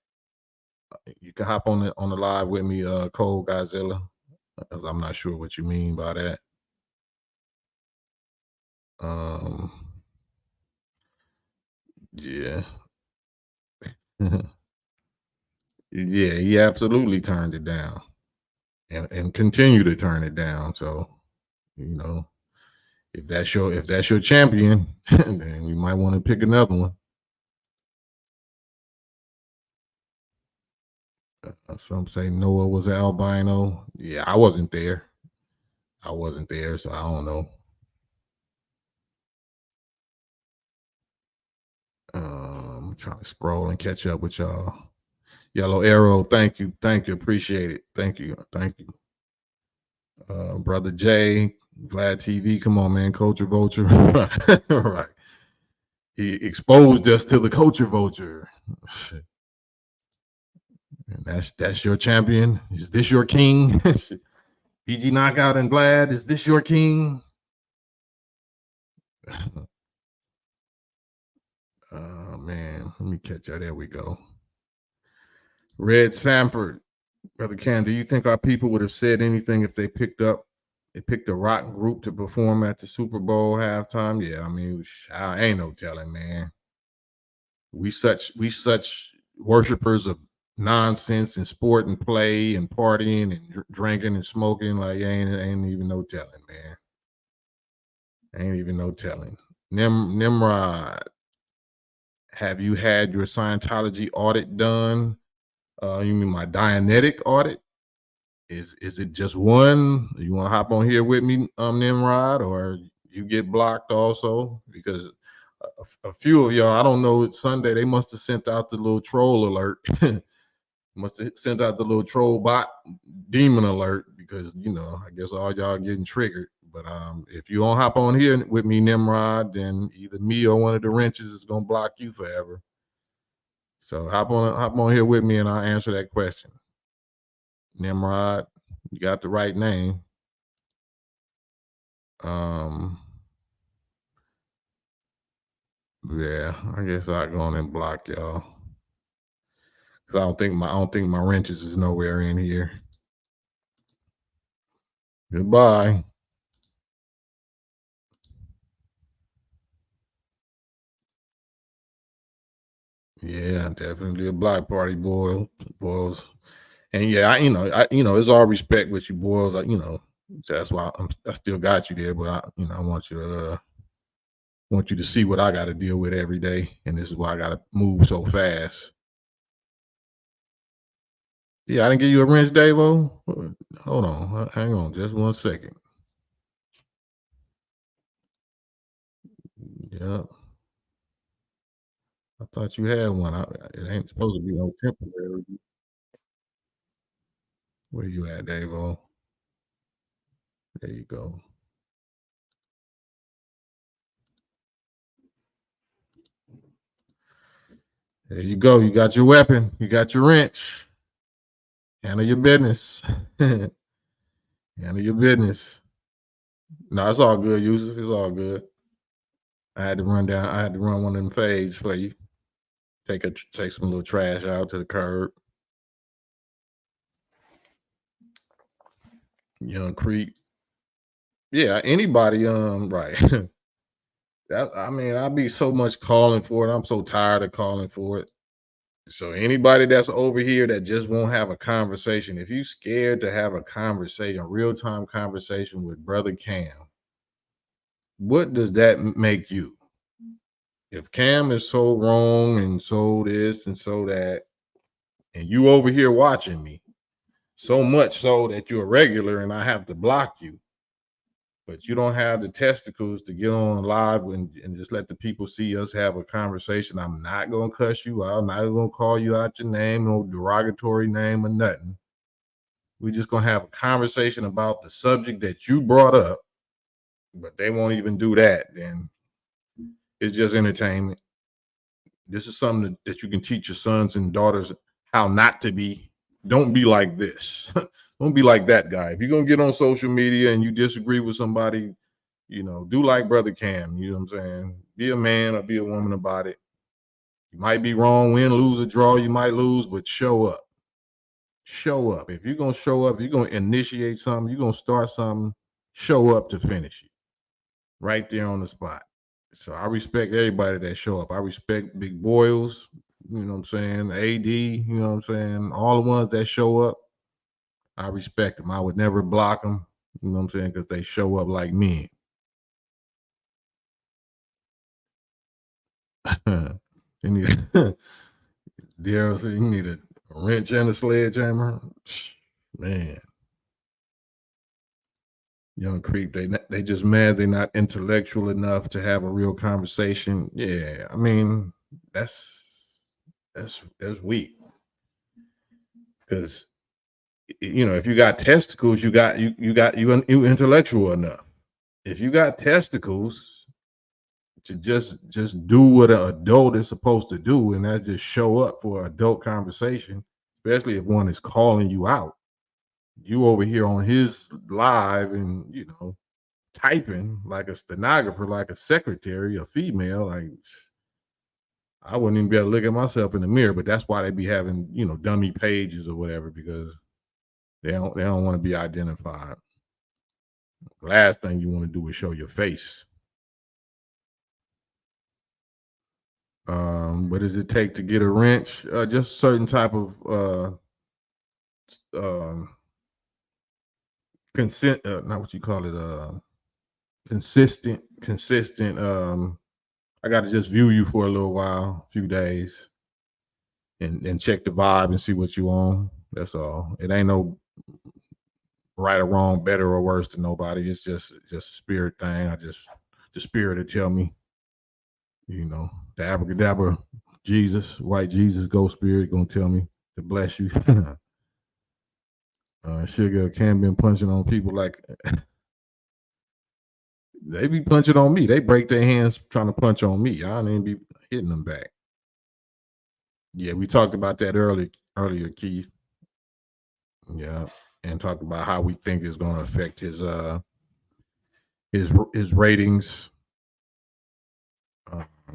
You can hop on the live with me, Cold Godzilla, because I'm not sure what you mean by that. Yeah. Yeah, he absolutely turned it down and continue to turn it down. So, you know, if that's your champion, then you might want to pick another one. Some say Noah was an albino. Yeah, I wasn't there. I wasn't there, so I don't know. I'm trying to scroll and catch up with y'all. Yellow Arrow, thank you, appreciate it, thank you. Brother Jay, Vlad TV, come on, man, Culture Vulture, right? He exposed us to the Culture Vulture. And that's your champion. Is this your king? PG Knockout and Vlad, is this your king? Oh man, let me catch you. There we go. Red Sanford, Brother Cam, do you think our people would have said anything if they picked a rock group to perform at the Super Bowl halftime? Yeah, I mean, I ain't no telling, man. We such worshipers of nonsense and sport and play and partying and drinking and smoking. Like ain't even no telling, man. Ain't even no telling. Nimrod, have you had your Scientology audit done? You mean my Dianetic audit? Is it just one? You want to hop on here with me, Nimrod, or you get blocked also? Because a few of y'all, I don't know, it's Sunday, they must have sent out the little troll alert. Must have sent out the little troll bot demon alert, because I guess all y'all getting triggered. But if you don't hop on here with me, Nimrod, then either me or one of the wrenches is gonna block you forever. So hop on here with me and I'll answer that question. Nimrod, you got the right name. Yeah, I guess I'll go on and block y'all. Cause I don't think my wrenches is nowhere in here. Goodbye. Yeah, definitely a block party, boys. And yeah, it's all respect with you, boys. That's why I still got you there. But I want you to see what I got to deal with every day, and this is why I got to move so fast. Yeah, I didn't give you a wrench, Davo. Hold on, hang on, just 1 second. Yep. I thought you had one. It ain't supposed to be no temporary. Where you at, Davo? There you go. There you go. You got your weapon. You got your wrench. Handle your business. Handle your business. No, it's all good, Yusuf. It's all good. I had to run one of them fades for you. Take some little trash out to the curb. Young creep. Yeah, anybody, right. I'd be so much calling for it. I'm so tired of calling for it. So anybody that's over here that just won't have a conversation, if you scared to have a conversation, a real-time conversation with Brother Cam, what does that make you? If Cam is so wrong and so this and so that, and you over here watching me, so much so that you're a regular and I have to block you, but you don't have the testicles to get on live and just let the people see us have a conversation. I'm not going to cuss you out. I'm not going to call you out your name, no derogatory name or nothing. We're just going to have a conversation about the subject that you brought up, but they won't even do that. Then it's just entertainment. This is something that you can teach your sons and daughters how not to be. Don't be like this. Don't be like that guy. If you're going to get on social media and you disagree with somebody, do like Brother Cam. You know what I'm saying? Be a man or be a woman about it. You might be wrong, win, lose, or draw. You might lose, but show up. Show up. If you're going to show up, you're going to initiate something, you're going to start something, show up to finish it. Right there on the spot. So I respect everybody that show up. I respect Big Boyles, you know what I'm saying? AD, you know what I'm saying? All the ones that show up, I respect them. I would never block them, you know what I'm saying? Because they show up like men. You need Daryl said you need a wrench and a sledgehammer. Man. Young creep, they just mad they're not intellectual enough to have a real conversation. Yeah, I mean that's weak. Because if you got testicles, you intellectual enough. If you got testicles to just do what an adult is supposed to do, and that just show up for adult conversation, especially if one is calling you out. You over here on his live and typing like a stenographer, like a secretary, a female. Like I wouldn't even be able to look at myself in the mirror. But that's why they be having dummy pages or whatever, because they don't want to be identified. The last thing you want to do is show your face. What does it take to get a wrench? Just a certain type of consent, not what you call it, consistent. I got to just view you for a little while, a few days, and check the vibe and see what you on. That's all. It ain't no right or wrong, better or worse than nobody. It's just a spirit thing. The spirit will tell me, the abracadabra Jesus, white Jesus, ghost spirit gonna tell me to bless you. Sugar can been punching on people like they be punching on me. They break their hands trying to punch on me. I don't even be hitting them back. Yeah, we talked about that earlier, Keith. Yeah, and talked about how we think it's going to affect his ratings.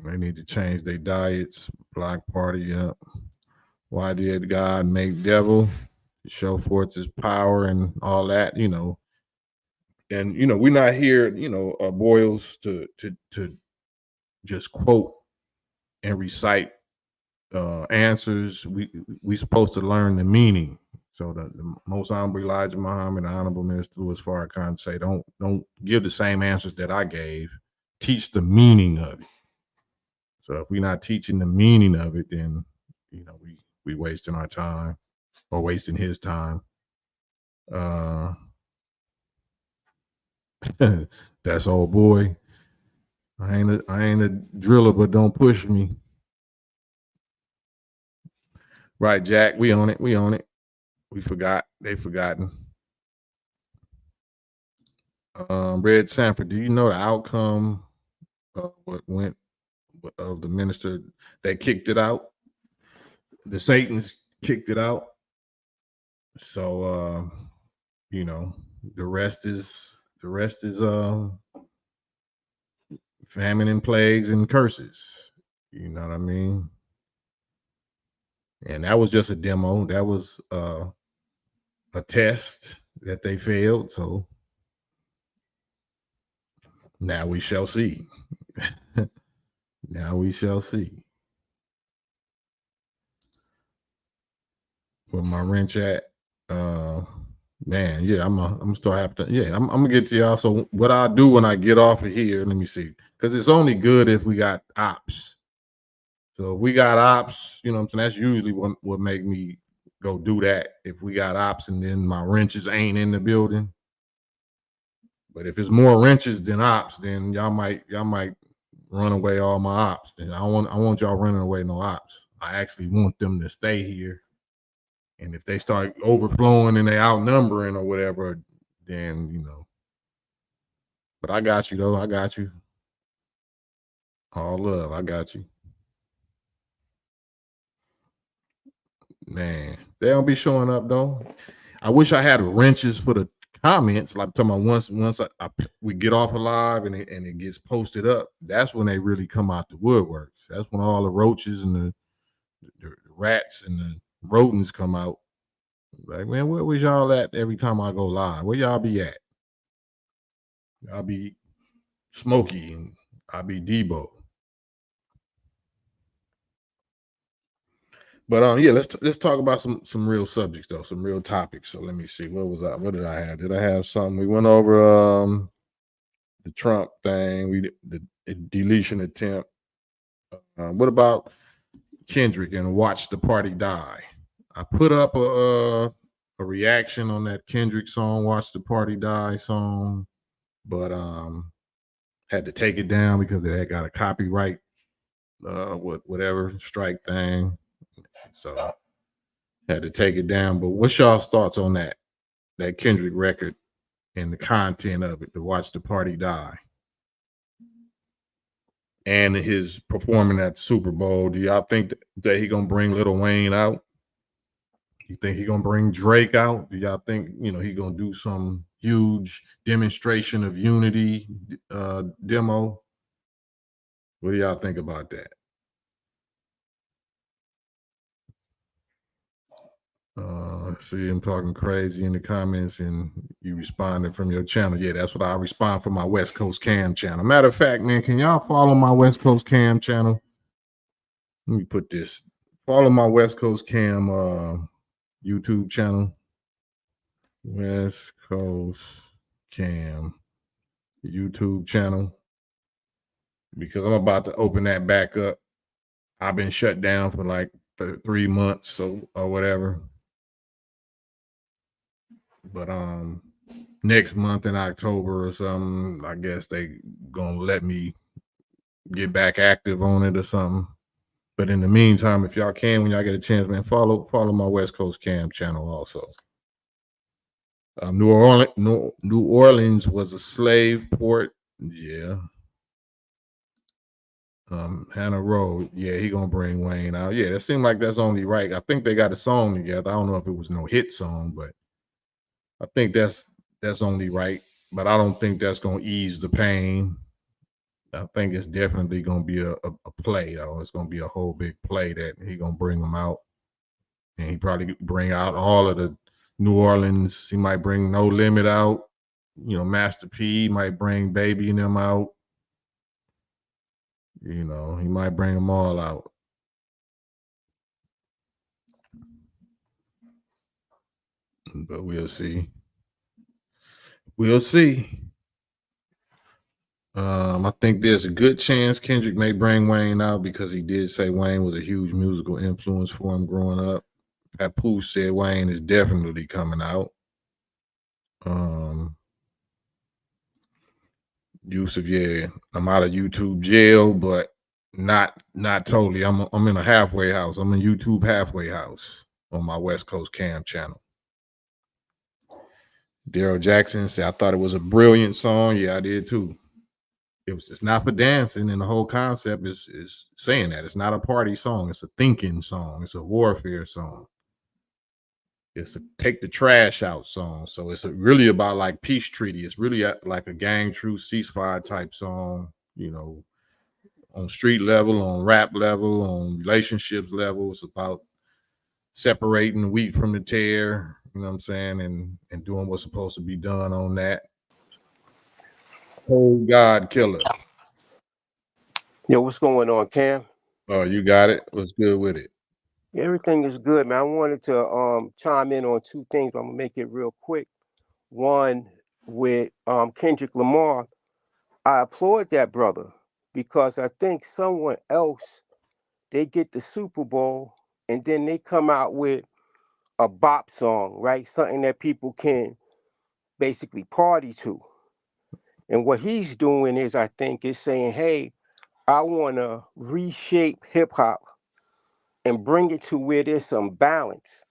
They need to change their diets. Black Party, yeah. Why did God make devil? To show forth his power and all that, And we're not here, Boyles to just quote and recite answers. We supposed to learn the meaning. So the Most Honorable Elijah Muhammad, the Honorable Minister Louis Farrakhan say, don't give the same answers that I gave. Teach the meaning of it. So if we're not teaching the meaning of it, then we wasting our time or wasting his time. That's old boy. I ain't a driller, but don't push me. Right, Jack. We on it. We forgot. They forgotten. Red Sanford, do you know the outcome of what went of the minister that kicked it out? The Satans kicked it out. So the rest is famine and plagues and curses. You know what I mean? And that was just a demo. That was a test that they failed. So now we shall see. Now we shall see. Where my wrench at? Man, yeah, I'm gonna start having to. Yeah, I'm gonna get to y'all. So what I do when I get off of here? Let me see, because it's only good if we got ops. So if we got ops, you know what I'm saying? That's usually what make me go do that. If we got ops and then my wrenches ain't in the building. But if it's more wrenches than ops, then y'all might run away all my ops. And I want y'all running away no ops. I actually want them to stay here. And if they start overflowing and they outnumbering or whatever, then But I got you though. I got you. All love. I got you. Man, they don't be showing up though. I wish I had wrenches for the comments. Like I'm talking about once we get off alive and it gets posted up, that's when they really come out the woodworks. That's when all the roaches and the rats and the rodents come out. Like, man, where was y'all at every time I go live? Where y'all be at? I'll be Smokey and I'll be Debo. But yeah, let's talk about some real subjects though, some real topics. So let me see. What did I have? Did I have something? We went over the Trump thing, the deletion attempt. What about Kendrick and Watch the Party Die? I put up a reaction on that Kendrick song, Watch the Party Die song. but had to take it down because it had got a copyright whatever strike thing. So had to take it down. But what's y'all's thoughts on that Kendrick record and the content of it, to watch the party die? And his performing at the Super Bowl, do y'all think that he gonna bring Lil Wayne out? You think he gonna bring Drake out? Do y'all think, he gonna do some huge demonstration of unity demo? What do y'all think about that? See, I'm talking crazy in the comments and you responding from your channel. Yeah, that's what I respond for my West Coast Cam channel. Matter of fact, man, can y'all follow my West Coast Cam channel? Let me put this. Follow my West Coast Cam YouTube channel. West Coast Cam YouTube channel. Because I'm about to open that back up. I've been shut down for like 3 months or whatever. But next month in October or something, I guess they gonna let me get back active on it or something. But in the meantime, if y'all can, when y'all get a chance, man, follow my West Coast Cam channel also. New Orleans was a slave port. Yeah. Hannah Road. Yeah, he gonna bring Wayne out. Yeah, it seemed like that's only right. I think they got a song together. I don't know if it was no hit song, but I think that's only right. But I don't think that's gonna ease the pain. I think it's definitely gonna be a play, though. It's gonna be a whole big play that he gonna bring them out, and he probably bring out all of the New Orleans. He might bring No Limit out. Master P might bring Baby and them out. He might bring them all out. But we'll see. We'll see. I think there's a good chance Kendrick may bring Wayne out because he did say Wayne was a huge musical influence for him growing up. Papoose said Wayne is definitely coming out. Yusuf, yeah, I'm out of YouTube jail, but not totally. I'm in a halfway house. I'm in YouTube halfway house on my West Coast Cam channel. Daryl Jackson said, I thought it was a brilliant song. Yeah, I did too. It's not for dancing, and the whole concept is saying that it's not a party song. It's a thinking song. It's a warfare song. It's a take the trash out song. So it's really about like peace treaty. It's really like a gang truce ceasefire type song, on street level, on rap level, on relationships level. It's about separating the wheat from the tare, you know what I'm saying, and doing what's supposed to be done on that. Oh, God killer. Yo, what's going on, Cam? Oh, you got it. What's good with it? Everything is good, man. I wanted to chime in on two things. I'm gonna make it real quick. One, with Kendrick Lamar, I applaud that brother because I think someone else, they get the Super Bowl and then they come out with a bop song, right? Something that people can basically party to. And what he's doing is, I think, is saying, hey, I want to reshape hip hop and bring it to where there's some balance,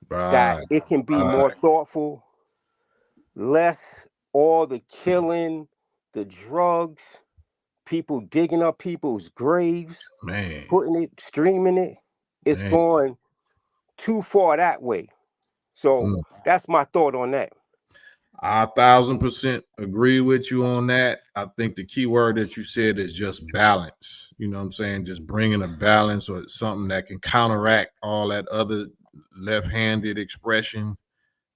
that Right. it can be more thoughtful, less all the killing, the drugs, people digging up people's graves, Man. putting it, streaming it. It's Man. going too far that way. So that's my thought on that. I 1,000% agree with you on that. I think the key word that you said is just balance. You know what I'm saying? Just bringing a balance or something that can counteract all that other left-handed expression.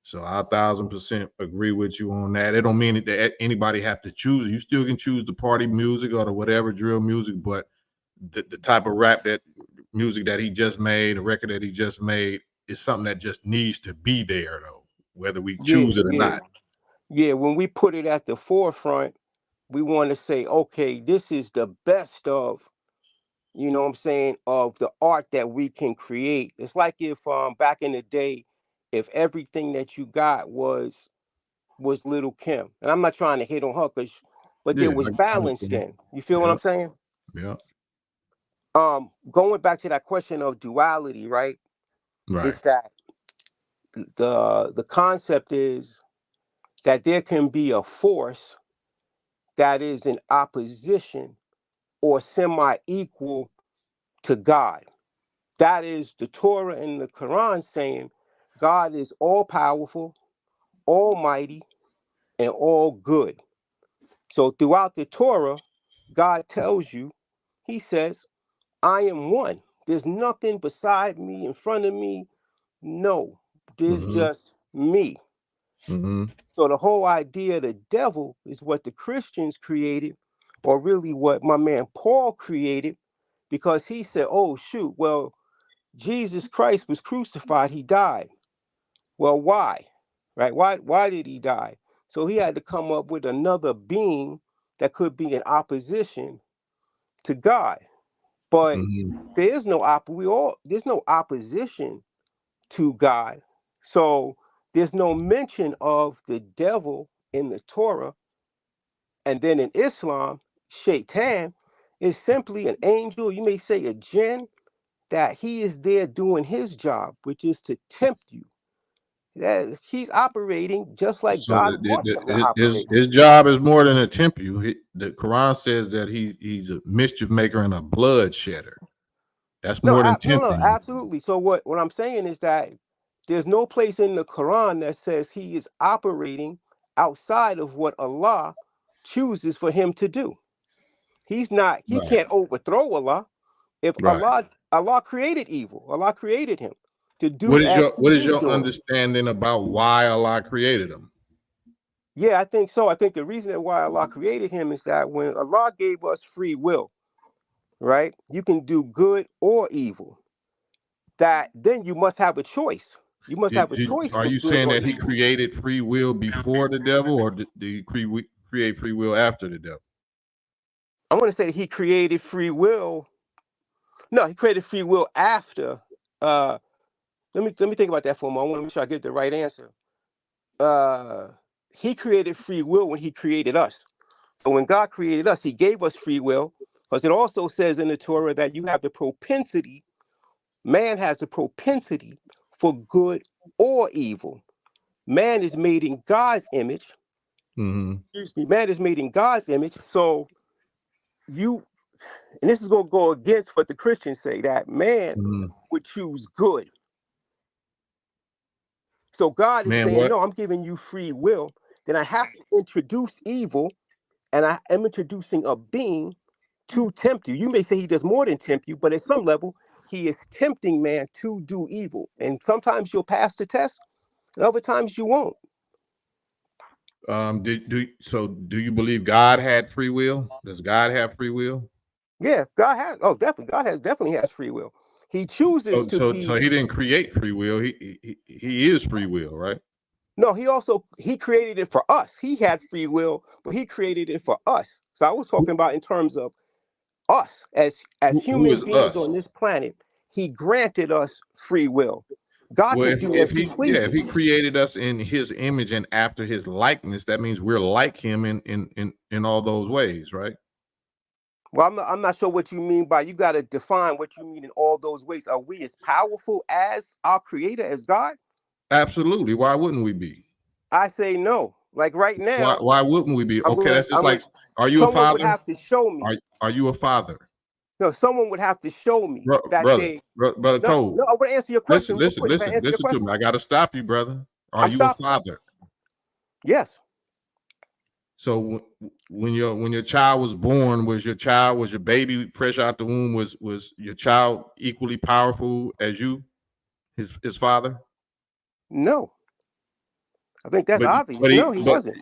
So I 1,000% agree with you on that. It don't mean that anybody have to choose. You still can choose the party music or the whatever drill music, but the type of rap that music that he just made, the record that he just made, is something that just needs to be there though, whether we choose it or not. Yeah, when we put it at the forefront, we want to say, okay, this is the best of, you know what I'm saying, of the art that we can create. It's like if back in the day, if everything that you got was was little Kim. And I'm not trying to hit on her, but there Yeah, was I balance understand. then. You feel what Yeah, I'm saying? yeah, Going back to that question of duality, right? right. It's that the concept is that there can be a force that is in opposition or semi-equal to God. That is the Torah and the Quran saying God is all powerful, almighty, and all good. So throughout the Torah, God tells you, he says, I am one. There's nothing beside me, in front of me. No, there's Mm-hmm. just me. Mm-hmm. So the whole idea of the devil is what the Christians created, or really what my man Paul created, because he said, oh, shoot, well, Jesus Christ was crucified. He died. Well, why? Right? Why did he die? So he had to come up with another being that could be in opposition to God. But Mm-hmm. there is no there's no opposition to God. So there's no mention of the devil in the Torah. And then in Islam, Shaitan is simply an angel, you may say a jinn, that he is there doing his job, which is to tempt you. That he's operating just like So God wants him to operate. his job is more than to tempt you. The Quran says that he's a mischief maker and a bloodshedder. That's No, more than no, tempting you. absolutely. So what I'm saying is that there's no place in the Quran that says he is operating outside of what Allah chooses for him to do. He Right. can't overthrow Allah. If Right. Allah created evil, Allah created him to do as he What is is your doing. understanding about why Allah created him? Yeah, I think so. I think the reason that why Allah created him is that when Allah gave us free will, right? You can do good or evil. That then you must have a choice. You must have a choice Are for you good saying or that he evil. created free will before the devil, or did he create free will after the devil? I want to say that he created free will. No, he created free will after. Uh, let me think about that for a moment. I want to make sure I get the right answer. Uh, he created free will when he created us. So when God created us, he gave us free will, because it also says in the Torah that you have the propensity, man has the propensity for good or evil. Man is made in God's image. Mm-hmm. Excuse me, man is made in God's image. So you, and this is going to go against what the Christians say, that man Mm-hmm. would choose good. So God is Man, saying, what? no, I'm giving you free will. Then I have to introduce evil, and I am introducing a being to tempt you. You may say he does more than tempt you, but at some level, he is tempting man to do evil. And sometimes you'll pass the test, and other times you won't. Do you believe God had free will? Does God have free will? Yeah, God has. Oh, definitely. God definitely has free will. He chooses to So be. he didn't create free will. He is free will, right? No, he created it for us. He had free will, but he created it for us. So I was talking about in terms of us as Who human is beings us? on this planet. He granted us free will. God Well, can do as he if pleases. he created us in his image and after his likeness, that means we're like him in all those ways, right? Well, I'm not sure what you mean by, you got to define what you mean in all those ways. Are we as powerful as our creator, as God? Absolutely. Why wouldn't we be? I say no. Like right now, Why wouldn't we be? I'm Okay, going that's just I'm like, going are you a someone would father? have to show me. Are you a father? No, someone would have to show me that Brother, they brother no, Cole. no, I want to answer your question real quick. Can I answer your Listen to question? me. I got to stop you, brother. Are I'm you a stopping. father? Yes. So when your child was born, was your baby fresh out the womb? Was your child equally powerful as you, his father? No. I think that's But obvious. No, he but wasn't.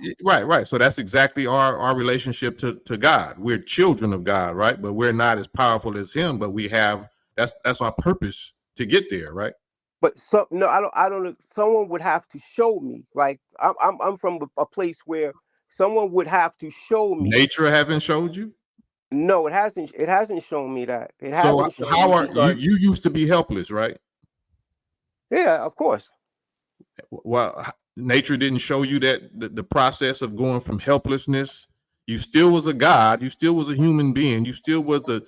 right. So that's exactly our relationship to God. We're children of God, right? But we're not as powerful as him. But we have that's our purpose to get there, right? But no, I don't. Someone would have to show me. Like I'm from a place where someone would have to show me. Nature haven't showed you. No, it hasn't. It hasn't shown me that. It So hasn't shown how me are you? because You used to be helpless, right? yeah, of course. Well, nature didn't show you that the process of going from helplessness, you still was a God, you still was a human being, you still was the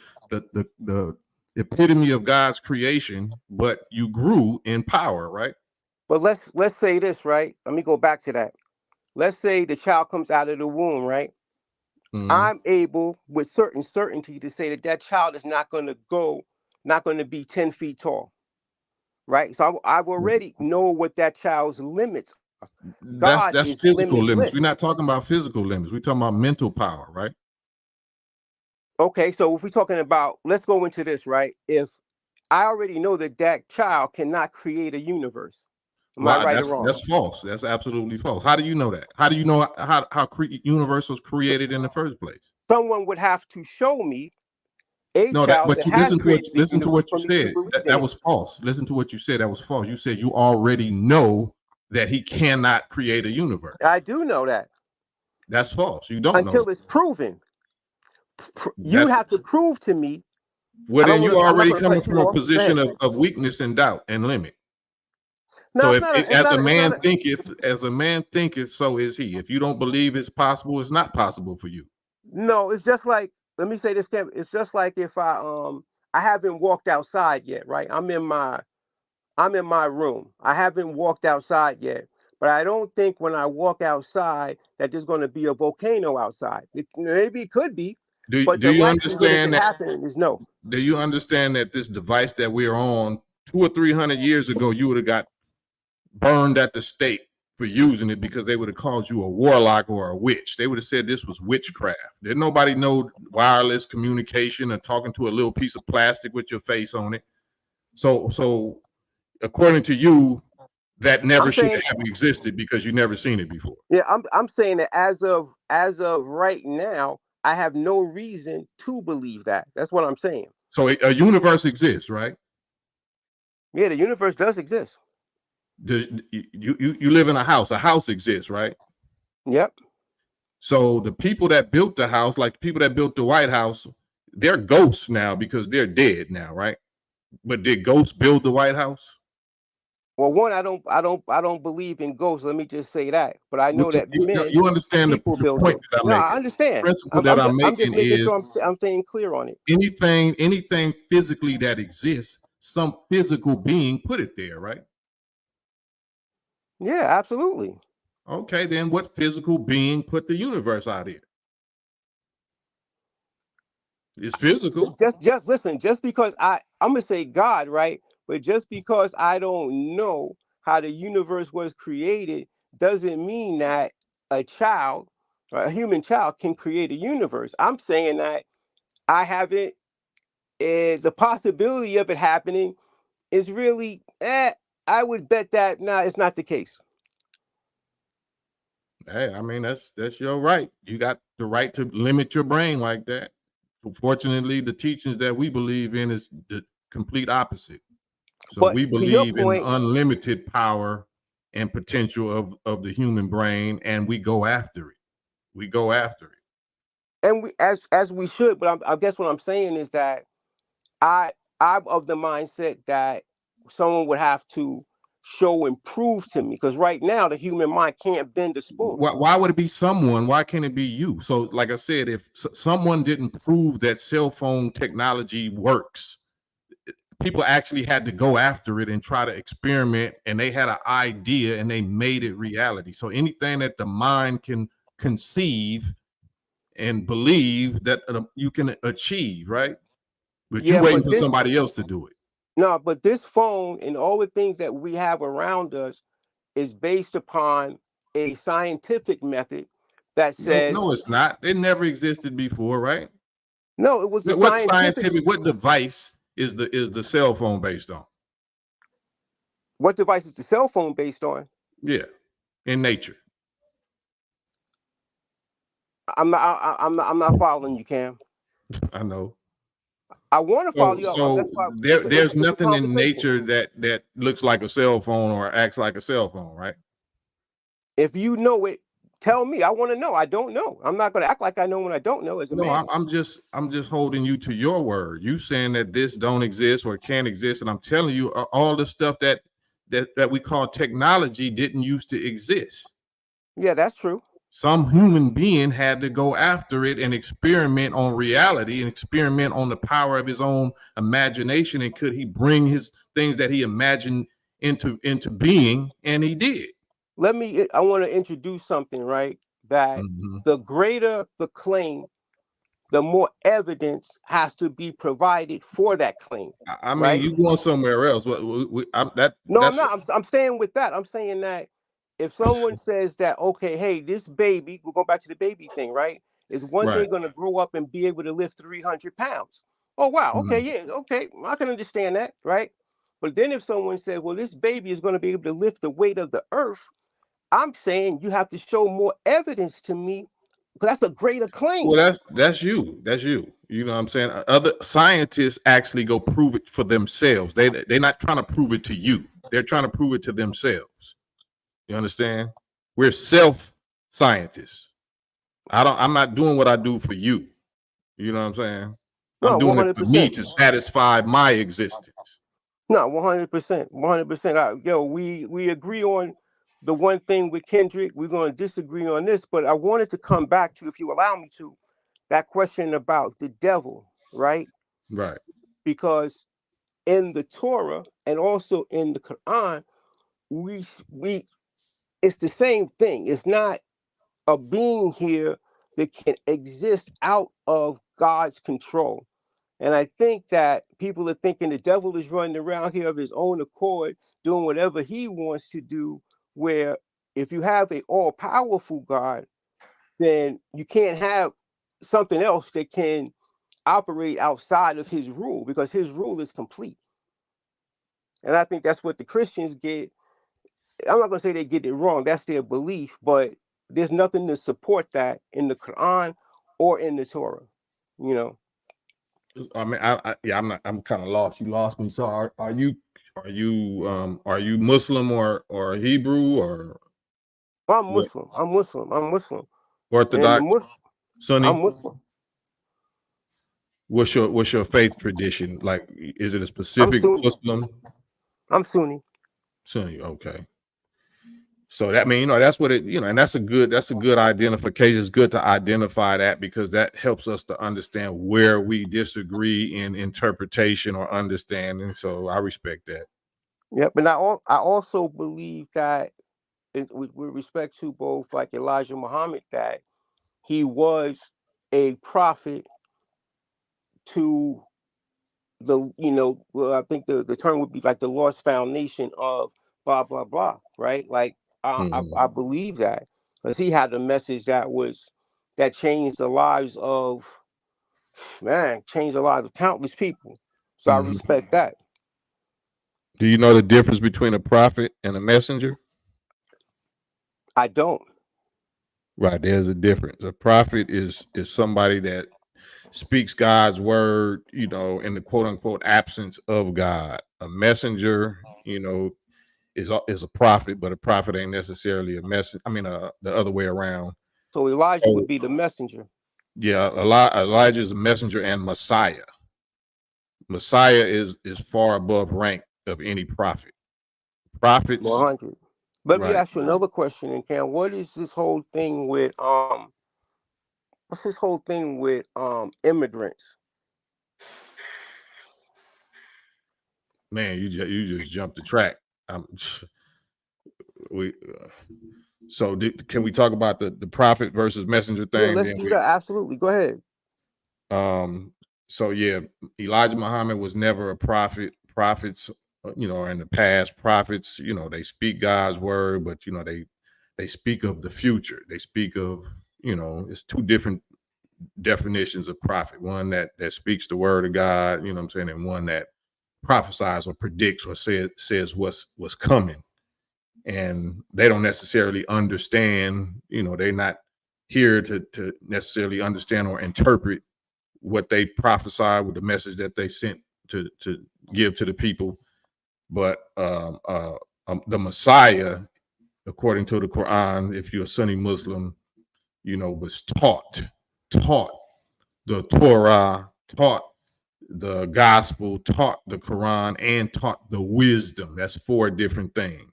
epitome of God's creation, but you grew in power, right? But let's say this, right? Let me go back to that. Let's say the child comes out of the womb, right? Mhm. I'm able with certain certainty to say that that child is not going to be 10 feet tall, right? So I've already know what that child's limits are. God That's is physical limits. We're limitless. not talking about physical limits. We're talking about mental power, right? Okay, so if we're talking about, let's go into this, right? If I already know that that child cannot create a universe, am I Well, right or wrong? that's false. That's absolutely false. How do you know that? How do you know how universe was created in the first place? Someone would have to show me a No, child but that you has created the listen to universe what for you me to said. believe in That it. was false. Listen to what you said. That was false. You said you already know that he cannot create a universe. I do know that. That's false. You don't know Until that. it's proven. You That's have to prove to me. well, then you I'm not already going to coming cut you from a off. Go position ahead. of weakness and doubt and limit. No, So it's not. as a man thinketh, so is he. If you don't believe it's possible, it's not possible for you. No, it's just like, let me say this, Kevin. It's just like if I haven't walked outside yet, right? I'm in my room. I haven't walked outside yet. But I don't think when I walk outside that there's going to be a volcano outside. Maybe it could be, but Do the you likelihood of understand it that? happening is no. Do you understand that this device that we're on 200 or 300 years ago, you would have got burned at the stake for using it because they would have called you a warlock or a witch. They would have said this was witchcraft. Did nobody know wireless communication or talking to a little piece of plastic with your face on it? So according to you, that never should have existed because you never seen it before. Yeah, I'm saying that as of right now, I have no reason to believe that. That's what I'm saying. So a universe exists, right? Yeah, the universe does exist. You live in a house exists, right? Yep. So the people that built the house, like the people that built the White House, they're ghosts now because they're dead now, right? But did ghosts build the White House? Well, one, I don't believe in ghosts. Let me just say that. But I know that You understand the build point it. that I'm No, making. I understand. The principle that I'm I'm just making making is sure I'm staying clear on it. anything physically that exists, some physical being put it there, right? Yeah, absolutely. Okay, then what physical being put the universe out here? It's physical. Just listen. Just because I'm gonna say God, right? But just because I don't know how the universe was created doesn't mean that a child, a human child, can create a universe. I'm saying that I haven't. The possibility of it happening is really, I would bet that it's not the case. Hey, I mean that's your right. You got the right to limit your brain like that. Fortunately, the teachings that we believe in is the complete opposite. So But we to your believe in point, unlimited power and potential of the human brain, and we go after it. We go after it. and we as we should. But I guess what I'm saying is that I'm of the mindset that someone would have to show and prove to me, because right now the human mind can't bend a spoon. Why would it be someone? Why can't it be you? So, like I said, if someone didn't prove that cell phone technology works, people actually had to go after it and try to experiment, and they had an idea and they made it reality. So anything that the mind can conceive and believe that you can achieve, right? But you Yeah, waiting but for somebody else to do it. no, but this phone and all the things that we have around us is based upon a scientific method that says No, it's not. It never existed before, right? no. It was the What scientific. what device is the cell phone based on? What device is the cell phone based on? Yeah, in nature. I'm not following you, Cam. I know. I want to follow you. So That's why there's it's a nothing in conversation. nature that looks like a cell phone or acts like a cell phone, right? If you know it, tell me. I want to know. I don't know. I'm not going to act like I know when I don't know. As a man, I'm just holding you to your word. You saying that this don't exist or can't exist, and I'm telling you all the stuff that that we call technology didn't used to exist. Yeah, that's true. Some human being had to go after it and experiment on reality and experiment on the power of his own imagination. And could he bring his things that he imagined into being? And he did. I want to introduce something, right? That the greater the claim, the more evidence has to be provided for that claim. I mean, right? you going somewhere else. I'm not. I'm staying with that. I'm saying that if someone says that, okay, hey, this baby, we're going back to the baby thing, right? Is one day Right. going to grow up and be able to lift 300 pounds? Oh, wow. Okay, yeah, okay. I can understand that, right? But then if someone says, well, this baby is going to be able to lift the weight of the earth, I'm saying you have to show more evidence to me, because that's a greater claim. Well, that's you. You know what I'm saying? Other scientists actually go prove it for themselves. They're not trying to prove it to you. They're trying to prove it to themselves. You understand? We're self-scientists. I'm not doing what I do for you. You know what I'm saying? No, I'm doing 100%. it for me to satisfy my existence. No, 100%, 100%. Yo, we agree on the one thing with Kendrick. We're going to disagree on this, but I wanted to come back to, if you allow me to, that question about the devil, right? Right. Because in the Torah and also in the Quran, we it's the same thing. It's not a being here that can exist out of God's control. And I think that people are thinking the devil is running around here of his own accord, doing whatever he wants to do, where if you have an all-powerful God, then you can't have something else that can operate outside of his rule, because his rule is complete. And I think that's what the Christians get. I'm not going to say they get it wrong. That's their belief, but there's nothing to support that in the Quran or in the Torah, you know. I mean, I'm kind of lost. You lost me. So are you Muslim or Hebrew or I'm what? Muslim. I'm Muslim. I'm Muslim. Orthodox, Sunni? I'm Muslim. What's your faith tradition? Like, is it a I'm specific Sunni. Muslim? I'm Sunni. Sunni, okay. So that means, that's what it, and that's a good identification. It's good to identify that, because that helps us to understand where we disagree in interpretation or understanding. So I respect that. Yep. And I also believe that with respect to both like Elijah Muhammad, that he was a prophet to the, well, I think the term would be like the lost foundation of blah, blah, blah, right? Like, I believe that, because he had a message that changed the lives of, changed the lives of countless people. So I respect that. Do you know the difference between a prophet and a messenger? I don't. Right, there's a difference. A prophet is somebody that speaks God's word, in the quote unquote absence of God. A messenger, is a prophet, but a prophet ain't necessarily a messenger. I mean, the other way around. So Elijah would be the messenger. Yeah, Elijah is a messenger and Messiah. Messiah is far above rank of any prophet. Prophets. 100. Let me Right. ask you another question, and Cam. What is this whole thing with What's this whole thing with immigrants? Man, you just jumped the track. So can we talk about the prophet versus messenger thing? Yeah, let's do that. Absolutely. Go ahead. So yeah, Elijah Muhammad was never a prophet. Prophets, in the past, prophets, they speak God's word, but they speak of the future. They speak of, it's two different definitions of prophet. One that speaks the word of God, you know what I'm saying, and one that prophesies or predicts or says what's coming. And they don't necessarily understand, they're not here to necessarily understand or interpret what they prophesied with the message that they sent to give to the people. But the Messiah, according to the Quran, if you're a Sunni Muslim, was taught the Torah, taught the gospel, taught the Quran, and taught the wisdom. That's 4 different things,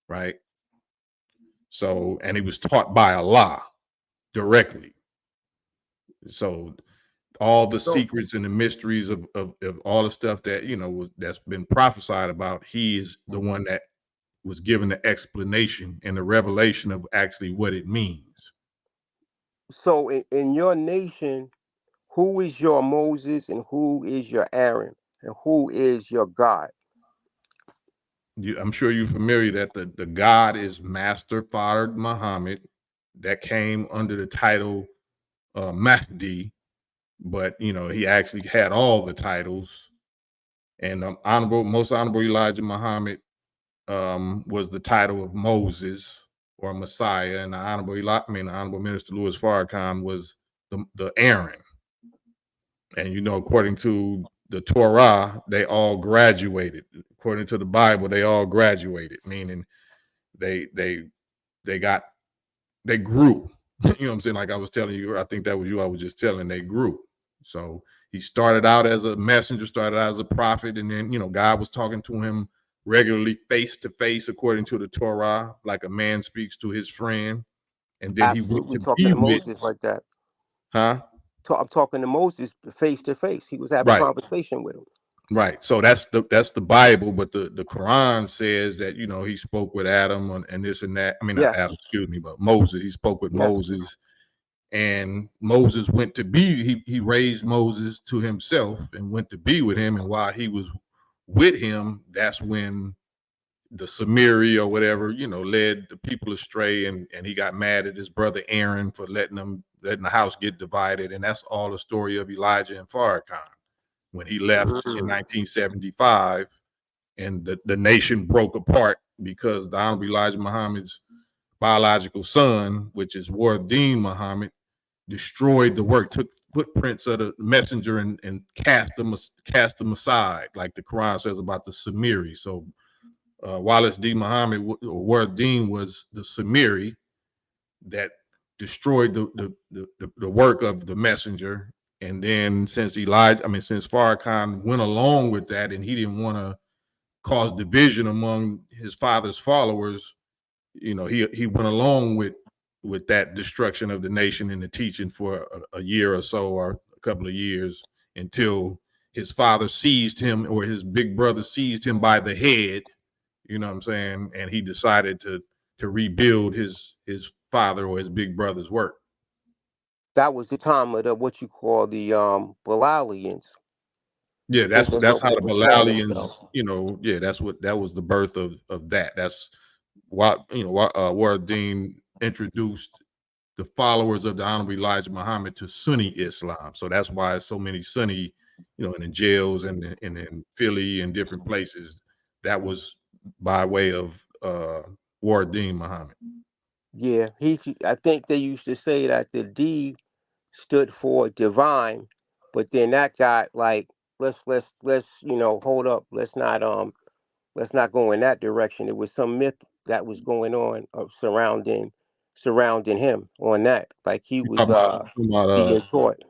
right? So, and he was taught by Allah directly. So all the secrets and the mysteries of all the stuff that, you know, that's been prophesied about, he is the one that was given the explanation and the revelation of actually what it means. So in your nation, who is your Moses and who is your Aaron and who is your God? I'm sure you're familiar that the God is Master Father Muhammad, that came under the title Mahdi, but you know he actually had all the titles. And most honorable Elijah Muhammad was the title of Moses or Messiah, and the honorable Minister Louis Farrakhan was the Aaron. And you know, according to the Torah, they all graduated. According to the Bible, they all graduated, meaning they grew. You know what I'm saying? Like I was telling you, I think that was you. I was just telling, they grew. So he started out as a messenger, started out as a prophet, and then, you know, God was talking to him regularly, face to face, according to the Torah, like a man speaks to his friend. And then Absolutely, he went to talking be to with, Moses like that. huh? I'm talking to Moses face to face. He was having a Right. conversation with him. Right. So that's the Bible, but the Quran says that, you know, he spoke with Adam and this and that. I mean, not Yes. Adam, excuse me, but Moses. He spoke with Yes. Moses, and Moses went to be. He raised Moses to himself and went to be with him. And while he was with him, that's when the Samiri or whatever, you know, led the people astray, and he got mad at his brother Aaron for letting the house get divided. And that's all the story of Elijah and Farrakhan. When he left in 1975 and the nation broke apart because the Honorable Elijah Muhammad's biological son, which is Wardeen Muhammad, destroyed the work, took footprints of the messenger and cast them aside, like the Quran says about the Samiri. So Wallace D. Muhammad, or Wardeen, was the Samiri that destroyed the work of the messenger. And then since Farrakhan went along with that, and he didn't want to cause division among his father's followers, you know, he went along with that destruction of the nation and the teaching for a year or so, or a couple of years, until his father seized him, or his big brother seized him by the head, you know what I'm saying? And he decided to rebuild his father or his big brother's work. That was the time of the what you call the Bilalians. Yeah, that's how the Bilalians, you know, yeah, that was the birth of that. That's why, you know, Wardeen introduced the followers of the Honorable Elijah Muhammad to Sunni Islam. So that's why so many Sunni, you know, in jails and in Philly and different places, that was by way of Wardeen Muhammad. Yeah, I think they used to say that the D stood for divine, but then that got like let's you know, hold up, let's not go in that direction. It was some myth that was going on surrounding him on that, like he was being taught.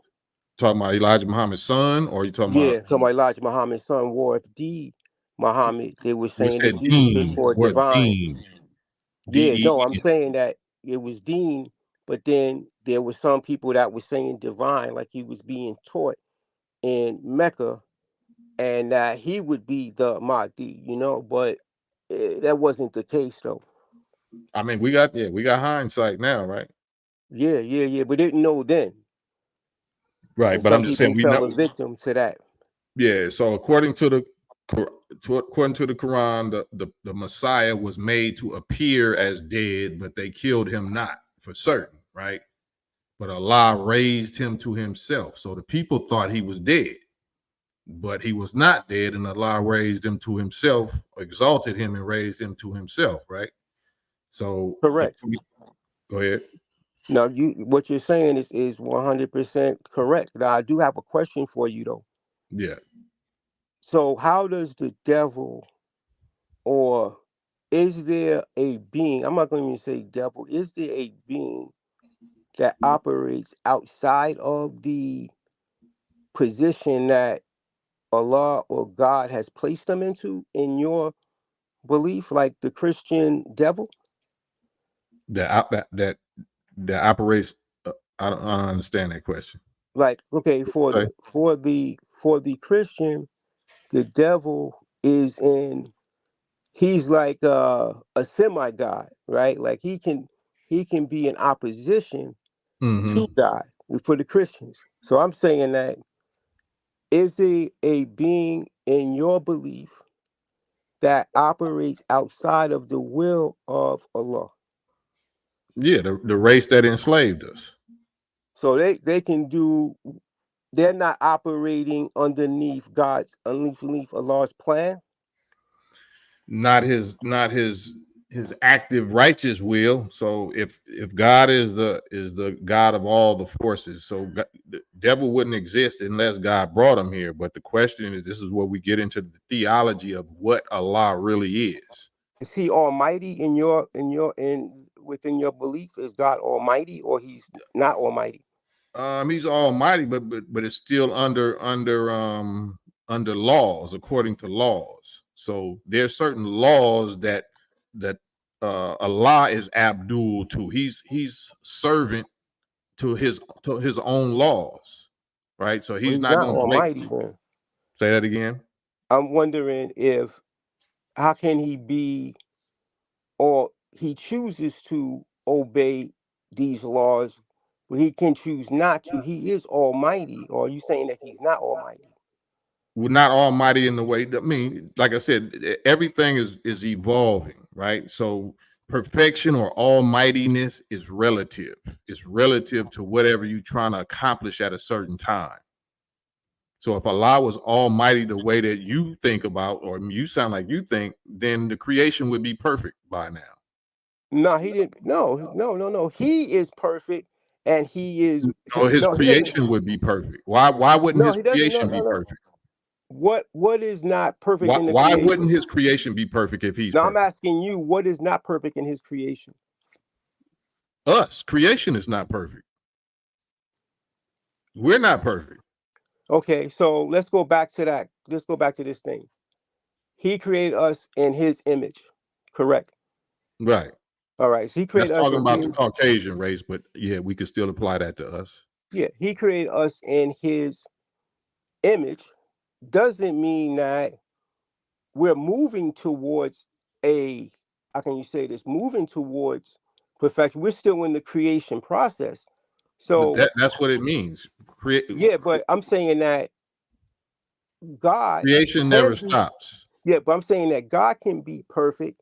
Talking about Elijah Muhammad's son, or you talking about? Talking about Elijah Muhammad's son, Warith D. Muhammad. They were saying the D stood Dean, for divine. Dean. Yeah, no, I'm D-E-N. saying that it was Dean, but then there were some people that were saying divine, like he was being taught in Mecca, and that he would be the Mahdi, you know, but that wasn't the case though. I mean, we got hindsight now, right? Yeah, but didn't know then. Right, And but some I'm just saying people we fell know. a victim to that. Yeah, so according to the Quran, the Messiah was made to appear as dead, but they killed him not for certain, right? But Allah raised him to himself. So the people thought he was dead, but he was not dead, and Allah raised him to himself, exalted him and raised him to himself, right? So Correct. Go ahead. Now, what you're saying is 100% correct. Now, I do have a question for you though. Yeah. So, how does the devil, or is there a being? I'm not going to even say devil. Is there a being that operates outside of the position that Allah or God has placed them into in your belief, like the Christian devil? That operates. I don't understand that question. Like, okay, for Okay. the Christian, the devil is in, he's like a semi-god, right? Like he can be in opposition Mm-hmm. to God for the Christians. So I'm saying that, is there a being in your belief that operates outside of the will of Allah? Yeah, the race that enslaved us. So they can do, they're not operating underneath Allah's plan. Not his active righteous will. So if God is the God of all the forces, so God, the devil wouldn't exist unless God brought him here. But the question is, this is where we get into the theology of what Allah really is. Is he almighty in within your belief? Is God almighty, or he's not almighty? He's almighty, but it's still under laws, according to laws. So there's certain laws that Allah is Abdul to. He's servant to his own laws, right? So Well, he's he's not not going to break. almighty then. Say that again. I'm wondering if, how can he be, or he chooses to obey these laws, but he can choose not to. He is almighty, or are you saying that he's not almighty? We're not almighty in the way that, I mean, like I said, everything is evolving, right? So perfection or almightiness is relative. It's relative to whatever you're trying to accomplish at a certain time. So if Allah was almighty the way that you think about, or you sound like you think, then the creation would be perfect by now. No, he didn't. No. He is perfect, and he is. So his No, he doesn't. creation would be perfect. Why wouldn't No, his he doesn't. No, creation no, be no. perfect? What is not perfect in the Why creation? wouldn't his creation be perfect if he's Now I'm perfect? asking you, what is not perfect in his creation? Us, creation is not perfect. We're not perfect. Okay, so let's go back to that. Let's go back to this thing. He created us in his image, correct? Right. All right. So he That's created us talking in about the his, Caucasian race, but yeah, we could still apply that to us. yeah, he created us in his image. Doesn't mean that we're moving towards a, how can you say this? Moving towards perfection. We're still in the creation process. But So that's what it means. yeah, but I'm saying that God Creation can never be, stops. yeah, but I'm saying that God can be perfect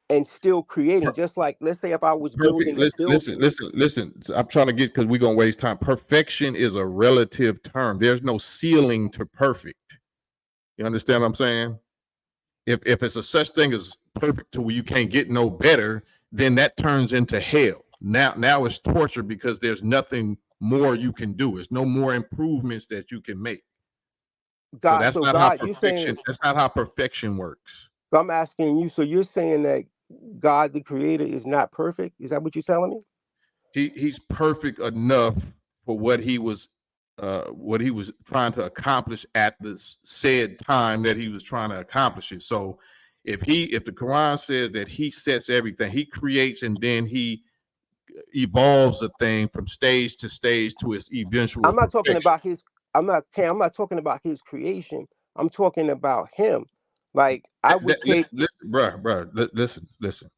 and still creating. Just like, let's say if I was Perfect. building a building. Listen. I'm trying to get, because we're gonna waste time. Perfection is a relative term. There's no ceiling to perfect. You understand what I'm saying? If it's a such thing as perfect to where you can't get no better, then that turns into hell. Now it's torture, because there's nothing more you can do. There's no more improvements that you can make. So God, that's so not how God, you're saying, perfection. That's not how perfection works. so I'm asking you, so you're saying that God the creator is not perfect? Is that what you're telling me? He's perfect enough for what he was trying to accomplish at the said time that he was trying to accomplish it. So if the Quran says that he sets everything, he creates, and then he evolves a thing from stage to stage to its eventual I'm not talking perfection. about his, I'm not talking about his creation. I'm talking about him. Like I would take, Listen, bruh, listen.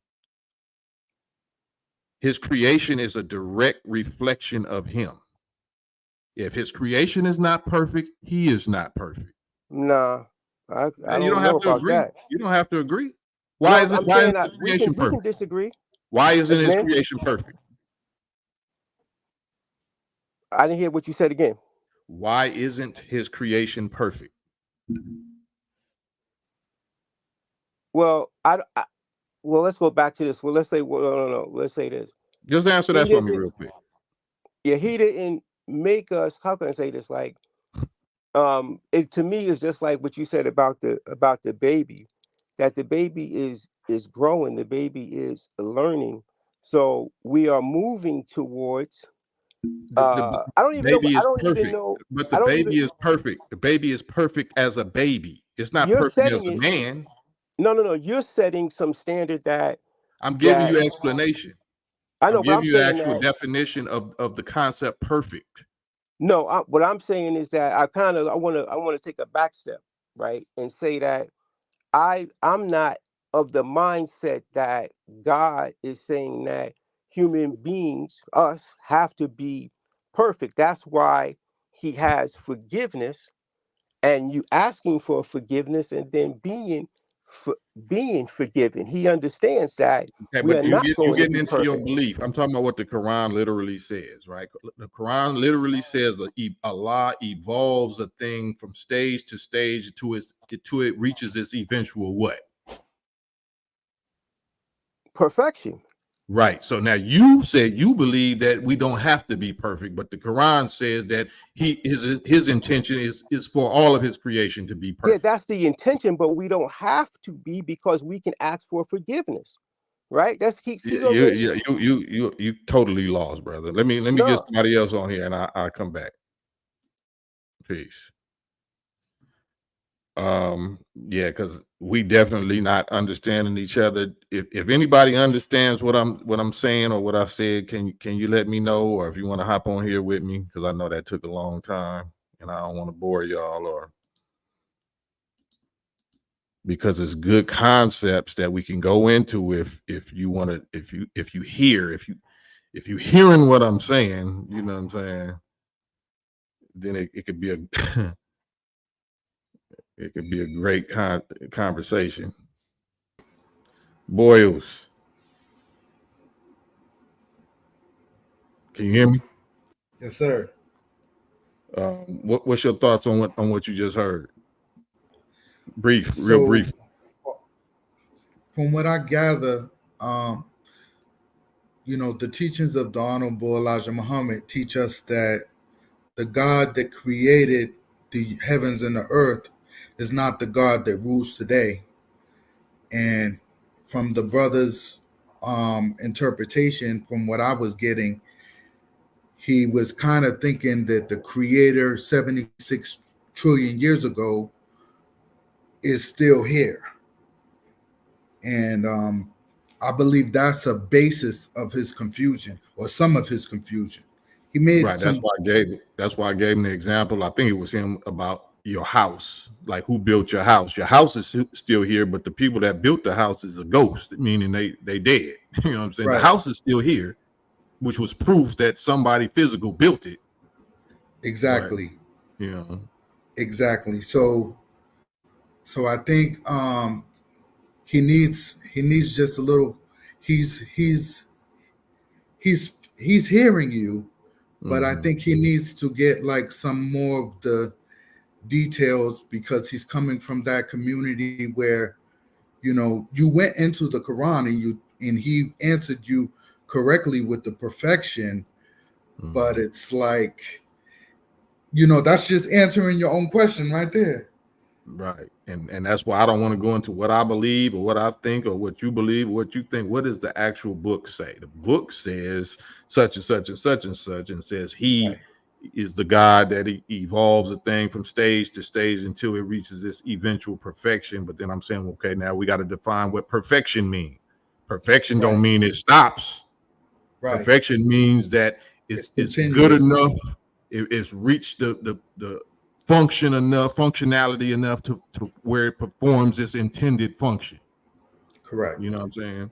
His creation is a direct reflection of him. If his creation is not perfect, he is not perfect. nah, I You don't don't know have to about agree. that. You don't have to agree. No, Why isn't I'm saying his that creation we can perfect? disagree Why isn't as his men. creation perfect? I didn't hear what you said again. Why isn't his creation perfect? Well, well, let's go back to this. Well, let's say, well, no. Let's say this. Just answer He that for me doesn't. real quick. Yeah, he didn't make us. How can I say this? Like, it to me is just like what you said about the baby, that the baby is growing, the baby is learning. So we are moving towards I don't even know. baby I is don't even perfect, know. but the I don't even. baby is perfect. The baby is perfect as a baby. It's not You're perfect as setting a it. man. No. You're setting some standard that I'm giving that you explanation. I I'm know, but giving I'm you saying actual that definition of the concept perfect. no. What I'm saying is that I want to take a back step, right, and say that I'm not of the mindset that God is saying that human beings, us, have to be perfect. That's why He has forgiveness, and you asking for forgiveness, and then being forgiven. He understands that Okay, we but are not you going to getting be into your perfect. belief. I'm talking about what the Quran literally says, right? The Quran literally says that Allah evolves a thing from stage to stage to it reaches its eventual what? Perfection. Right. So now you said you believe that we don't have to be perfect, but the Quran says that his intention is for all of his creation to be Yeah, perfect. that's the intention, but we don't have to be because we can ask for forgiveness, right? That's he's already You totally lost, brother. Let me get no. somebody else on here and I'll come back. Peace. Yeah, because we definitely not understanding each other. If anybody understands what I'm saying or what I said, can you let me know? Or if you want to hop on here with me, because I know that took a long time and I don't want to bore y'all, or because it's good concepts that we can go into if you want to, if you hearing what I'm saying, you know what I'm saying, then it could be a it could be a great conversation. Boyles, can you hear me? Yes, sir. What's your thoughts on what you just heard? Real So brief. from what I gather, um, the teachings of the Honorable Elijah Muhammad teach us that the God that created the heavens and the earth is not the God that rules today. And from the brother's interpretation, from what I was getting, he was kind of thinking that the creator 76 trillion years ago is still here. And I believe that's a basis of his confusion or some of his confusion. He made Right. That's some, why I gave him the example. I think it was him about your house, like who built your house. Your house is still here, but the people that built the house is a ghost, meaning they dead. You know what I'm saying? The right, house is still here, which was proof that somebody physical built it. But exactly, you know, exactly. So I think he needs just a little. He's hearing you, but I mhm. think he needs to get like some more of the details because he's coming from that community where you went into the Quran and he answered you correctly with the perfection, but Mhm. it's like that's just answering your own question right there. Right. And that's why I don't want to go into what I believe or what I think or what you believe, or what you think. What does the actual book say? The book says such and such and such and such, and says he Right, is the God that evolves a thing from stage to stage until it reaches its eventual perfection. But then I'm saying, okay, now we got to define what perfection means. Perfection don't right, mean it stops. right. Perfection means that It's it's good continuous. enough. It's reached the functionality enough to where it performs its intended function. Correct. You know what I'm saying?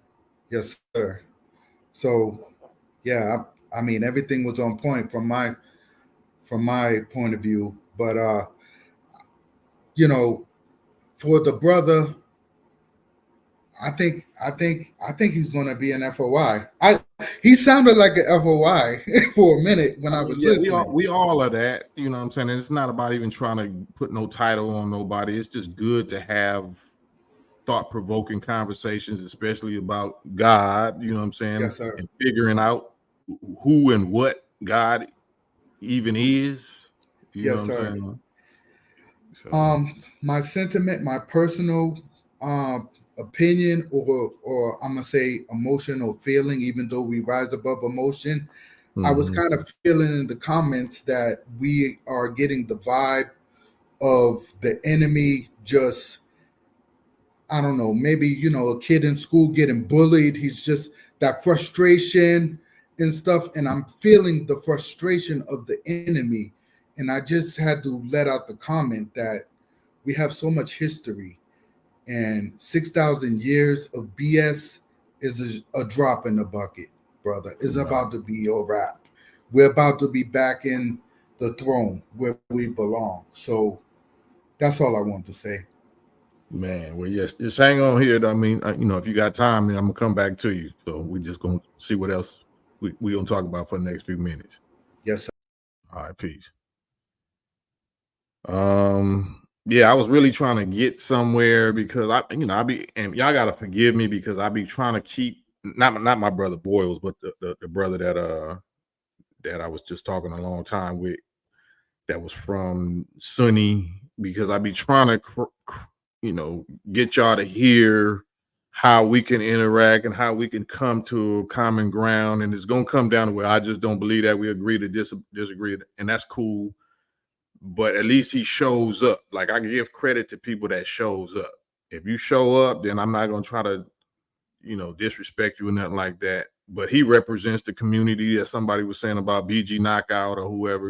Yes, sir. So yeah, I mean everything was on point from my point of view, but you know, for the brother, I think he's going to be an FOI. He sounded like an FOI for a minute when I I mean, was yeah, listening. we all are that. You know what I'm saying? And it's not about even trying to put no title on nobody. It's just good to have thought-provoking conversations, especially about God. You know what I'm saying? Yes, sir. And figuring out who and what God even is. You know what Yes, I'm sir. saying? So My sentiment, my personal opinion, or I'm gonna say emotion or feeling, even though we rise above emotion, I was kind of feeling in the comments that we are getting the vibe of the enemy just, I don't know, maybe, you know, a kid in school getting bullied. He's just that frustration and stuff. And I'm feeling the frustration of the enemy. And I just had to let out the comment that we have so much history, and 6,000 years of BS is a drop in the bucket, brother. It's about to be a wrap. We're about to be back in the throne where we belong. So that's all I want to say. Man, well, yes, just hang on here. I mean, you know, if you got time, then I'm gonna come back to you. So we just gonna see what else we gonna talk about for the next few minutes. Yes, sir. All right, peace. Yeah, I was really trying to get somewhere because I be, and y'all gotta forgive me because I be trying to keep not my brother Boyles, but the brother that I was just talking a long time with, that was from Sunni, because I be trying to get y'all to hear how we can interact and how we can come to a common ground. And it's gonna come down to where I just don't believe that we agree to disagree, and that's cool. But at least he shows up. Like, I give credit to people that shows up. If you show up, then I'm not gonna try to, disrespect you or nothing like that. But he represents the community that somebody was saying about BG Knockout or whoever.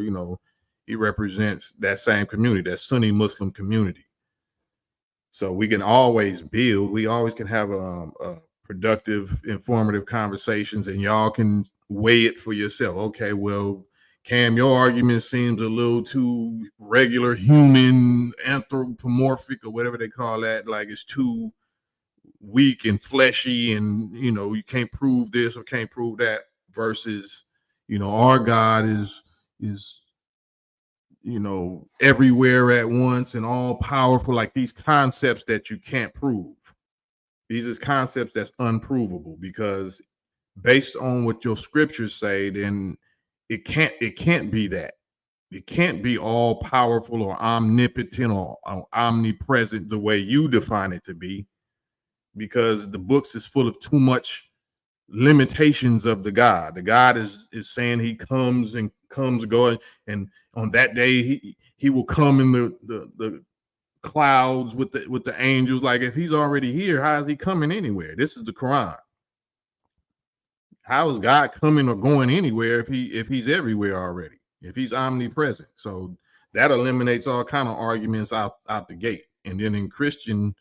He represents that same community, that Sunni Muslim community. So we can always build. We always can have a productive, informative conversations, and y'all can weigh it for yourself. Okay, well, Cam, your argument seems a little too regular, human, anthropomorphic, or whatever they call that. Like, it's too weak and fleshy, and you can't prove this or can't prove that. Versus, our God is everywhere at once and all powerful. Like, these concepts that you can't prove. These is concepts that's unprovable, because based on what your scriptures say, then it can't be that. It can't be all powerful or omnipotent or omnipresent the way you define it to be, because the books is full of too much limitations of the God. The God is saying he comes going, and on that day he will come in the clouds with the angels. Like, if he's already here, how is he coming anywhere? This is the Quran. How is God coming or going anywhere if he's everywhere already, if he's omnipresent? So that eliminates all kind of arguments out the gate. And then in Christian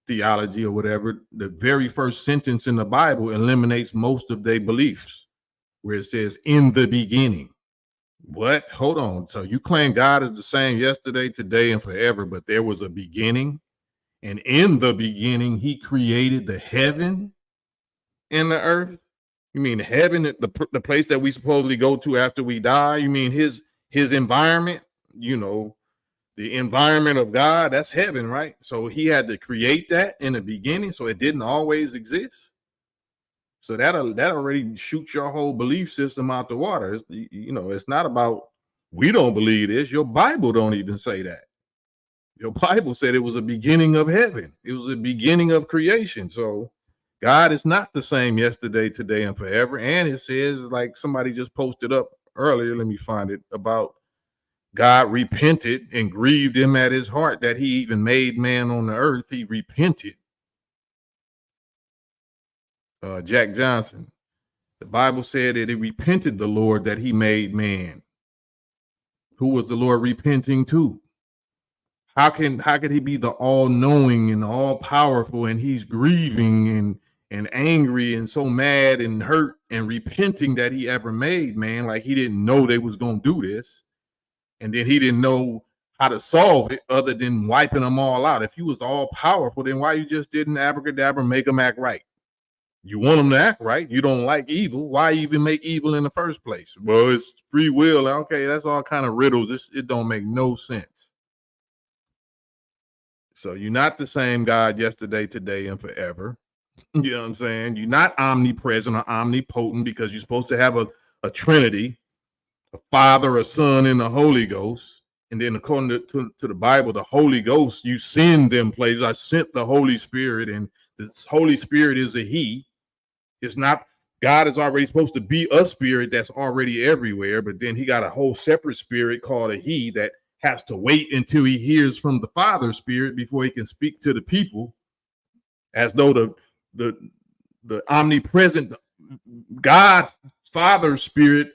theology or whatever, the very first sentence in the Bible eliminates most of their beliefs, where it says, in the beginning. What? Hold on. So you claim God is the same yesterday, today, and forever, but there was a beginning, and in the beginning he created the heaven and the earth? You mean heaven, the place that we supposedly go to after we die? You mean his environment? The environment of God, that's heaven, right? So he had to create that in the beginning, so it didn't always exist. So that already shoots your whole belief system out the water. It's not about, we don't believe this. Your Bible don't even say that. Your Bible said it was a beginning of heaven. It was a beginning of creation. So God is not the same yesterday, today, and forever. And it says, like somebody just posted up earlier, let me find it, about God repented and grieved him at his heart that he even made man on the earth. He repented. Jack Johnson, the Bible said that it repented the Lord that he made man. Who was the Lord repenting to? How could he be the all-knowing and all-powerful, and he's grieving and angry and so mad and hurt and repenting that he ever made man? Like, he didn't know they was gonna do this, and then he didn't know how to solve it other than wiping them all out. If you was all-powerful, then why you just didn't abracadabra make them act right? You want them to act right. You don't like evil. Why even make evil in the first place? Well, it's free will. Okay, that's all kind of riddles. It don't make no sense. So you're not the same God yesterday, today, and forever. You know what I'm saying? You're not omnipresent or omnipotent, because you're supposed to have a Trinity, a Father, a Son, and a Holy Ghost. And then according to the Bible, the Holy Ghost, you send them places. I sent the Holy Spirit, and the Holy Spirit is a he. It's not God is already supposed to be a spirit that's already everywhere, but then he got a whole separate spirit called a he that has to wait until he hears from the Father spirit before he can speak to the people, as though the omnipresent God Father spirit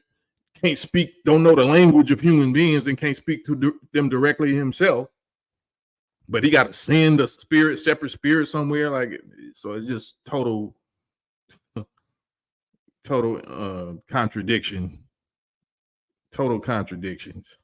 can't speak, don't know the language of human beings and can't speak to them directly himself. But he got to send a spirit, separate spirit somewhere. Like, so it's just total contradiction. Total contradictions.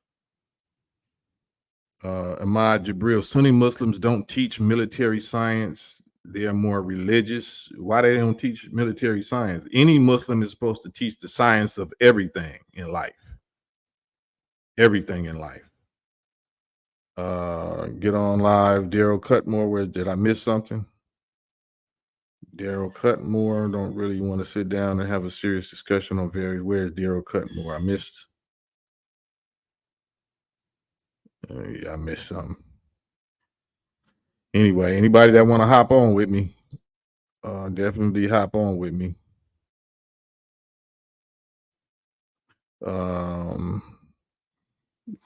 Ahmad Jabril, Sunni Muslims don't teach military science. They are more religious. Why they don't teach military science? Any Muslim is supposed to teach the science of everything in life. Everything in life. Get on live. Daryl Cutmore, did I miss something? Daryl Cutmore, don't really want to sit down and have a serious discussion on where's Daryl Cutmore? I missed. Yeah, I missed something. Anyway, anybody that want to hop on with me, definitely hop on with me.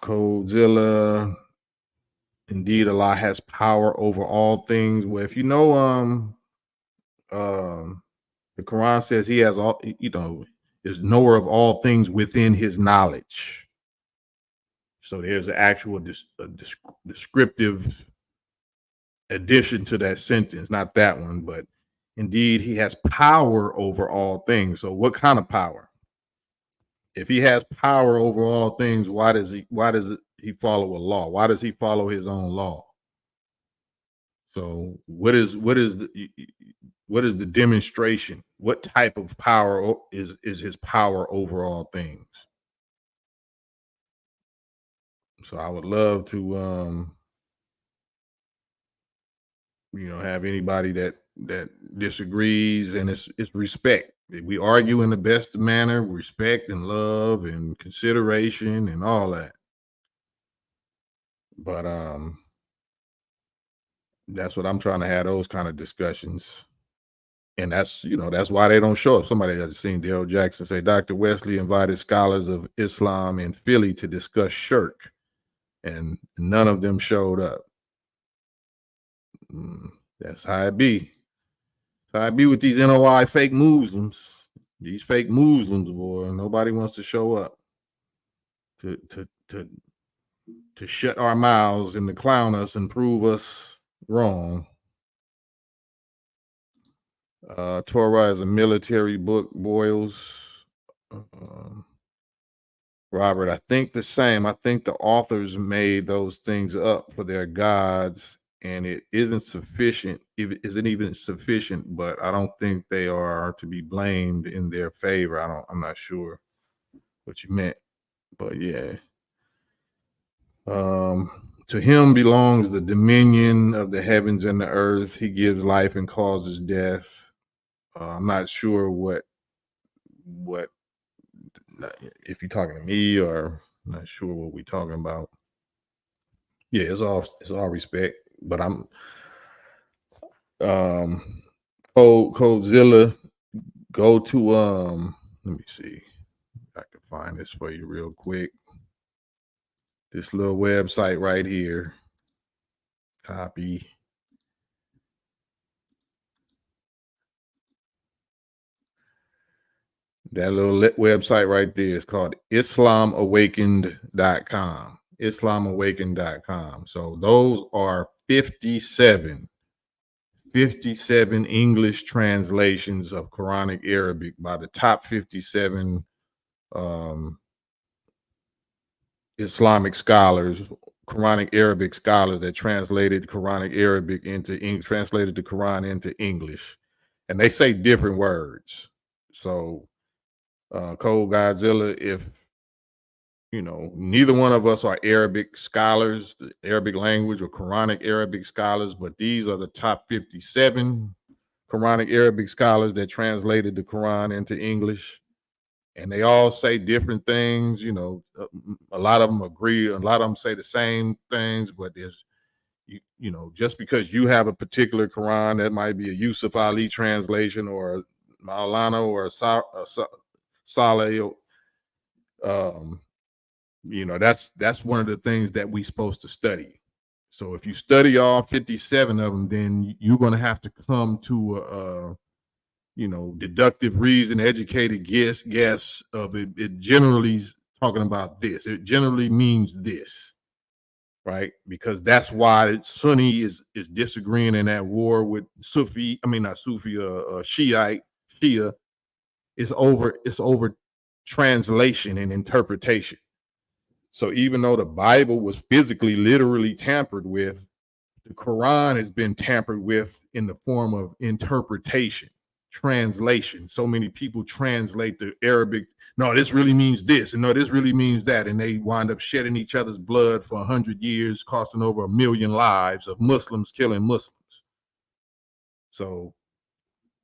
Codzilla, indeed, Allah has power over all things. Well, if you know, the Quran says he has all, is knower of all things within his knowledge. So there's an actual descriptive addition to that sentence, not that one, but indeed he has power over all things. So what kind of power? If he has power over all things, why does he follow a law? Why does he follow his own law? So what is the demonstration? What type of power is his power over all things? So I would love to have anybody that disagrees, and it's respect. We argue in the best manner, respect and love and consideration and all that. But that's what I'm trying to have, those kind of discussions. And that's why they don't show up. Somebody has seen Daryl Jackson say Dr. Wesley invited scholars of Islam in Philly to discuss shirk, and none of them showed up. That's how it be. That's how it be with these NOI fake Muslims. These fake Muslims, boy, nobody wants to show up to shut our mouths and to clown us and prove us wrong. Torah is a military book, Boyles. Robert, I think the same. I think the authors made those things up for their gods, and it isn't sufficient. It isn't even sufficient, but I don't think they are to be blamed in their favor. I'm not sure what you meant, but yeah. To him belongs the dominion of the heavens and the earth. He gives life and causes death. I'm not sure what if you're talking to me, or I'm not sure what we're talking about. Yeah, it's all respect, but I'm Codzilla, go to let me see if I can find this for you real quick. This little website right here. Copy. That little website right there is called islamawakened.com. islamawakened.com. So those are 57 English translations of Quranic Arabic by the top 57 Islamic scholars, Quranic Arabic scholars that translated Quranic Arabic translated the Quran into English. And they say different words. So Code Godzilla, if neither one of us are Arabic scholars, the Arabic language or Quranic Arabic scholars, but these are the top 57 Quranic Arabic scholars that translated the Quran into English, and they all say different things. A lot of them agree, a lot of them say the same things, but there's just because you have a particular Quran that might be a Yusuf Ali translation or Maulana or Saleh, you know, that's one of the things that we're supposed to study. So if you study all 57 of them, then you're going to have to come to a you know, deductive reason, educated guess of it. It generally is talking about this. It generally means this, right? Because that's why Sunni is disagreeing in that war with Sufi. I mean, not Sufi, Shia. It's over translation and interpretation. So even though the Bible was physically, literally tampered with, the Quran has been tampered with in the form of interpretation, translation. So many people translate the Arabic. No, this really means this, and no, this really means that, and they wind up shedding each other's blood for 100 years, costing over 1 million lives of Muslims killing Muslims. So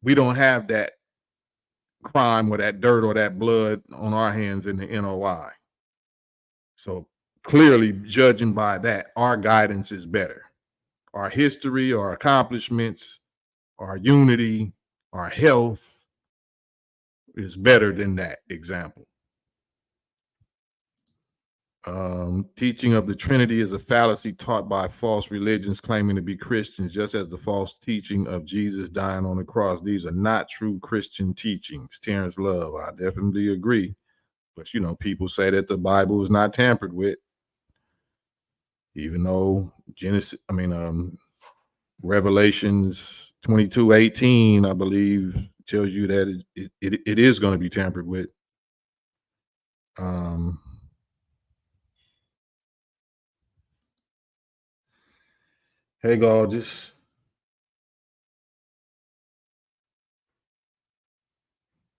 we don't have that crime or that dirt or that blood on our hands in the NOI. So clearly, judging by that, our guidance is better. Our history, our accomplishments, our unity, our health is better than that example. Teaching of the Trinity is a fallacy taught by false religions claiming to be Christians, just as the false teaching of Jesus dying on the cross. These are not true Christian teachings. Terrence Love, I definitely agree. But, you know, people say that the Bible is not tampered with, even though Revelations 22:18, I believe, tells you that it is going to be tampered with. Hey, gorgeous.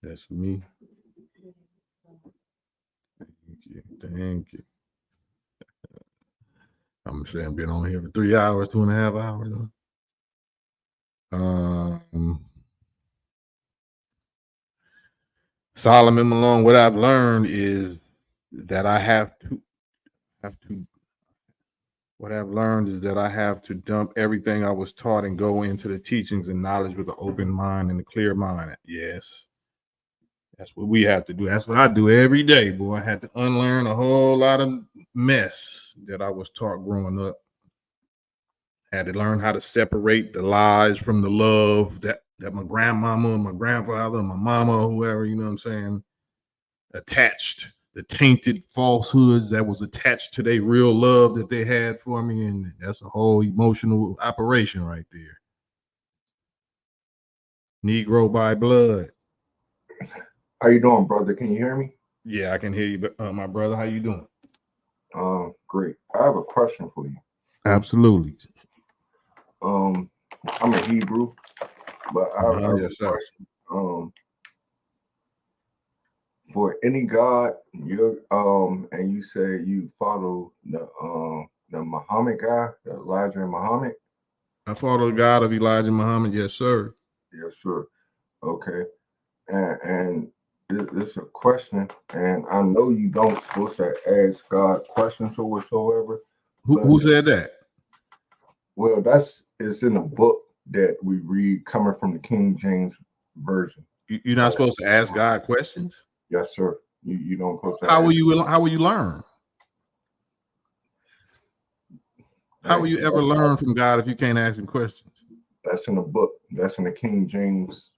That's for me. Thank you. I'm saying I've been on here for 3 hours, 2.5 hours. Solomon Malone, what I've learned is that I have to dump everything I was taught and go into the teachings and knowledge with an open mind and a clear mind. Yes. That's what we have to do. That's what I do every day, boy. I had to unlearn a whole lot of mess that I was taught growing up. Had to learn how to separate the lies from the love that my grandmama and my grandfather and my mama or whoever, you know what I'm saying, attached, the tainted falsehoods that was attached to their real love that they had for me. And that's a whole emotional operation right there. Negro by blood. How you doing, brother? Can you hear me? Yeah, I can hear you, my brother. How you doing? Great. I have a question for you. Absolutely. I'm a Hebrew, but I have a yes, sir. question. For any God, and you say you follow the Muhammad guy, the Elijah and Muhammad. I follow the God of Elijah Muhammad. Yes, sir. Yes, sir. Okay. And this is a question, and I know you don't supposed to ask God questions or whatsoever. Who said that? Well, it's in a book that we read coming from the King James Version. You're not supposed to ask God questions? Yes, sir. You don't supposed to How will you learn? How will you ever learn from God if you can't ask him questions? That's in the book. That's in the King James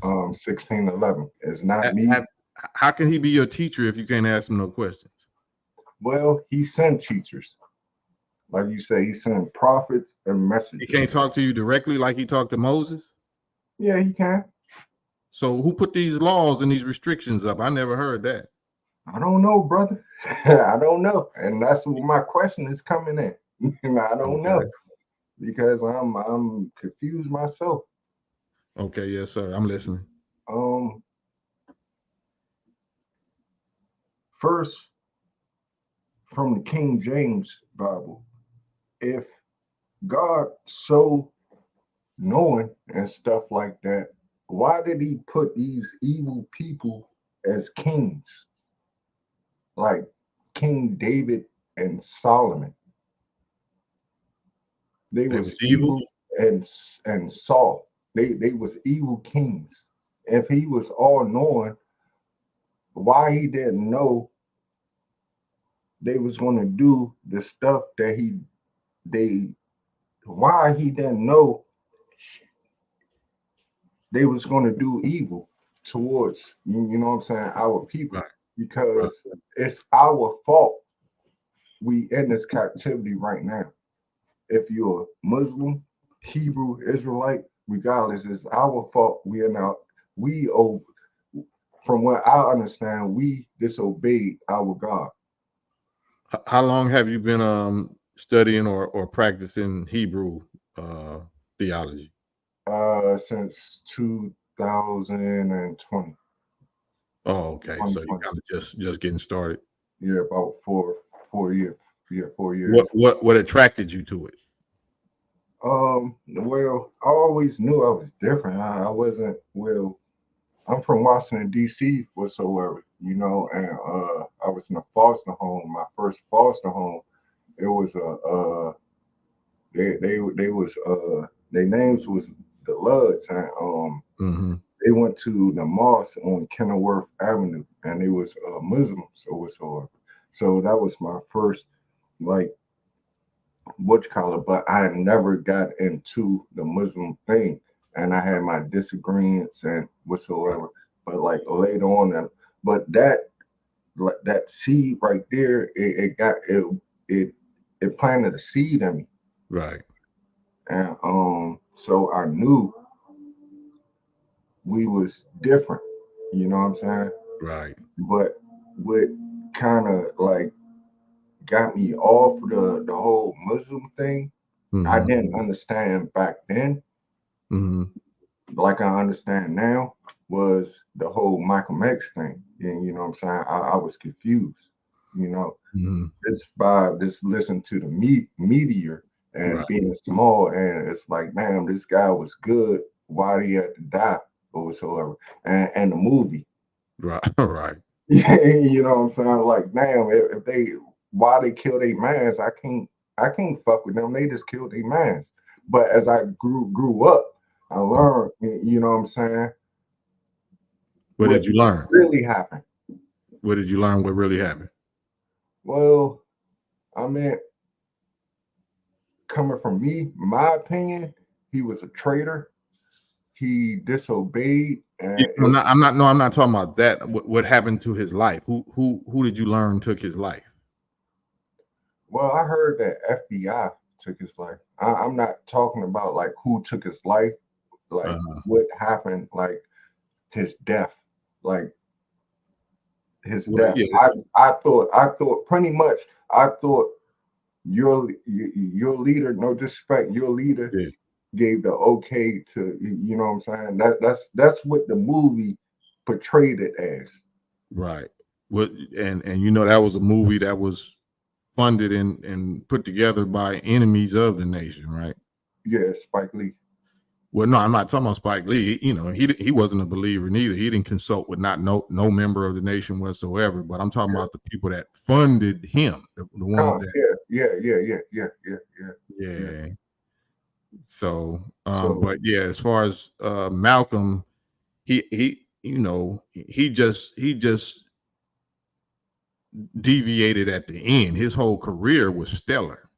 16:11. It's not me. How can he be your teacher if you can't ask him no questions? Well, he sent teachers. Like you say, he sent prophets and messengers. He can't talk to you directly like he talked to Moses? Yeah, he can. So who put these laws and these restrictions up? I never heard that. I don't know, brother. I don't know. And that's what my question is coming in. I don't know. Because I'm confused myself. Okay, yes, sir. I'm listening. First, from the King James Bible, if God so knowing and stuff like that, why did he put these evil people as kings? Like King David and Solomon. They was evil and Saul. They was evil kings. if he was all knowing, why he didn't know they was going to do the stuff that why he didn't know they was going to do evil towards, you know what I'm saying, our people, Right. because it's our fault we in this captivity right now. If you're Muslim, Hebrew, Israelite, regardless, it's our fault. From what I understand, we disobeyed our God. How long have you been studying or practicing Hebrew theology? Since 2020. Oh, okay. So you kind of just getting started. Yeah, about 4 years. Yeah, 4 years. What attracted you to it? Well, I always knew I was different. I wasn't, well, I'm from Washington, D.C. whatsoever, you know, and I was in a foster home. My first foster home, it was their names was the Ludds, and they went to the mosque on Kenilworth Avenue, and it was Muslims or whatsoever. So that was my first, like, what you call it, but I never got into the Muslim thing, and I had my disagreements and whatsoever. But like later on, but that seed right there, it planted a seed in me, Right. and so I knew we was different. You know what I'm saying? Right. But what kind of like got me off the whole Muslim thing, I didn't understand back then, like I understand now, was the whole Malcolm X thing. And you know what I'm saying? I was confused, you know, just by just listening to the media and being small, and it's like, damn, this guy was good. Why did he have to die or whatsoever? And the movie. Right. Right. You know what I'm saying? Like, damn, if they why they kill their mans, I can't fuck with them. They just killed their mans. But as I grew up, I learned, you know what I'm saying? What did you learn? Really happened? What did you learn? What really happened? Well, I mean, coming from me, my opinion, he was a traitor. He disobeyed, and I'm not talking about that. What happened to his life? Who did you learn took his life? Well, I heard that FBI took his life. I'm not talking about like who took his life, like what happened, like his death, like his death. Yeah. I thought pretty much. I thought your leader, no disrespect, your leader gave the okay to, you know what I'm saying? That's what the movie portrayed it as. Right. What and you know that was a movie that was funded and put together by enemies of the nation, right? Yeah, Spike Lee. Well, no, I'm not talking about Spike Lee. You know, he wasn't a believer neither. He didn't consult with no member of the nation whatsoever. But I'm talking about the people that funded him, the ones that. Yeah. So, but yeah, as far as Malcolm, he just deviated at the end. His whole career was stellar.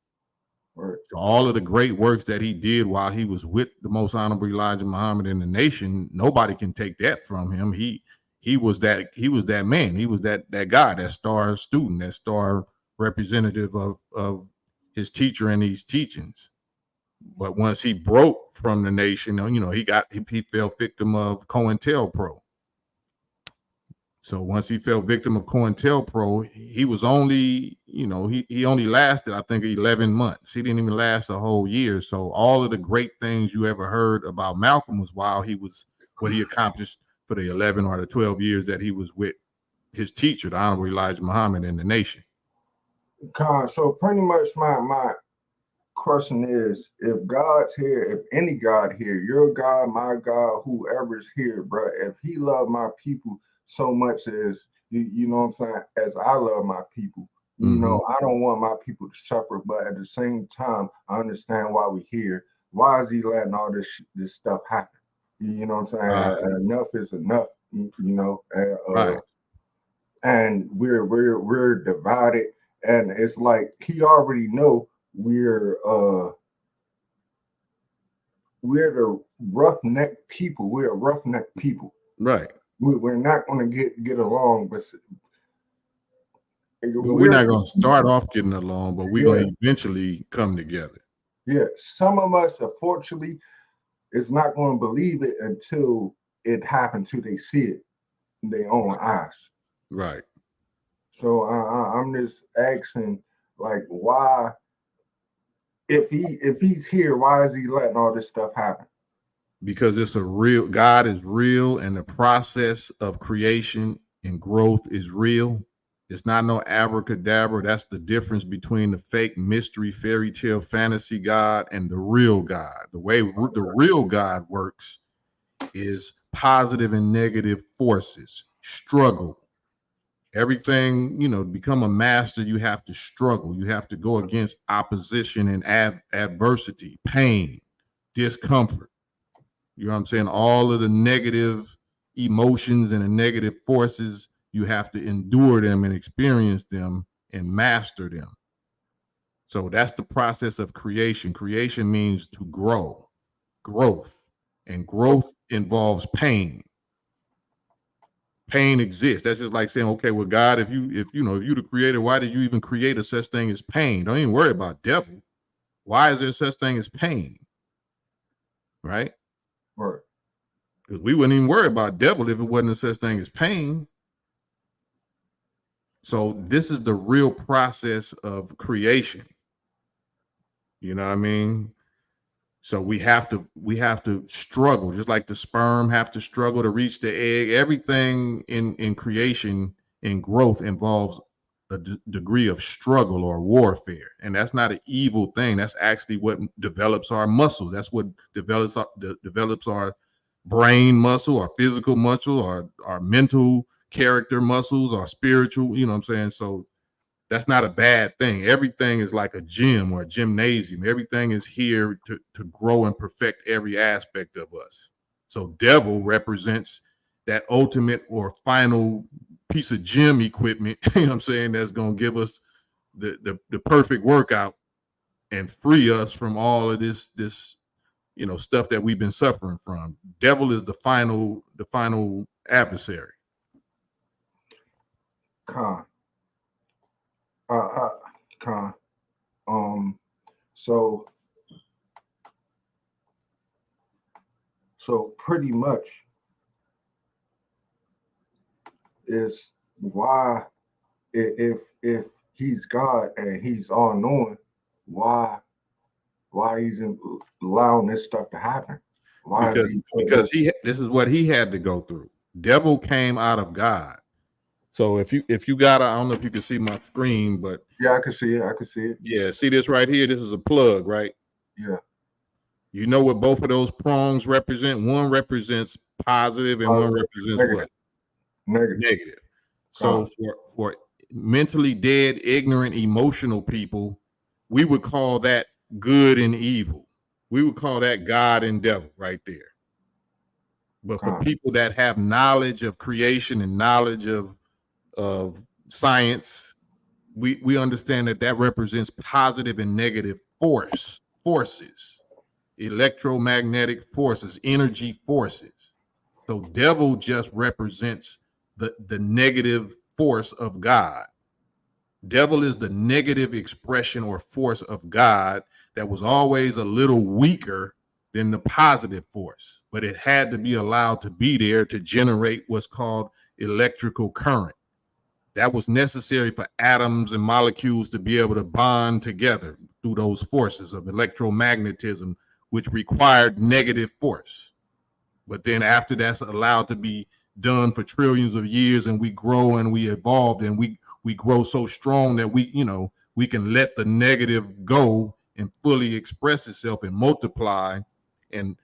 Right. So all of the great works that he did while he was with the most honorable Elijah Muhammad in the nation, nobody can take that from him. He was that man. He was that guy, that star student, that star representative of his teacher and these teachings. But once he broke from the nation, you know, he fell victim of COINTELPRO. So once he fell victim of COINTELPRO, he was only, you know, he only lasted, I think, 11 months. He didn't even last a whole year. So all of the great things you ever heard about Malcolm was while he was, what he accomplished for the 11 or the 12 years that he was with his teacher, the Honorable Elijah Muhammad, in the nation. So pretty much my question is, if God's here, if any God here, your God, my God, whoever's here, bro, if he loved my people so much as you know what I'm saying, as I love my people, you know, I don't want my people to suffer, but at the same time, I understand why we're here. Why is he letting all this stuff happen? You know what I'm saying? Enough is enough. You know, Right. And we're divided, and it's like he already know we're the roughneck people. We're roughneck people. Right. We're not going to get along, but we're not going to start off getting along, but we're going to eventually come together. Yeah, some of us, unfortunately, is not going to believe it until it happens, till they see it in their own eyes. Right. So I'm just asking, like, why, if he's here, why is he letting all this stuff happen? Because it's a real, God is real, and the process of creation and growth is real. It's not no abracadabra. That's the difference between the fake mystery, fairy tale, fantasy God and the real God. The way the real God works is positive and negative forces, struggle. Everything, you know, to become a master, you have to struggle. You have to go against opposition and adversity, pain, discomfort. You know what I'm saying? All of the negative emotions and the negative forces, you have to endure them and experience them and master them. So that's the process of creation. Creation means to grow, growth, and growth involves pain. Pain exists. That's just like saying, okay, well, God, if you the creator, why did you even create a such thing as pain? Don't even worry about devil. Why is there such thing as pain? Right? Right. Because we wouldn't even worry about devil if it wasn't a such thing as pain. So this is the real process of creation. You know what I mean? So we have to struggle, just like the sperm have to struggle to reach the egg. Everything in creation and growth involves a degree of struggle or warfare, and that's not an evil thing. That's actually what develops our muscles. That's what develops our brain muscle, our physical muscle, our mental character muscles, our spiritual. You know what I'm saying? So that's not a bad thing. Everything is like a gym or a gymnasium. Everything is here to grow and perfect every aspect of us. So devil represents that ultimate or final piece of gym equipment, you know what I'm saying, that's going to give us the perfect workout and free us from all of this you know, stuff that we've been suffering from. Devil is the final adversary. Con. So pretty much is why, if he's God and he's all knowing, why he's allowing this stuff to happen? Why? Because this is what he had to go through. Devil came out of God. So if you got, I don't know if you can see my screen, but yeah, I can see it. Yeah, see this right here? This is a plug, right? Yeah. You know what both of those prongs represent? One represents positive and one represents negative. What? Negative. So for mentally dead, ignorant, emotional people, we would call that good and evil. We would call that God and devil right there. But for people that have knowledge of creation and knowledge of science, we understand that represents positive and negative forces, electromagnetic forces, energy forces. So devil just represents the negative force of God. Devil is the negative expression or force of God that was always a little weaker than the positive force, but it had to be allowed to be there to generate what's called electrical current. That was necessary for atoms and molecules to be able to bond together through those forces of electromagnetism, which required negative force. But then after that's allowed to be done for trillions of years, and we grow and we evolve, and we grow so strong that we can let the negative go and fully express itself and multiply, and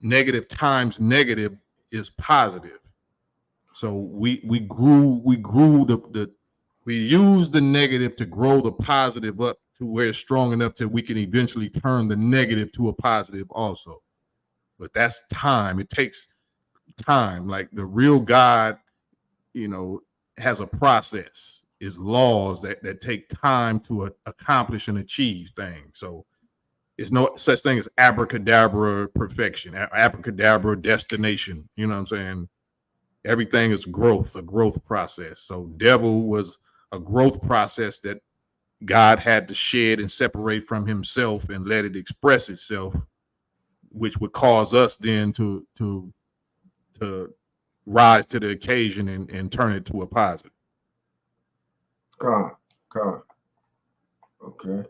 negative times negative is positive. So we used the negative to grow the positive up to where it's strong enough that we can eventually turn the negative to a positive also. but that's time. It takes time. Like the real God, has a process, is laws that take time to accomplish and achieve things. So it's no such thing as abracadabra perfection, abracadabra destination. You know what I'm saying? Everything is growth, a growth process. So devil was a growth process that God had to shed and separate from himself and let it express itself, which would cause us then to rise to the occasion and turn it to a positive. God. Okay.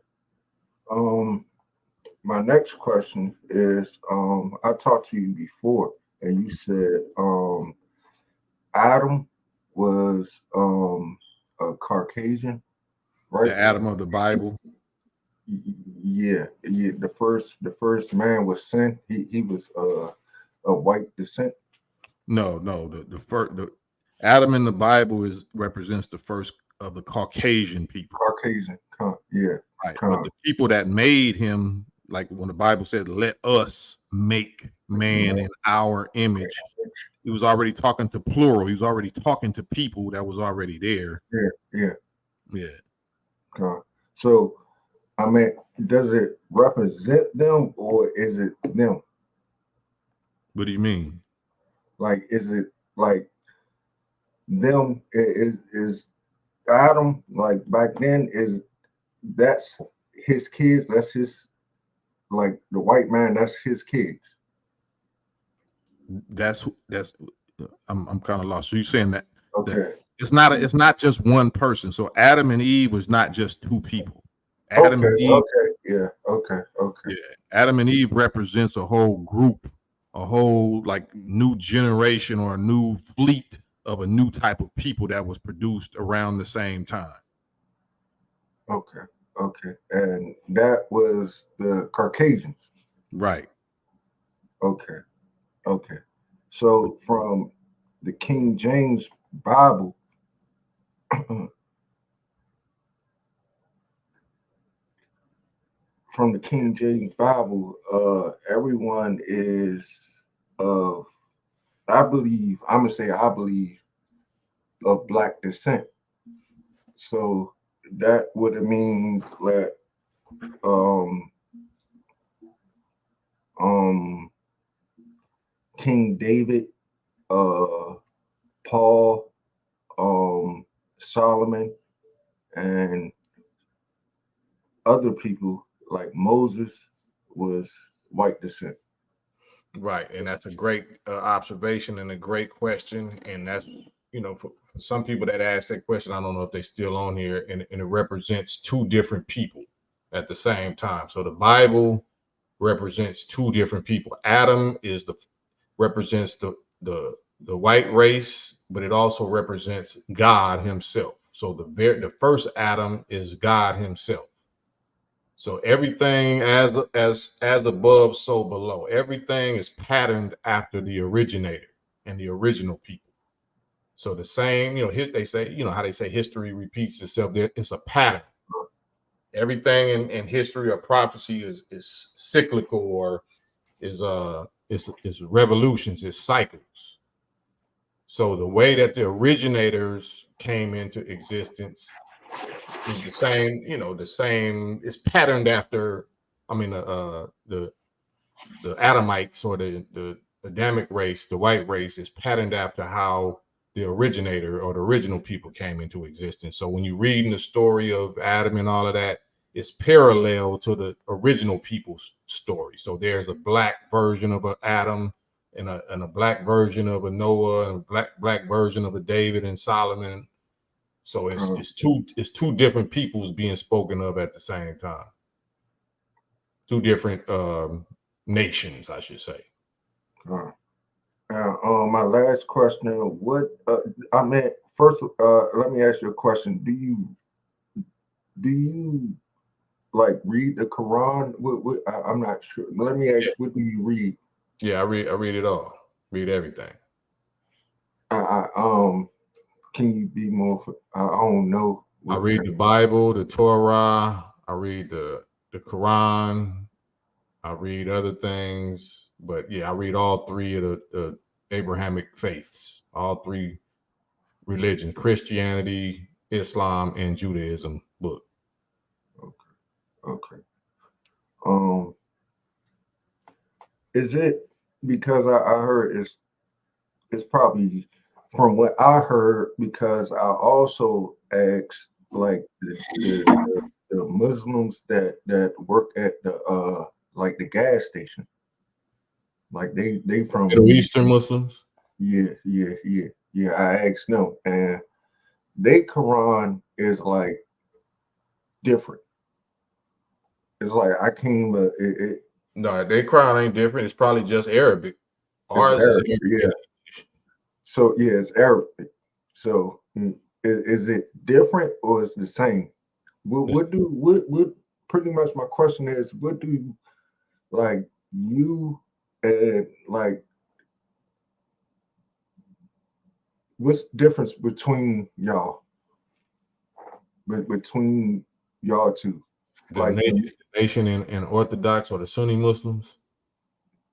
My next question is, I talked to you before, and you said Adam was a Caucasian, right? The Adam of the Bible. Yeah. The first man was sent. He was a white descent. No. The Adam in the Bible represents the first of the Caucasian people. Caucasian, yeah. Right. But the people that made him, like when the Bible said, "Let us make man in our image," he was already talking to plural. He was already talking to people that was already there. Yeah. So, I mean, does it represent them or is it them? What do you mean? Like, is it like them? Is Adam, like back then, that's his kids? That's his, like the white man, that's his kids. That's I'm kind of lost. So you're saying that, okay, that it's not just one person. So Adam and Eve was not just two people. Adam and Eve, okay. Adam and Eve represents a whole group, a whole like new generation or a new fleet of a new type of people that was produced around the same time. Okay. And that was the Caucasians. Right. Okay. So from the King James Bible, everyone is of, I believe of Black descent. So that would mean that King David, Paul, Solomon, and other people like Moses was white descent. Right, and that's a great observation and a great question, and that's for some people that ask that question, I don't know if they're still on here, and it represents two different people at the same time. So the Bible represents two different people. Adam represents the white race, but it also represents God himself. So the first Adam is God himself. So everything as above, so below. Everything is patterned after the originator and the original people. So the same, they say, how they say history repeats itself. It's a pattern. Everything in history or prophecy is cyclical or is revolutions, is cycles. So the way that the originators came into existence is the same, it's patterned after, the Adamites or the Adamic race, the white race, is patterned after how the originator or the original people came into existence. So when you're reading the story of Adam and all of that, it's parallel to the original people's story. So there's a black version of an Adam and a black version of a Noah and a black version of a David and Solomon. So it's two different peoples being spoken of at the same time. Two different nations, I should say. My last question: first, let me ask you a question. Do you like read the Quran? I'm not sure. Let me ask. What do you read? Yeah, I read it all. Read everything. Can you be more? I don't know. I read the Bible, the Torah. I read the Quran. I read other things. But yeah, I read all three of the Abrahamic faiths, all three religions: Christianity, Islam, and Judaism book. Okay. Is it because I heard it's probably from what I heard, because I also asked like the Muslims that work at the like the gas station, like they from Middle Eastern Muslims. yeah. I asked them, and they Quran is like different. It's like I came, No, their Quran ain't different. It's probably just Arabic. it's Ours is Arabic, yeah. So yeah, it's Arabic. So is it different or is it the same? What pretty much my question is, what do you like you and like what's the difference between y'all? Between y'all two? The Like nation and Orthodox or the Sunni Muslims.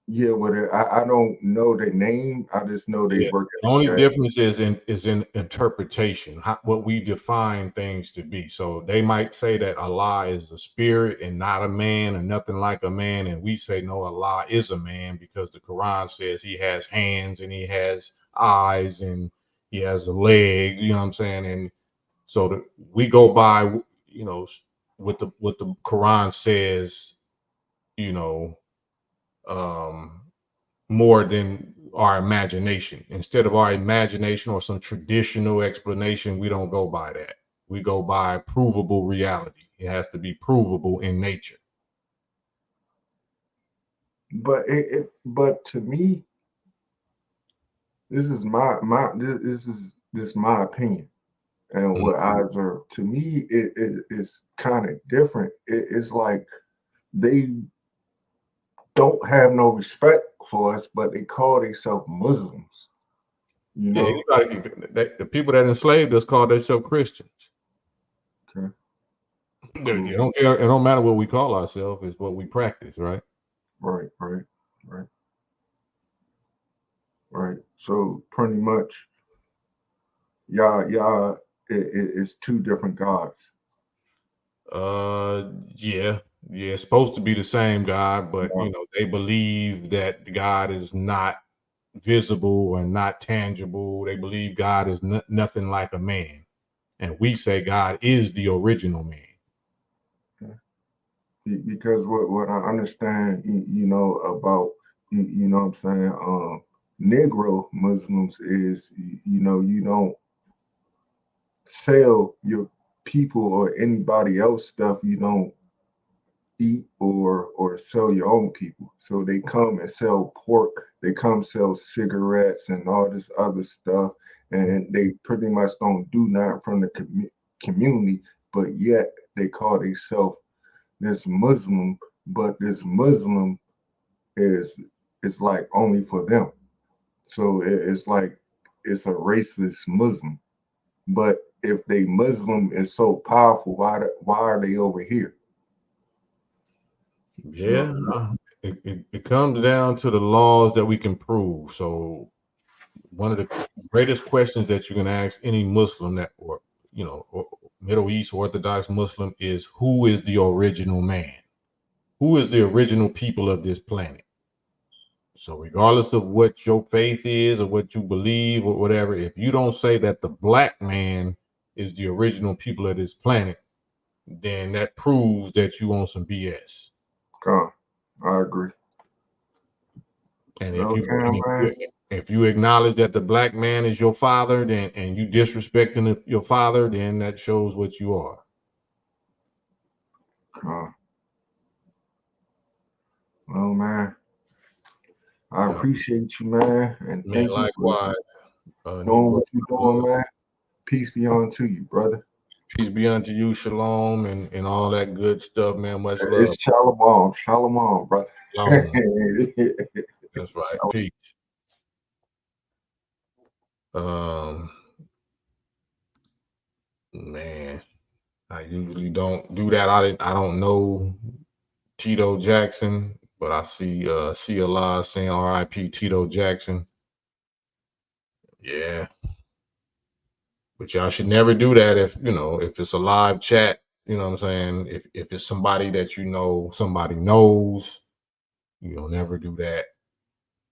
yeah, I don't know their name. I just know they Yeah. work The at only the difference is in interpretation, what we define things to be. So they might say that Allah is a spirit and not a man, or nothing like a man, and we say no, Allah is a man because the Quran says he has hands and he has eyes and he has a leg. You know what I'm saying? And so we go by, you know, what the Quran says, you know, more than our imagination. Instead of our imagination or some traditional explanation, we don't go by that. We go by provable reality. It has to be provable in nature. but to me, this is my opinion and what I observe. To me, it's kind of different. It's like they don't have no respect for us, but they call themselves Muslims. You Yeah, know? anybody the people that enslaved us call themselves Christians. Okay. They don't care. It don't matter what we call ourselves. It's what we practice, right? Right. So pretty much, y'all, it's two different gods. Yeah. It's supposed to be the same God, but you know, they believe that God is not visible or not tangible. They believe God is nothing like a man. And we say God is the original man. Because what I understand, you know, about you know what I'm saying, Negro Muslims is you know you don't sell your people or anybody else stuff. You don't eat or sell your own people. So they come and sell pork. They come sell cigarettes and all this other stuff, and they pretty much don't do nothing from the community. But yet they call themselves this Muslim, but this Muslim is like only for them. So it's like it's a racist Muslim. But if they Muslim is so powerful, why are they over here? Yeah, it comes down to the laws that we can prove. So one of the greatest questions that you can ask any Muslim that, or you know, or Middle East Orthodox Muslim is, who is the original man? Who is the original people of this planet? So regardless of what your faith is or what you believe or whatever, if you don't say that the black man is the original people of this planet, then that proves that you on some BS. I agree. And Okay, if you acknowledge that the black man is your father, then and you disrespecting your father, then that shows what you are. Well, man, I appreciate you, man, and Man, thank you likewise. for doing what you're doing, man. Peace be unto you, brother. Peace be unto you, shalom, and all that good stuff, man. Much love. It's shalom, brother. Shalom. That's right. Peace. Man, I usually don't do that. I don't know Tito Jackson. But I see a lot saying R.I.P. Tito Jackson. Yeah. But y'all should never do that if it's a live chat, you know what I'm saying? If it's somebody that you know, somebody knows, you'll never do that.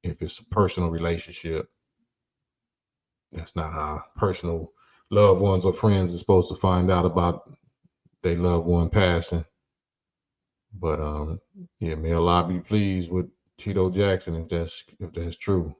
If it's a personal relationship, that's not how personal loved ones or friends are supposed to find out about their loved one passing. But yeah, may Allah be pleased with Tito Jackson if that's true.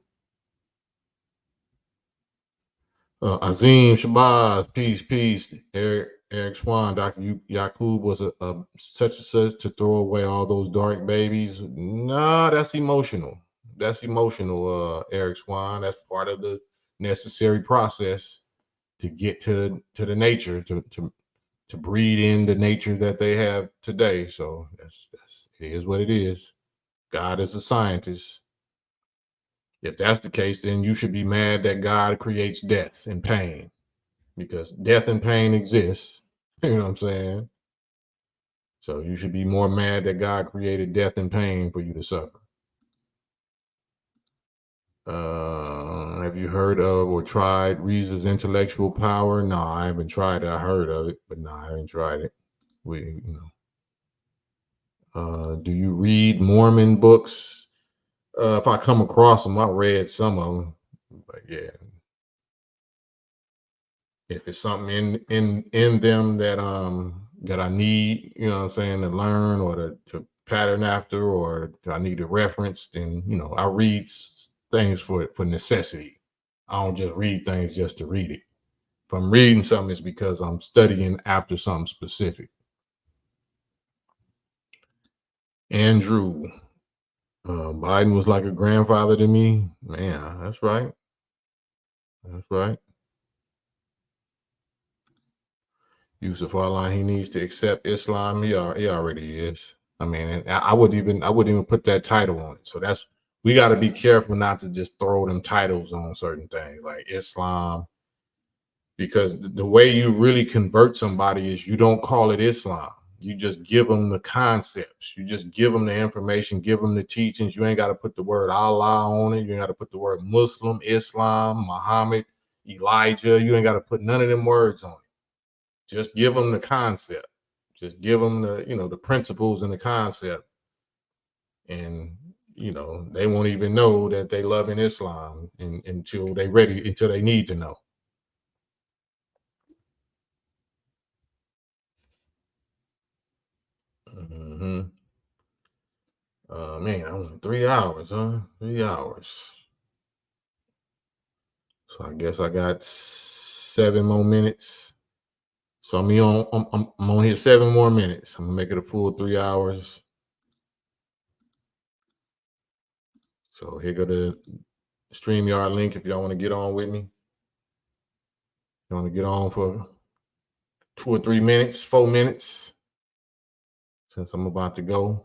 Azim Shabazz, peace. Eric Swan, Dr. Yakub was a such and such to throw away all those dark babies. Nah, that's emotional. Eric Swan. That's part of the necessary process to get to the nature, to breed in the nature that they have today. So that's it is what it is. God is a scientist. If that's the case, then you should be mad that God creates death and pain, because death and pain exists. You know what I'm saying? So you should be more mad that God created death and pain for you to suffer. Have you heard of or tried Reese's intellectual power? No, I haven't tried it. I heard of it, but no, I haven't tried it. Do you read Mormon books? If I come across them, I read some of them, but yeah. If it's something in them that I need, you know what I'm saying, to learn or to pattern after, or I need a reference, then I read things for necessity. I don't just read things just to read it. If I'm reading something, it's because I'm studying after something specific. Andrew, Biden was like a grandfather to me. Man, that's right. Yusuf Allah, he needs to accept Islam. He already is. I mean, I wouldn't even put that title on it. So we got to be careful not to just throw them titles on certain things like Islam, because the way you really convert somebody is you don't call it Islam. You just give them the concepts. You just give them the information, give them the teachings. You ain't got to put the word Allah on it. You ain't got to put the word Muslim, Islam, Muhammad, Elijah. You ain't got to put none of them words on it. Just give them the concept. Just give them the principles and the concept. And, they won't even know that they love in Islam until they need to know. Mm-hmm. Man, only 3 hours, huh? 3 hours. So I guess I got 7 more minutes. So I'm on here 7 more minutes. I'm gonna make it a full 3 hours. So here go the StreamYard link if y'all want to get on with me. You want to get on for 2 or 3 minutes, 4 minutes, since I'm about to go.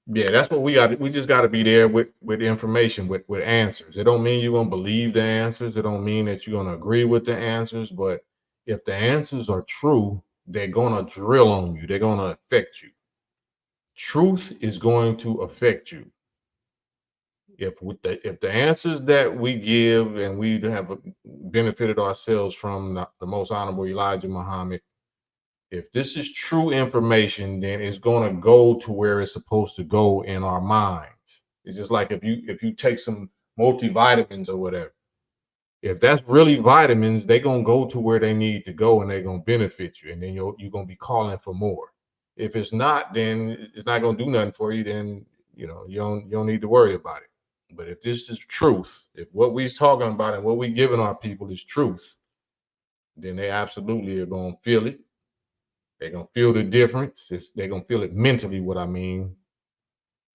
Yeah, that's what we got. We just got to be there with information, with answers. It don't mean you're going to believe the answers. It don't mean that you're going to agree with the answers. But if the answers are true, they're going to drill on you. They're going to affect you. Truth is going to affect you. If the answers that we give and we have benefited ourselves from the most honorable Elijah Muhammad, if this is true information, then it's going to go to where it's supposed to go in our minds. It's just like if you take some multivitamins or whatever. If that's really vitamins, they're going to go to where they need to go and they're going to benefit you. And then you're going to be calling for more. If it's not, then it's not going to do nothing for you. Then, you don't need to worry about it. But if this is truth, if what we're talking about and what we're giving our people is truth, then they absolutely are going to feel it. They're going to feel the difference. They're going to feel it mentally, what I mean.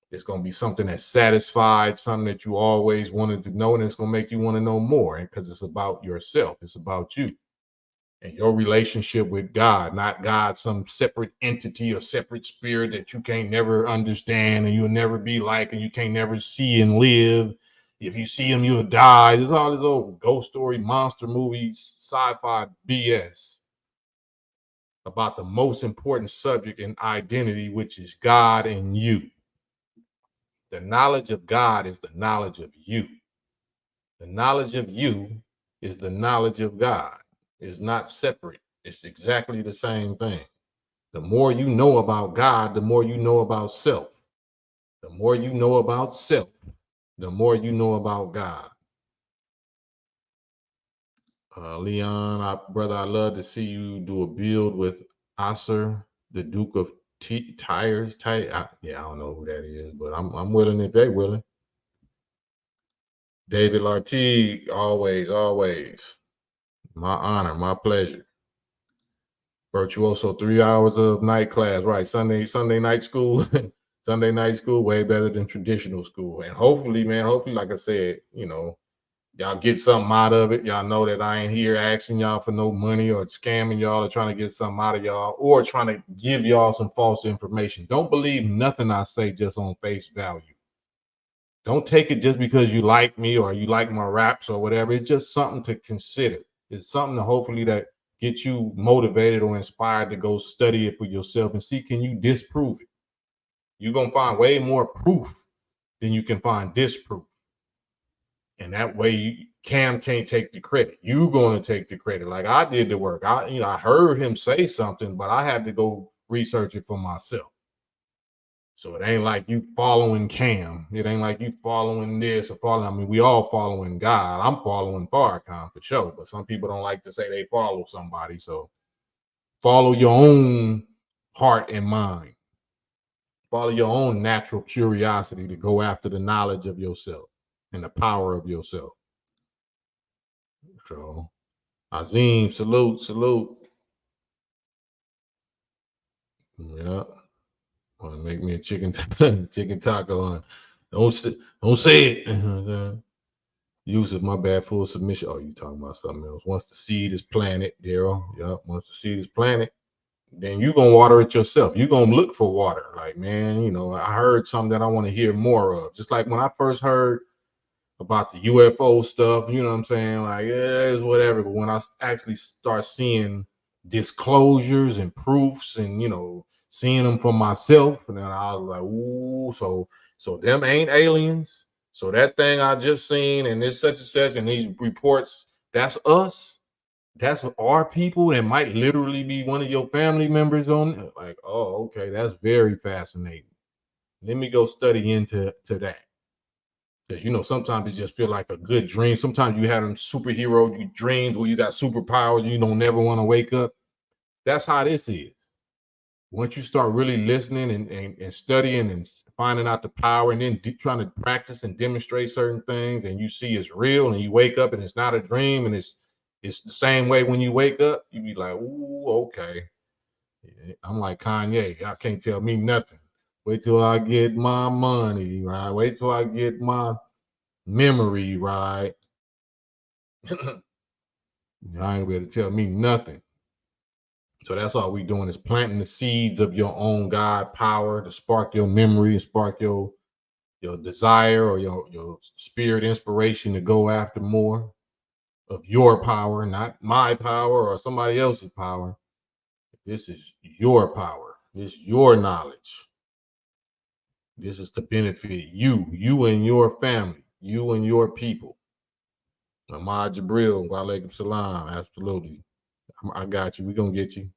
It's going to be something that's satisfied, something that you always wanted to know, and it's going to make you want to know more, because it's about yourself. It's about you and your relationship with God, not God, some separate entity or separate spirit that you can't never understand and you'll never be like, and you can't never see and live. If you see him, you'll die. There's all this old ghost story, monster movies, sci-fi BS. about the most important subject in identity, which is God and you. The knowledge of God is the knowledge of you. The knowledge of you is the knowledge of God. It's not separate. It's exactly the same thing. The more you know about God, the more you know about self. The more you know about self, the more you know about God. Leon, brother, I love to see you do a build with Aser, the Duke of Tyres. Yeah, I don't know who that is, but I'm willing if they're willing. David Lartigue, always. My honor, my pleasure. Virtuoso, 3 hours of night class, right? Sunday night school. Sunday night school, way better than traditional school. And hopefully, like I said, y'all get something out of it. Y'all know that I ain't here asking y'all for no money or scamming y'all or trying to get something out of y'all or trying to give y'all some false information. Don't believe nothing I say just on face value. Don't take it just because you like me or you like my raps or whatever. It's just something to consider. It's something to hopefully that get you motivated or inspired to go study it for yourself and see, can you disprove it? You're going to find way more proof than you can find disproof. And that way, Cam can't take the credit. You're going to take the credit. Like I did the work. I heard him say something, but I had to go research it for myself. So it ain't like you following Cam. It ain't like you following this or following. I mean, we all following God. I'm following Farrakhan for sure. But some people don't like to say they follow somebody. So follow your own heart and mind. Follow your own natural curiosity to go after the knowledge of yourself and the power of yourself. So, Azim, salute. Yeah. Want to make me a chicken taco on. Don't say it. Yusuf, my bad, full submission. Oh, you talking about something else. Once the seed is planted, Daryl. Yep. Once the seed is planted, then you're gonna water it yourself. You're gonna look for water. Like, man, I heard something that I want to hear more of. Just like when I first heard about the UFO stuff, you know what I'm saying? Like, yeah, it's whatever. But when I actually start seeing disclosures and proofs and, seeing them for myself, and then I was like, ooh, so them ain't aliens. So that thing I just seen and this such and such and these reports, that's us. That's our people that might literally be one of your family members on it. Like, oh, okay, that's very fascinating. Let me go study into that. Because, sometimes it just feel like a good dream. Sometimes you have them superhero dreams where you got superpowers, you don't never want to wake up. That's how this is. Once you start really listening and studying and finding out the power and then trying to practice and demonstrate certain things and you see it's real and you wake up and it's not a dream and it's the same way when you wake up, you be like, ooh, okay. I'm like Kanye. Y'all can't tell me nothing. Wait till I get my money, right? Wait till I get my memory, right? Y'all ain't be able to tell me nothing. So that's all we doing is planting the seeds of your own God power to spark your memory and spark your desire or your spirit inspiration to go after more of your power, not my power or somebody else's power. This is your power. This is your knowledge. This is to benefit you and your family, you and your people. Ahmad Jabril, wa alaikum salam, absolutely. I got you. We're going to get you.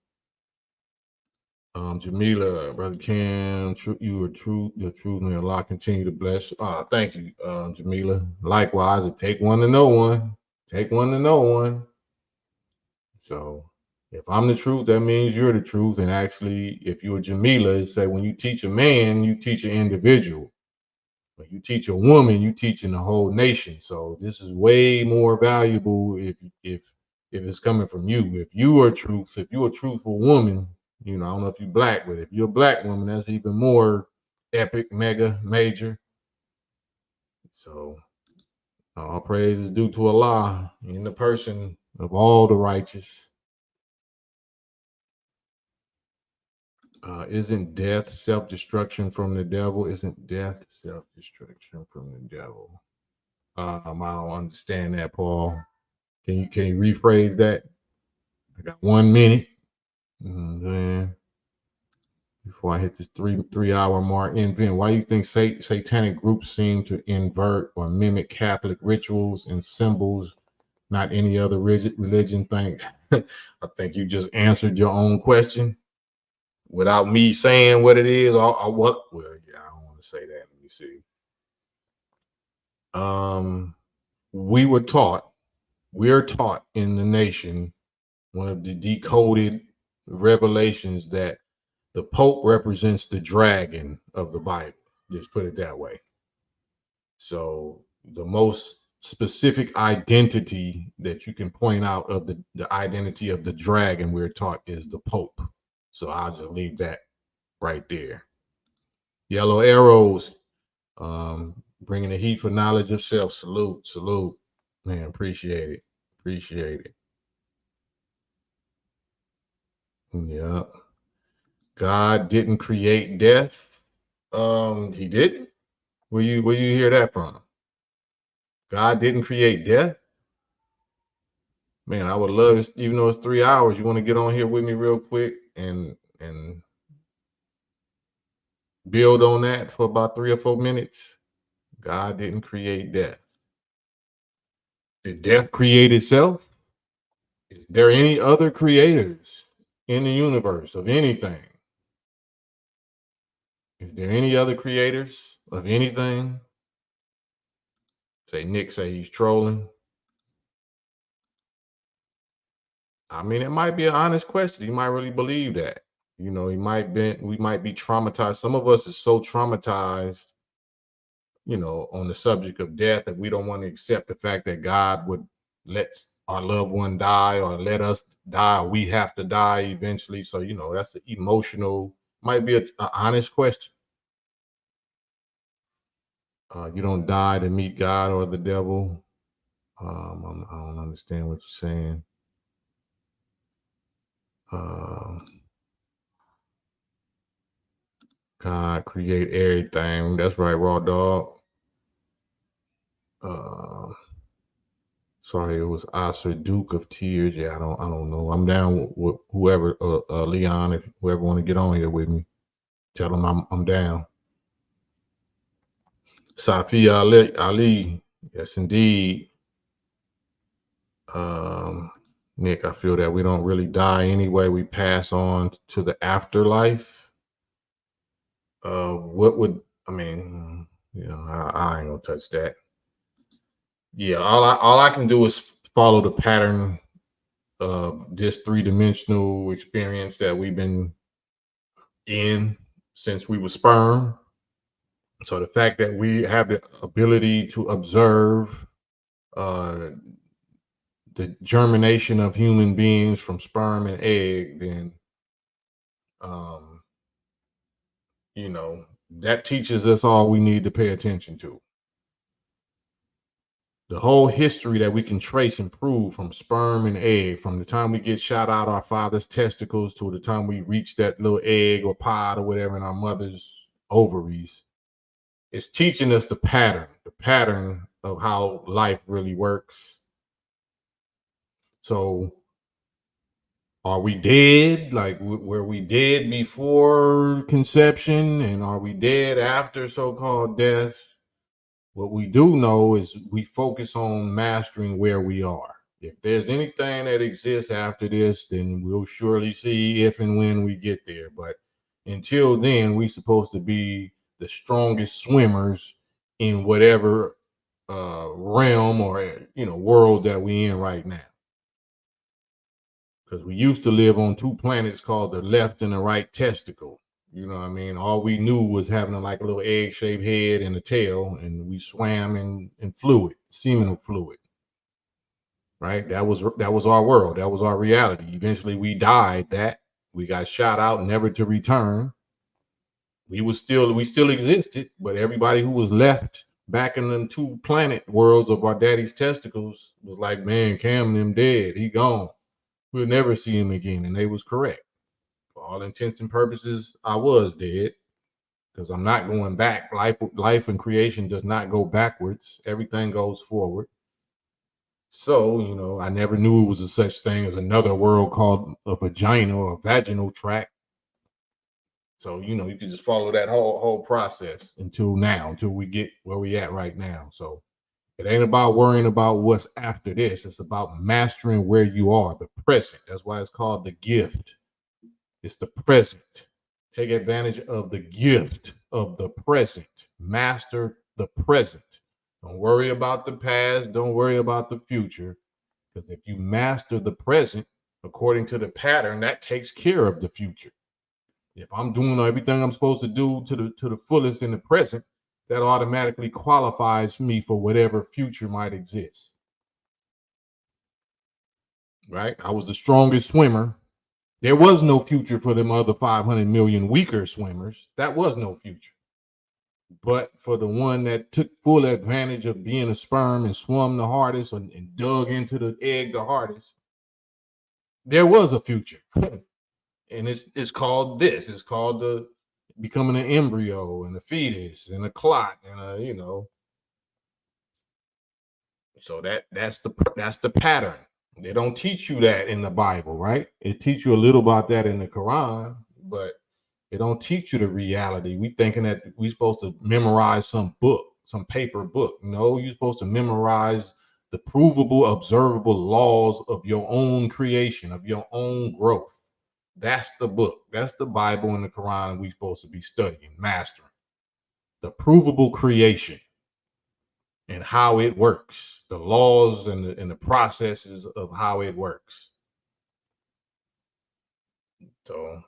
Jamila, Brother Cam, you are true. Your truth may Allah continue to bless. Thank you, Jamila. Likewise, take one to know one. Take one to know one. So if I'm the truth, that means you're the truth. And actually, if you're Jamila, it say when you teach a man, you teach an individual. When you teach a woman, you teaching the whole nation. So this is way more valuable if it's coming from you. If you are truth, if you're a truthful woman, I don't know if you're black, but if you're a black woman, that's even more epic, mega, major. So all praise is due to Allah in the person of all the righteous. Isn't death self-destruction from the devil? Isn't death self-destruction from the devil? I don't understand that, Paul. Can you rephrase that? I got 1 minute. Then before I hit this three hour mark, invent. Why do you think satanic groups seem to invert or mimic Catholic rituals and symbols, not any other religion? Thanks. I think you just answered your own question without me saying what it is or what. Well, yeah, I don't want to say that. Let me see. We're taught in the nation, one of the decoded revelations, that the Pope represents the dragon of the Bible. Just put it that way. So the most specific identity that you can point out of the identity of the dragon we're taught is the Pope. So I'll just leave that right there. Yellow arrows, bringing the heat for knowledge of self. Salute. Man, appreciate it. Yeah. God didn't create death. He didn't. Where you hear that from? God didn't create death. Man, I would love it, even though it's 3 hours. You want to get on here with me real quick and build on that for about 3 or 4 minutes? God didn't create death. Did death create itself? Is there any other creators in the universe of anything? Is there any other creators of anything? Nick say he's trolling. I mean, it might be an honest question. He might really believe that. You know, we might be traumatized. Some of us is so traumatized, you know, on the subject of death that we don't want to accept the fact that God would let our loved one die or let us die, or we have to die eventually. So, you know, that's an emotional, might be an honest question. You don't die to meet God or the devil. I don't understand what you're saying. God create everything. That's right, Raw Dog. Sorry, it was Asa Duke of Tears. Yeah, I don't know. I'm down with whoever, Leon, if whoever want to get on here with me. Tell them I'm down. Safi Ali, yes indeed. Nick, I feel that we don't really die anyway. We pass on to the afterlife. What would, I mean, you know, I ain't gonna touch that. Yeah, all I can do is follow the pattern of this three-dimensional experience that we've been in since we were sperm. So the fact that we have the ability to observe the germination of human beings from sperm and egg, then you know, that teaches us all we need to pay attention to. The whole history that we can trace and prove from sperm and egg, from the time we get shot out our father's testicles to the time we reach that little egg or pod or whatever in our mother's ovaries, it's teaching us the pattern of how life really works. So are we dead? Like, were we dead before conception? And are we dead after so-called death? What we do know is we focus on mastering where we are. If there's anything that exists after this, then we'll surely see if and when we get there. But until then, we're supposed to be the strongest swimmers in whatever realm or, you know, world that we're in right now. Because we used to live on two planets called the left and the right testicle. You know what I mean? All we knew was having like a little egg-shaped head and a tail, and we swam in fluid, seminal fluid. Right? That was our world. That was our reality. Eventually we died that. We got shot out, never to return. We still existed, but everybody who was left back in the two planet worlds of our daddy's testicles was like, man, Cam and them dead. He gone. We'll never see him again. And they was correct. For all intents and purposes, I was dead, because I'm not going back. Life and creation does not go backwards. Everything goes forward. So, you know, I never knew it was a such thing as another world called a vagina or a vaginal tract. So, you know, you can just follow that whole process until we get where we at right now. So it ain't about worrying about what's after this. It's about mastering where you are, the present. That's why it's called the gift. It's the present. Take advantage of the gift of the present. Master the present. Don't worry about the past. Don't worry about the future. Because if you master the present according to the pattern, that takes care of the future. If I'm doing everything I'm supposed to do to the fullest in the present, that automatically qualifies me for whatever future might exist. Right? I was the strongest swimmer. There was no future for them other 500 million weaker swimmers. That was no future. But for the one that took full advantage of being a sperm and swum the hardest and dug into the egg the hardest, there was a future. And it's called this. It's called the becoming an embryo and a fetus and a clot and a, you know. So that's the pattern. They don't teach you that in the Bible, right? It teach you a little about that in the Quran, but it don't teach you the reality. We thinking that we supposed to memorize some book, some paper book. No, you're supposed to memorize the provable, observable laws of your own creation, of your own growth. That's the book. That's the Bible and the Quran we supposed to be studying, mastering. The provable creation and how it works, the laws and the processes of how it works. So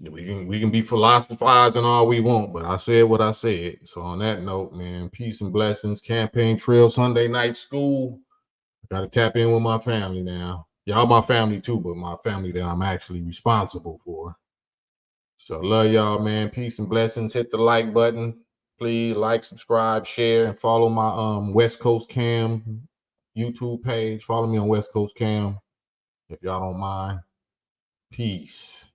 we can be philosophizing all we want, but I said what I said. So on that note, man, peace and blessings. Campaign Trail Sunday night school. Got to tap in with my family now. Y'all my family too, but my family that I'm actually responsible for. So love y'all, man. Peace and blessings. Hit the like button. Please like, subscribe, share, and follow my West Coast Cam YouTube page. Follow me on West Coast Cam if y'all don't mind. Peace.